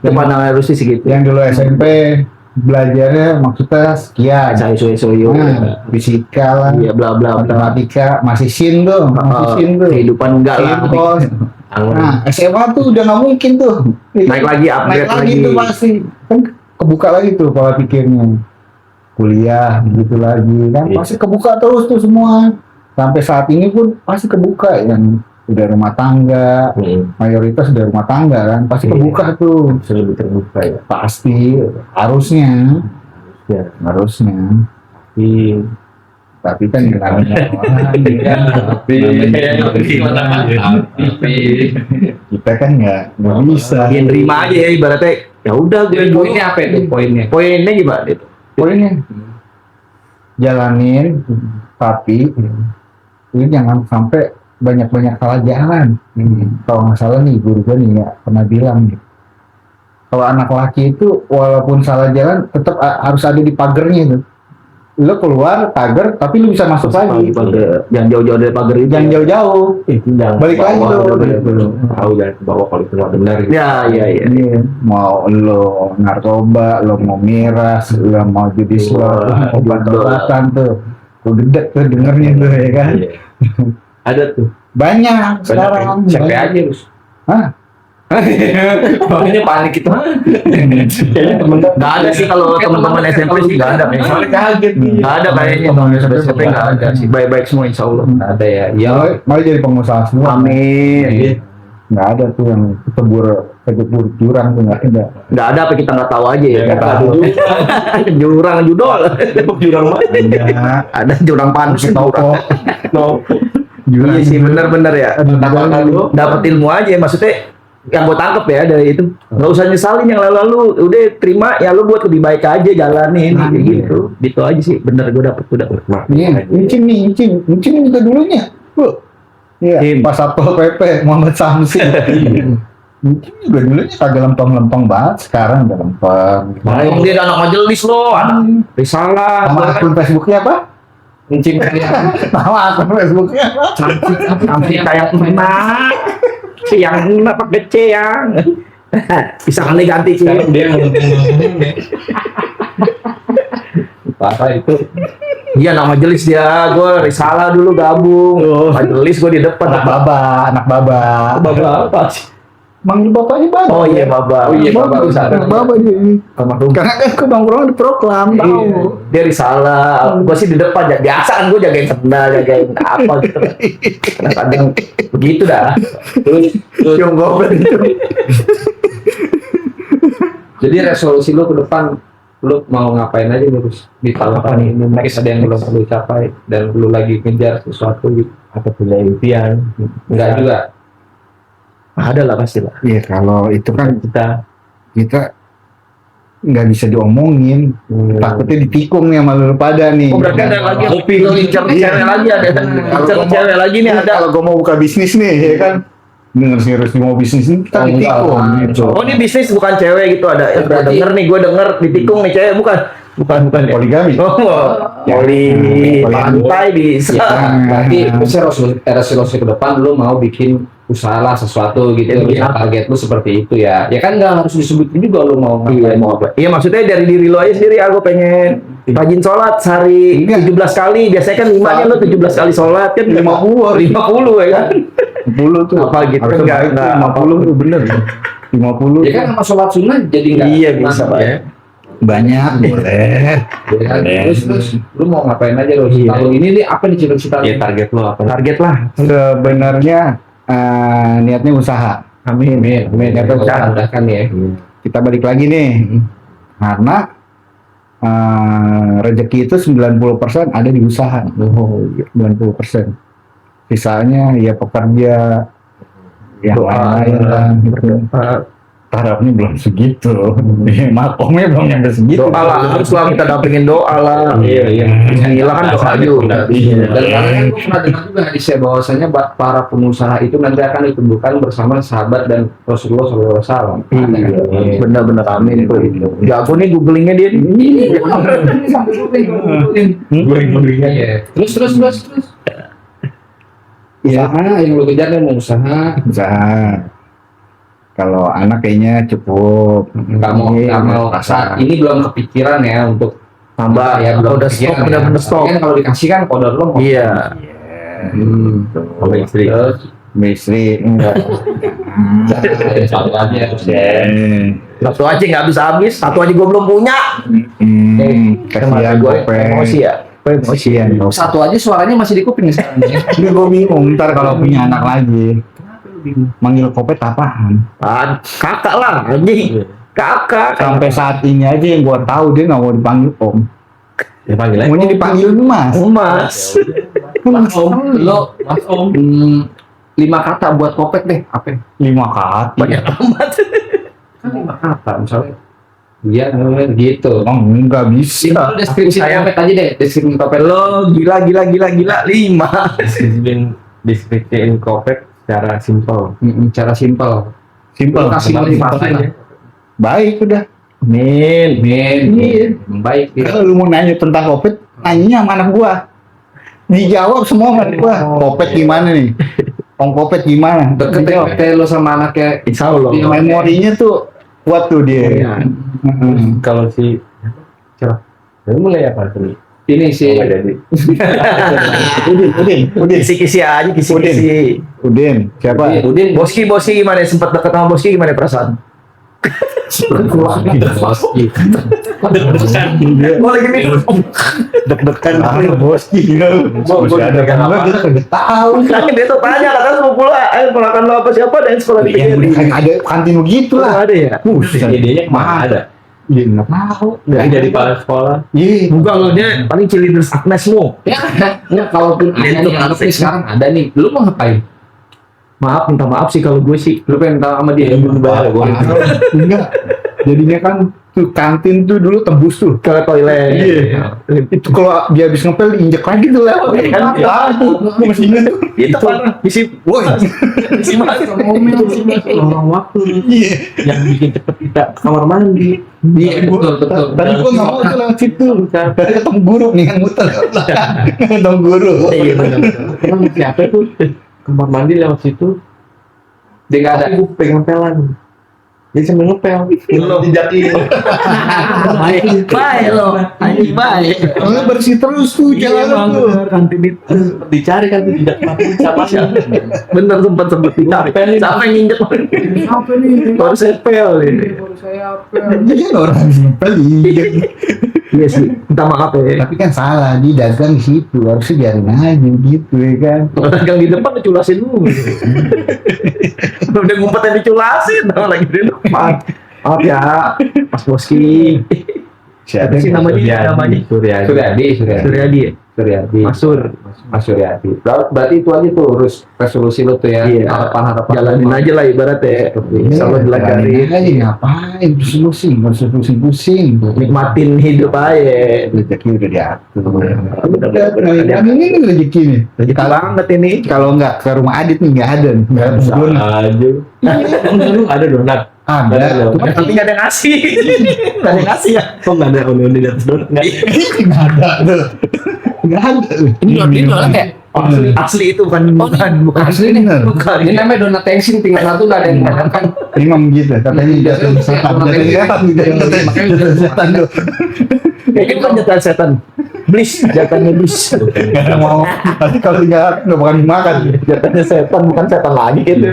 S4: Itu pandangan harusnya sih gitu.
S3: Yang dulu SMP belajarnya maksudnya sekian.
S4: Soyo.
S3: Nah, fisika lah,
S4: Iya bla bla bla.
S3: matematika masih sin tuh,
S4: Kehidupan enggak lah.
S3: Simpel. Nah, SMA tuh udah nggak mungkin tuh.
S4: Naik lagi, upgrade
S3: Naik lagi
S4: lagi.
S3: tuh pasti. Kan kebuka lagi tuh pola pikirnya. Kuliah gitu lagi kan
S2: Iya.
S3: pasti kebuka terus tuh semua. Sampai saat ini pun pasti kebuka yang udah rumah tangga, mayoritas udah rumah tangga kan pasti
S2: Iya.
S3: kebuka tuh.
S2: Bisa lebih terbuka ya.
S3: Pasti harusnya.
S2: Ya.
S3: Harusnya. Tapi kan namanya orang kan, kita kan nggak bisa.
S4: Dia nerima aja ya ibaratnya. Ya udah gue
S1: Poinnya apa itu poinnya?
S4: Poinnya gimana itu?
S3: Poinnya jalanin, tapi ini jangan sampai banyak-banyak salah jalan. Kalau nggak salah nih guru gue nih ya pernah bilang nih, kalau anak laki itu walaupun salah jalan tetap harus ada di pagernya tuh. lo keluar pagar tapi lu bisa masuk lagi.
S4: Jangan jauh-jauh dari pagar itu.
S3: Jangan jauh-jauh. Balik lagi lo.
S2: Tahu jangan ke bawah kalau itu nggak benar.
S4: Iya.
S3: Mau lo narkoba, lo mau miras, lo mau judi slot, obat-obatan tuh. Gue gede tuh dengernya tuh ya kan.
S2: Ada tuh.
S3: Banyak sekarang.
S1: Sampai aja Gus.
S3: Hah?
S1: Ini panik itu.
S4: Nggak ada sih kalau teman-teman SMP sih nggak ada.
S2: Soalnya kaget nih.
S4: Nggak ada kayaknya teman SMP nggak ada sih. Baik-baik semua insya Allah.
S1: Nggak ada ya. Ya
S3: Malah jadi pengusaha semua.
S4: Amin.
S3: Nggak ada tuh yang ketebur jurang tuh nggak ada.
S4: Nggak ada apa kita nggak tahu aja ya.
S2: Nggak tahu.
S4: Jurang judol.
S2: Jurang mana?
S4: Ada jurang panas.
S3: Toko.
S4: Iya sih benar-benar ya. Dapat ilmu aja maksudnya. Yang gue tangkep ya dari itu nggak usah nyesalin yang lalu udah terima ya lu buat lebih baik aja jalanin kayak gitu aja sih bener gue dapet.
S3: Iya, incing juga dulunya. Iya, pas Satpol PP Muhammad Samsi. Incing juga dulunya kagak lempeng-lempeng banget, sekarang udah lempeng.
S4: Emang dia anak majelis lo, anak risalah.
S3: Nama akun Facebooknya apa?
S1: Incing kalian.
S3: Nama akun Facebooknya apa?
S4: Sampai kayak enak. Yang pakai C yang bisa kali ganti sih.
S2: Dia
S1: Parah itu.
S4: Iya anak majelis dia, gue risalah dulu gabung. Majelis gue di depan.
S3: Anak baba.
S4: Baba apa sih?
S3: Manggil bapaknya baba.
S4: Oh iya baba.
S3: Anak baba dia ini. Karena kan ke nongkrong di proklam tahu.
S4: Dia risalah, gue sih di depan. Biasa kan gue jagain sendal, jagain apa gitu. Kadang begitu dah.
S1: Terus
S3: Yang goblok itu.
S1: jadi resolusi lu ke depan lu mau ngapain aja terus di tahun ini mungkin ada yang belum perlu capai dan lu lagi ngejar sesuatu gitu.
S2: apa punya impian?
S1: Enggak juga.
S4: Ada lah pasti lah.
S3: Iya kalau itu kan kita nggak bisa diomongin, takutnya ditikung nih sama lu pada nih.
S4: Oh berarti ada lagi lu incer cewek lagi ada. Incer cewek lagi nih ada.
S3: Kalau gue mau buka bisnis nih, ya kan, denger serius mau bisnis ini kita ditikung gitu.
S4: Oh ini bisnis bukan cewek gitu ada. Denger nih gue denger ditikung nih cewek bukan ya.
S3: Poligami.
S4: Pantai bisa.
S1: Berarti resolusi ke depan lu mau bikin usaha lah sesuatu gitu, target lu seperti itu ya. Ya kan nggak harus disebutin juga lu mau ngapain mau apa.
S4: Iya maksudnya dari diri lo aja sendiri aku pengen rajin sholat sehari 17 kali. Biasanya kan 5-nya lo 17 kali sholat kan 50 ya kan.
S3: 50 tuh.
S4: Apa gitu
S3: Harusnya
S4: enggak
S3: baik, 50 tuh bener. 50.
S1: Ya kan sama sholat sunnah jadi nggak.
S4: Iya bisa Pak.
S1: ya.
S3: Banyak boleh.
S1: Ya kan? Terus lu mau ngapain aja lo? Tahun ini nih apa nih cita-cita?
S2: Ya target lo apa?
S4: Target lah.
S3: Sebenarnya niatnya usaha.
S1: Amin. Niatnya usaha mudahkan ya.
S3: Kita balik lagi nih. Karena rezeki itu 90% ada di usaha. 90%. Sisanya ya pekerja yang lain-lain lah. Tarafnya belum segitu, makomnya belum nyampe segitu.
S4: Doa lah, harus lah kita dampingin doa lah.
S2: Iya.
S4: Gila kan doa juga.
S1: Dan kalian pernah dengar juga hadisnya bahwasanya para pengusaha itu nanti akan ditentukan bersama sahabat dan Rasulullah SAW.
S4: Bener-bener amin. Jago nih googlingnya dia.
S1: Iya. Terus. Usaha yang lu kejar mau usaha.
S3: Kalau anak kayaknya cukup.
S1: Nggak mau saat ini belum kepikiran ya untuk
S4: tambah
S1: ya belum
S4: udah
S1: kepikiran
S4: stok bener-bener stok.
S1: Kan kalau dikasih kan kodar lo mau.
S4: Iya.
S2: Sama istri.
S3: Istri enggak.
S1: Satu aja.
S4: Satu aja nggak bisa habis. Satu aja gue belum punya.
S3: Kasihan
S4: gue
S3: Kopeng.
S4: emosi ya.
S3: Kasihan.
S1: Satu aja suaranya masih di kuping sekarang.
S3: Ini gue bingung ntar kalau punya anak lagi. Manggil Kopet apaan?
S4: Kakak lah anjing. Kakak.
S3: Sampai saat ini aja yang gue tahu dia nggak mau dipanggil Om.
S2: Ya panggil aja.
S3: Maunya dipanggil Mas.
S4: Mas.
S1: Mas Om. 5 kata buat Kopet deh. Apa?
S3: 5 kata.
S4: Banyak amat.
S1: Kan 5 kata misalnya. Iya, gitu.
S3: Nggak bisa.
S1: Itu deskripsi Kopet aja deh. Deskripsi Kopet
S4: Lo gila 5.
S2: Deskripsiin Kopet secara simpel.
S1: Cara simpel.
S3: Simpel.
S1: Kasih motivasi lah.
S3: Baik udah.
S4: Min.
S1: Baik.
S3: Kalau lu mau nanya tentang Kopet, nanya sama anak gua. Dijawab semua sama anak gua. Kopet gimana nih? Om Kopet gimana?
S1: Deket kayak lo sama anaknya.
S4: Insya Allah.
S3: Memorinya tuh kuat tuh dia.
S2: Iya. Kalau si siapa? Dari mulai apa tadi?
S1: Ini sih.
S2: Oh, jadi.
S3: Udin.
S4: Kisi-kisi aja, kisi-kisi.
S3: Udin. Siapa?
S1: Udin.
S4: Boski gimana? Sempat deket sama Boski gimana perasaan? Gua lagi mikir,
S3: Deg-degan Boski. Boski ada kan apa? Kita kagak tahu.
S4: kan dia tuh tanya katanya sepupu lah, ponakan lo apa siapa dan sekolah di PGRI.
S3: Ada kantin begitu lah.
S4: Ada ya?
S3: Buset.
S2: Idenya kemana ada?
S3: Iya nggak tahu.
S2: Nggak jadi kepala sekolah.
S3: Iya.
S4: Bukan lo dia paling Cilinders Agnes mo.
S1: Ya, nggak kalaupun ada nih, anggap nih sekarang ada nih, lu mau ngapain?
S4: Maaf, minta maaf sih kalau gue sih.
S1: Lu pengen tahu sama dia?
S3: Enggak. Jadinya kan tuh kantin tuh dulu tembus tuh.
S4: Ke toilet.
S3: Iya. Itu kalau dia habis ngepel diinjek lagi tuh lewat.
S4: Kan?
S3: Gue masih ingat tuh.
S4: Itu kan misi
S3: Woi.
S2: Orang waktu
S3: Iya.
S2: yang bikin cepet kita ke kamar mandi.
S1: Iya, betul.
S3: Tadi gua nggak mau tuh lewat situ. Tadi ketemu guru nih kan muter. Ketemu guru.
S4: Iya benar.
S2: Emang siapa tuh kamar mandi lewat situ?
S1: Dia nggak ada.
S2: Tapi gue pengen pelan. Jadi sambil ngepel.
S4: Lo dijakin. Baik lo. Anjing baik.
S3: Soalnya bersih terus tuh jalan tuh.
S2: Kantin itu dicari kan tuh tidak siapa sih?
S4: Bener sempat dicari. Siapa yang nginjek?
S1: Apa nih?
S4: Baru saya pel ini.
S1: Baru saya apa?
S3: Iya orang ngepel diinjek.
S4: Iya sih. Minta maaf ya.
S3: Tapi kan salah, dia dagang di situ, harusnya biarin aja gitu ya kan.
S4: Dagang di depan diculasin dulu. Udah ngumpetnya diculasin, lagi di depan. Maaf ya, Mas Boski. Siapa sih namanya?
S1: Suryadi.
S4: Suryadi ya?
S1: Suryadi. Mas Suryadi. Berarti itu aja tuh resolusi lu tuh ya.
S4: Iya.
S1: Harapan.
S4: Jalanin aja lah ibaratnya. Sama
S3: jalanin
S4: dilancarin.
S3: aja ngapain pusing-pusing, nggak usah pusing-pusing.
S4: Nikmatin hidup aja.
S3: Rezeki udah diatur.
S4: Udah.
S3: Ini rezeki nih.
S4: Rezeki banget ini.
S3: Kalau nggak ke rumah Adit nih nggak ada nih. Nggak ada donat.
S2: Aja. Lu ada donat?
S3: Ada.
S4: Tapi nggak ada yang ngasih. Nggak ada yang ngasih ya.
S2: Kok nggak ada onde-onde di atas donat? Nggak.
S3: Nggak ada. Nggak ada.
S1: Ini donat ya?
S4: Asli itu bukan
S1: Asli nih.
S3: Bener.
S1: Ini namanya donat tensin, tinggal satu nggak ada yang makan.
S3: Imam gitu. Katanya jatuh setan. Jatuh setan tuh.
S4: Kayaknya bukan jatuh setan. Blis, jatuhnya blis.
S3: Nggak mau. Tapi kalau nggak bakal dimakan.
S4: Jatuhnya setan bukan setan lagi gitu.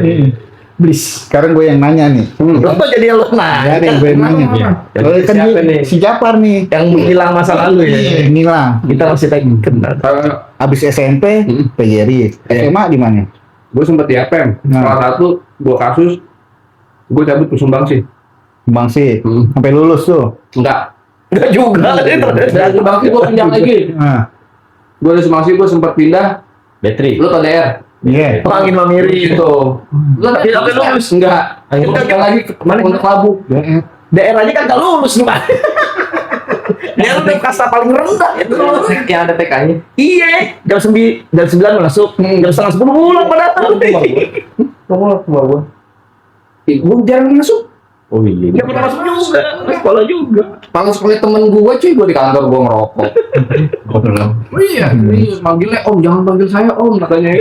S4: Blis.
S3: Sekarang gue yang nanya nih.
S4: Lo kok jadi lo
S3: Ya deh, gue yang nanya.
S2: Jadi
S3: Kalau kan
S2: siapa
S3: dia-
S2: nih?
S3: si Japar nih.
S4: Yang menghilang masa lalu ya.
S3: Iya, ngilang.
S4: Kita masih tak kenal.
S3: Abis SMP, PGRI. SMA di mana?
S1: Gue sempet di APM.
S3: Nah.
S1: Salah satu gue kasus, gue cabut ke Sumbangsi.
S3: Bang sih. Sampai lulus tuh.
S1: Enggak.
S4: Enggak juga.
S1: Dari Sumbangsi gue pindah lagi.
S3: Nah,
S1: Gue dari Sumbangsi gue sempet pindah.
S2: Battery.
S1: Lu ke DR.
S3: iya.
S4: Angin mamiri
S1: Gitu. Lu
S4: Tapi lulus.
S1: Enggak.
S2: Ayo,
S1: Lu pindah lagi ke mana? Pondok Labu.
S4: Daerahnya kan gak lulus lu kan. Dia udah kasta paling rendah itu.
S1: Yang ada TK-nya.
S4: Iya, jam 9 masuk, jam setengah 10 pulang pada datang.
S1: Kamu lah keluar gue. Gue jarang masuk.
S2: Oh iya.
S4: Dia pernah masuk juga, ke sekolah juga.
S1: Kalau sekolah temen gue cuy, gue di kantor gue ngerokok. Oh iya, manggilnya om, jangan panggil saya om katanya.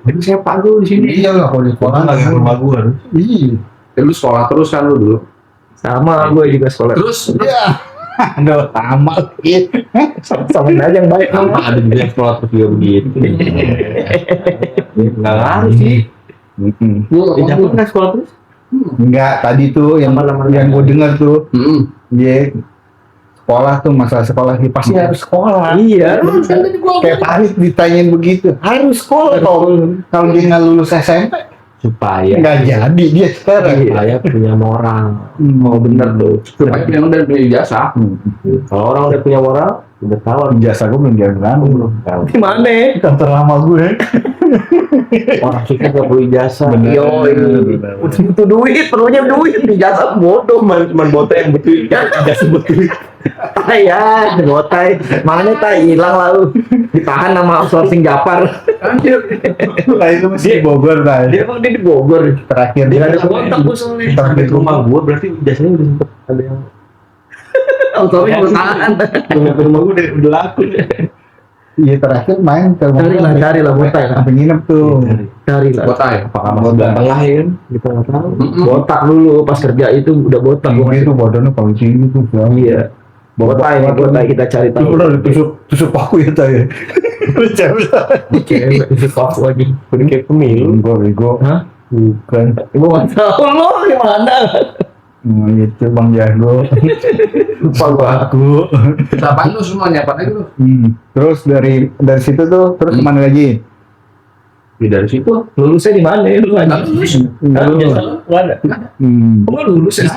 S1: Panggil saya Pak dulu di sini.
S3: Iya lah kalau di sekolah nggak ke rumah gue. Iya.
S1: Lu sekolah terus kan lu dulu.
S4: Sama gue juga sekolah.
S1: Terus
S3: Iya. Aduh, lama lagi.
S4: Sama aja yang baik.
S2: Apa ada juga yang sekolah terus juga begitu? Nggak ngaruh sih.
S1: gue
S2: Tidak pernah sekolah terus?
S3: Enggak, tadi tuh yang gue dengar tuh, dia sekolah tuh masalah sekolah dia pasti harus sekolah.
S4: Iya.
S3: Kayak Farid ditanyain begitu, harus sekolah dong. Kalau dia nggak lulus SMP,
S2: Supaya
S3: nggak jadi dia sekarang.
S2: supaya punya moral.
S3: Oh bener tuh.
S1: supaya yang udah punya ijazah.
S2: Kalau orang udah punya moral, udah tahu harus
S3: Jasa gue belum jalan belum.
S4: Gimana?
S3: Kantor lama gue.
S2: orang kita nggak perlu ijazah.
S3: Bener.
S4: Yo, butuh duit, perlunya duit. Jasa bodoh.
S2: Cuman bota yang betul ijazah betul.
S4: Tai ya, botai. Mana tai hilang lalu. Ditahan sama outsourcing Japar.
S3: Lah itu masih di Bogor lah.
S4: Dia emang dia di Bogor.
S3: Terakhir
S4: Dia
S3: dia
S4: ada kontak gue soalnya.
S3: Terakhir
S2: Di rumah gua berarti ijazahnya udah sempet ada yang
S4: Motornya perusahaan.
S2: Rumah gue udah laku.
S3: Iya terakhir main ke
S4: Carilah botak.
S3: sampai nginep tuh.
S4: Carilah.
S1: Botak ya?
S2: Apakah masih belah tengah ya kan? Kita nggak tahu.
S4: Botak dulu pas kerja itu udah botak.
S3: Ini tuh bodohnya paling tinggi tuh.
S4: Iya. Botak kita cari
S3: Itu
S4: tahu.
S3: pernah tusuk paku ya tadi.
S4: Cewek itu paku lagi.
S2: Udah kayak pemilu.
S3: Enggak bego.
S4: Hah?
S3: Bukan.
S4: Gua nggak tahu lo gimana.
S3: Itu Bang Jago.
S4: Lupa gua.
S3: Aku.
S1: Apaan lu semua nyapat aja lu?
S3: Terus dari situ tuh terus kemana lagi?
S2: Ya dari situ.
S4: Lulusnya di mana ya lu aja?
S2: Nggak ada.
S4: Gua lulus ya.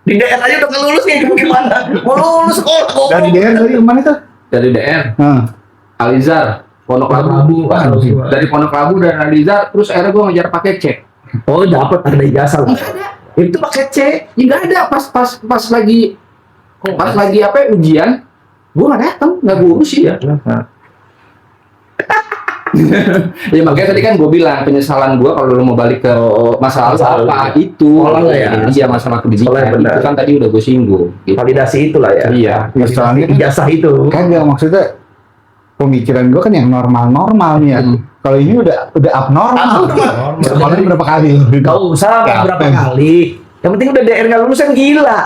S4: Di daerah aja udah lulus nih gimana? Mau lulus sekolah kok.
S3: Dari daerah tadi kemana tuh?
S1: Dari DR,
S3: Nah,
S1: Alizar, Pondok Labu. Dari Pondok Labu dan Alizar, terus akhirnya gue ngejar pakai C.
S4: Oh dapat ada ijazah lah.
S1: Nggak ada.
S4: Itu pakai C.
S1: Ya nggak ada. Pas lagi apa ya, ujian, gue nggak datang, nggak gue urusin.
S4: Iya.
S1: Ya makanya tadi kan gue bilang penyesalan gue kalau lu mau balik ke masalah apa itu.
S4: Sekolah lah ya.
S1: Iya, masalah
S4: Sekolah,
S1: pendidikan
S4: benar.
S1: itu kan tadi udah gue singgung. Gitu.
S4: Validasi itulah ya.
S1: Iya.
S3: soalnya
S4: Ijazah itu.
S3: kagak maksudnya pemikiran gua kan yang normal nih ya. Kalau ini udah abnormal. Sekolahnya berapa kali?
S4: Gak usah
S3: Capek.
S4: berapa kali. Yang penting udah DR nggak lulus kan gila.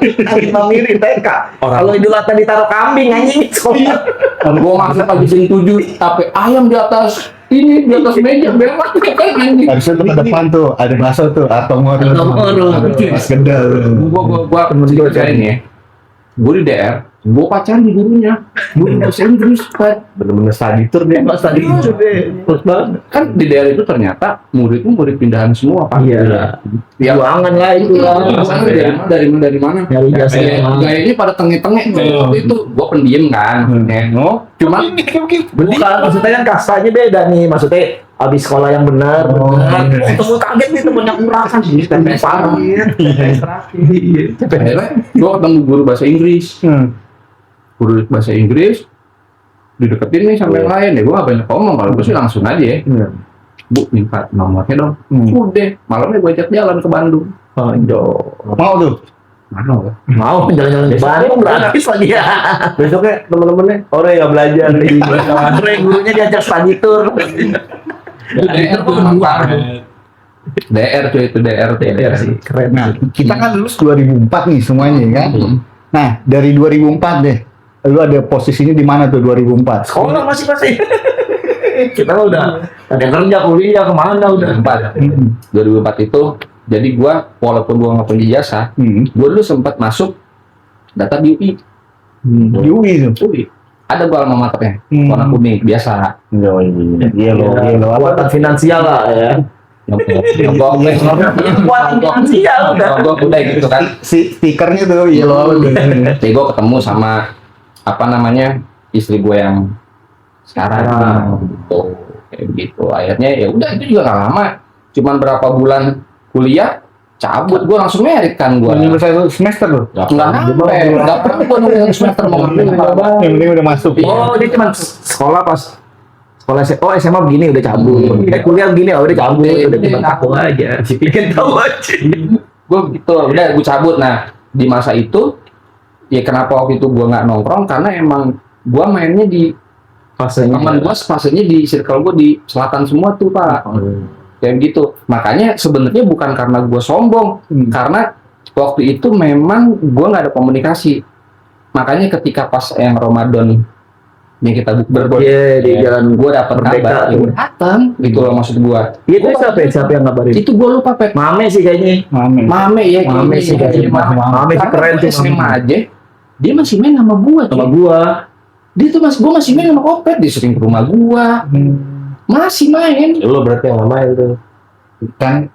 S4: Lagi mirip TK. Kalau Idul Adha ditaruh kambing anjing sekolah.
S1: Gue masuk pagi sini 7, tapi ayam di atas meja belak kan anjing.
S3: Harusnya tuh ke depan tuh ada bakso tuh atau ngorong. Mas Gendal.
S1: Gue ceritain ya. Gue di DR, gue pacaran di gurunya. Gue di bahasa Inggris kan.
S2: Bener-bener study tour dia.
S4: Mas tadi itu deh. Terus banget.
S1: Kan di DR itu ternyata muridnya murid pindahan semua pak.
S4: Iya.
S1: Ya
S4: Buangan lah itu lah.
S1: dari mana?
S4: Nyari ijazah yang
S1: Gayanya pada tengek-tengek waktu itu. Gue pendiam kan. Cuma
S4: bukan maksudnya kan kastanya beda nih. Maksudnya abis sekolah yang benar. Ketemu kaget nih temennya kurasan sih. Tempe parah.
S1: akhirnya gue ketemu guru bahasa Inggris. Guru bahasa Inggris dideketin nih sama yang lain ya. Gue gak banyak ngomong, kalau gue sih langsung aja ya. Bu, minta nomornya dong. Udah, malamnya gue ajak jalan ke Bandung.
S3: Mau tuh.
S1: Mana lah?
S4: Mau jalan-jalan di Bandung gratis lagi ya.
S2: Besoknya temen-temennya orang yang nggak belajar nih.
S4: Keren gurunya diajak study tour.
S1: DR tuh manfaat. DR tuh itu DR
S4: sih keren.
S3: Nah, kita kan lulus 2004 nih semuanya kan. Nah, dari 2004 deh. Lu ada posisinya di mana tuh 2004?
S4: Sekolah masih. Kita mah udah ada kerja kuliah kemana udah.
S1: 2004 itu, jadi gua walaupun gua nggak punya ijazah, gua dulu sempat masuk data di UI.
S3: Di UI tuh.
S1: UI. Ada gua alma maternya, warna kuning biasa.
S3: Iya loh.
S4: Kuatan finansial lah ya. Kuatan finansial udah.
S1: Udah gitu kan.
S3: Si stikernya tuh yellow.
S1: Jadi gua ketemu sama apa namanya istri gua yang sekarang gitu, kayak gitu. Akhirnya ya udah itu juga nggak lama, cuman berapa bulan kuliah cabut, gue langsung merit kan gue.
S3: Nyampe satu semester loh.
S1: Nggak perlu gue nunggu semester mau ngerti apa.
S3: Yang penting udah masuk.
S4: Oh dia cuma sekolah pas sekolah SMA begini udah cabut. Kuliah begini udah cabut, udah cuma tahu aja. Bikin tahu aja.
S1: Gue gitu, udah gue cabut. Nah di masa itu ya kenapa waktu itu gue nggak nongkrong, karena emang gue mainnya di teman gue fasenya di circle gue di selatan semua tuh pak. Kayak gitu. Makanya sebenarnya bukan karena gue sombong, karena waktu itu memang gue nggak ada komunikasi. Makanya ketika pas yang Ramadan yang kita
S4: di jalan
S1: gue dapet kabar, ya udah datang gitu loh maksud gue.
S4: Itu siapa yang ngabarin?
S1: Itu gue lupa pet.
S4: Mame sih kayaknya.
S1: Mame ya.
S4: Mame sih kayaknya. Mame sih keren tuh.
S1: SMA aja. Dia masih main sama gue. Dia tuh gue masih main sama Opet, dia sering ke rumah gua. Masih main.
S2: Lo berarti yang lama itu.
S3: Kan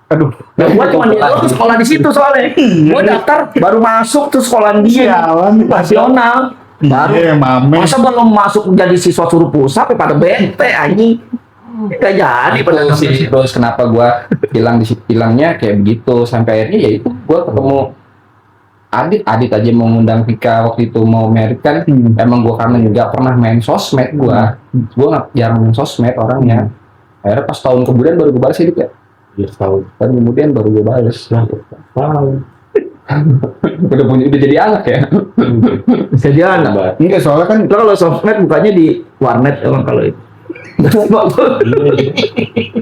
S3: aduh.
S4: Gua cuma dia tuh sekolah di situ soalnya. Gua daftar baru masuk tuh sekolah dia. Nasional. Baru
S3: Mame.
S4: masa belum masuk jadi siswa suruh pusat pada bete anjing. Gak jadi pada
S1: sih. Terus kenapa gua hilangnya kayak begitu sampai akhirnya ya itu gua ketemu Adit aja mau ngundang Vika waktu itu mau merit kan. Emang gue karena juga pernah main sosmed gue nggak jarang main sosmed orangnya. Akhirnya pas tahun kemudian baru gue balas itu ya.
S2: Iya tahun.
S1: Dan kemudian baru gue balas.
S2: Tahun.
S1: Udah jadi anak ya.
S4: Jadi anak.
S3: Enggak, soalnya kan
S4: Lo kalau sosmed bukannya di warnet emang kalau itu.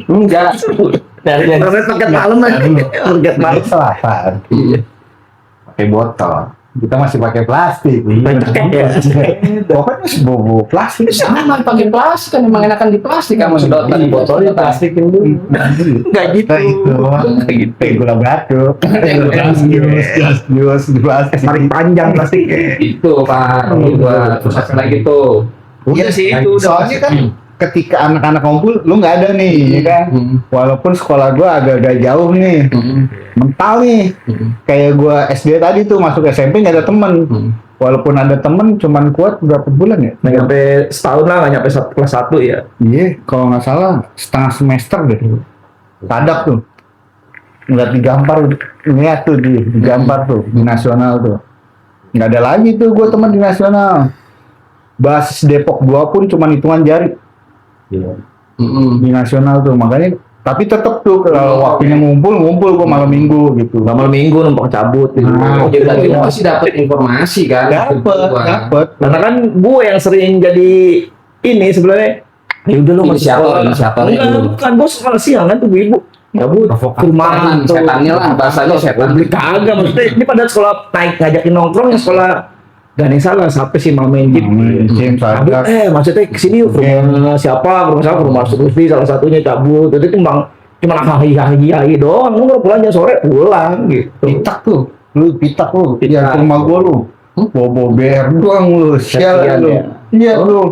S1: Enggak.
S4: Warnet paket malam aja. Paket malam.
S3: selatan.
S4: Iya.
S3: Pakai botol. Kita masih pakai plastik. Pokoknya masih bobo plastik.
S1: Sama pakai plastik kan emang enakan di plastik kan sedotan botolnya plastikin dulu.
S4: Enggak gitu.
S3: Kayak gitu. Gula batu. Jus plastik.
S4: Paling panjang plastiknya.
S1: Itu Pak, buat terus apa lagi tuh?
S4: Iya sih itu.
S3: Soalnya kan ketika anak-anak ngumpul, lu nggak ada nih, ya kan? Walaupun sekolah gua agak-agak jauh nih, mental nih. Kayak gua SD tadi tuh masuk SMP nggak ada temen. Walaupun ada temen, cuman kuat berapa bulan ya?
S4: Nggak nyampe setahun lah, nggak nyampe kelas 1 ya.
S3: Iya, kalau nggak salah setengah semester deh. Padak tuh. Ngeliat digampar, lihat tuh digampar tuh di nasional tuh. Nggak ada lagi tuh gua teman di nasional. Basis Depok gua pun cuman hitungan jari. Di nasional tuh, makanya tapi tetep tuh kalau waktunya ngumpul gua malam minggu gitu.
S4: Malam minggu numpang cabut gitu.
S3: Nah,
S1: Jadi berarti lu masih dapat informasi kan?
S3: dapet.
S4: Karena kan gue yang sering jadi ini sebenarnya. Ya udah lu masuk sekolah.
S1: Inisiatornya
S4: Enggak,
S1: lu.
S4: bukan bos sekolah siang kan tuh ibu. Cabut ke rumah
S1: Setannya lah, bahasanya setan.
S4: Kagak maksudnya ini pada sekolah naik ngajakin nongkrong ya sekolah. Gak nih salah, sampai sih main game.
S3: James
S4: Cabut,
S3: ada.
S4: maksudnya kesini yuk ke rumah siapa, ke rumah Lutfi salah satunya cabut. Jadi cuma hahi doang. Lu kalau pulang jam sore pulang gitu.
S3: Pitak tuh, pitak lu,
S4: Pitak.
S3: ya ke rumah gua lu. Bobo BR doang lu, sialan lu. Iya lu.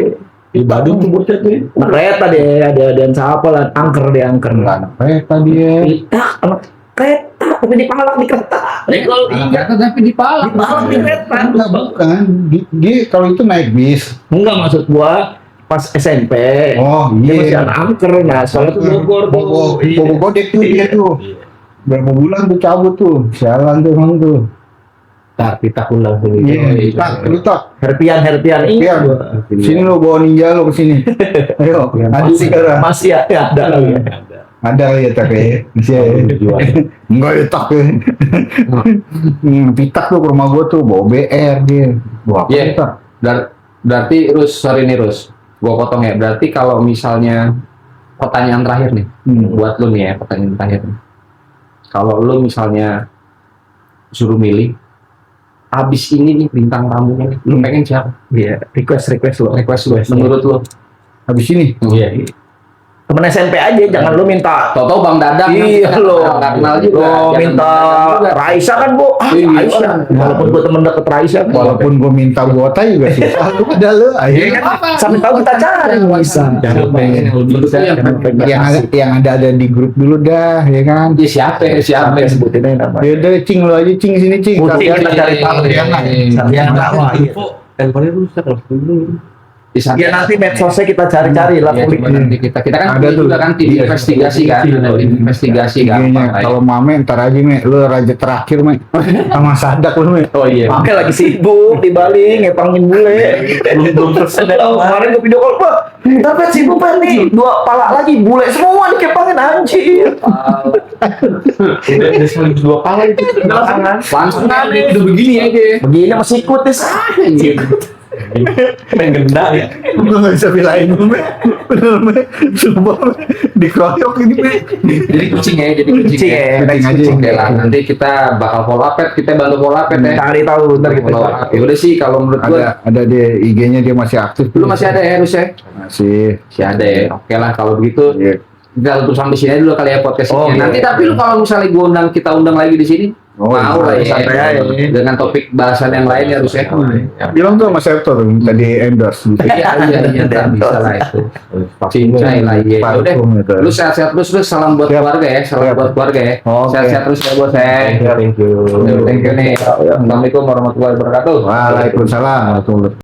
S2: Di Badung tuh bocah tuh.
S4: Anak kereta deh, ada siapa lah, angker.
S3: Anak kereta dia.
S4: Pitak, anak kereta, tapi dipalak di kereta. Kalau
S1: Ternyata tapi dipalak.
S4: dipalak di kereta.
S3: Enggak, bukan. Dia kalau itu naik bis.
S4: Enggak maksud gua pas SMP.
S3: Oh,
S4: Dia masih
S3: iya.
S4: anak angker, nah soalnya tuh Bogor tuh.
S3: Bobo godek tuh dia tuh. Berapa bulan tuh cabut tuh. Sialan tuh emang tuh.
S2: Tak kita ulang dulu.
S3: Iya, tak, lu tak.
S4: Herpian
S3: Iya. Sini lu bawa ninja lu ke sini. Ayo, adu sekarang.
S4: masih ada kali ya.
S3: Ada ya tak ya. Masih. Enggak ya tak ya. Pitak tuh ke rumah gua tuh bawa BR dia. Bawa apa
S1: Iya.
S3: tak?
S1: Berarti sorry nih Rus, gua potong ya. Berarti kalau misalnya pertanyaan terakhir nih, buat lu nih ya pertanyaan terakhir. Kalau lu misalnya suruh milih, abis ini nih bintang tamunya nih, lu pengen siapa?
S4: Iya, request lo.
S1: Request lu, menurut lu?
S3: Habis ini.
S1: Iya.
S4: Temen SMP aja, jangan lu minta.
S1: Tau-tau Bang Dadang.
S4: Iya
S1: kan,
S4: lo,
S1: nggak kenal juga.
S4: Lo
S1: Jangan
S4: minta
S1: Bang Dadang juga.
S4: Raisa kan bu,
S1: Iya.
S4: Raisa. Walaupun gua temen deket Raisa,
S3: Walaupun gua minta Gota juga susah. Lu ada lu. Akhirnya
S4: sampai tahu kita cari bisa.
S2: Jangan pengen yang lebih bisa.
S3: yang ada di grup dulu dah, ya kan?
S1: Iya siapa
S4: Sampai sebutin aja nama.
S3: Ya udah, Cing lu aja Cing sini Cing.
S4: Cing,
S3: Sarjana.
S4: kita cari tahu
S1: Iya,
S4: Sarjana. Wah, iya.
S2: Handphonenya rusak harus dulu.
S4: Ya nanti medsosnya kita cari-cari lah.
S1: Iya, coba nanti kita kan
S3: Ada
S1: punya
S3: tuh.
S1: juga kan tim
S3: Iya.
S1: investigasi kan, ada tim investigasi
S3: IG-nya.
S1: gampang.
S3: Kalau Mame ntar aja Me, lu raja terakhir Me. Sama Sadak lu Me.
S1: Oh iya.
S4: Makanya lagi sibuk di Bali ngepangin bule. Belum selesai. Kemarin gue video call, Pak. Tapi sibuk Pak nih. 2 pala lagi bule semua dikepangin anjir.
S2: Udah saling 2 pala itu.
S1: Langsung aja udah begini aja.
S4: Begini masih ikut deh.
S2: Main gendang ya.
S3: Gue gak bisa bilain lu Me. Bener Me. Sumpah Me. Dikeroyok ini Me.
S1: Jadi kucing ya, jadi kucing
S4: Kucing
S1: ya.
S4: ya.
S3: Kucing aja.
S1: Oke lah, nanti kita bakal follow up, kita bantu follow up ya.
S4: Cari tahu ntar kita.
S1: Follow up. Ya udah sih kalau menurut gua
S3: Ada dia IG-nya dia masih aktif.
S1: lu masih ada ya Rus ya?
S3: Masih.
S1: Masih ada ya. Oke lah kalau begitu
S3: Iya.
S1: kita tutup sampai sini dulu kali ya podcast
S4: Oh,
S1: ini.
S4: iya.
S1: Nanti tapi lu kalau misalnya kita undang lagi di sini,
S3: Oh,
S1: mau lah ya.
S4: santai aja.
S1: Dengan topik bahasan yang lain ya Rus ya.
S3: Bilang tuh sama Septo tuh, tadi endorse.
S1: Iya, bisa lah itu. Cincai lah iya. Ya udah.
S3: Parfum itu.
S1: Lu sehat-sehat terus salam buat
S3: Siap.
S1: keluarga ya, salam
S3: Siap.
S1: buat keluarga ya.
S3: Oke.
S1: Sehat-sehat terus ya bos ya.
S2: Thank you.
S1: Thank you nih. Assalamualaikum warahmatullahi wabarakatuh.
S3: Waalaikumsalam.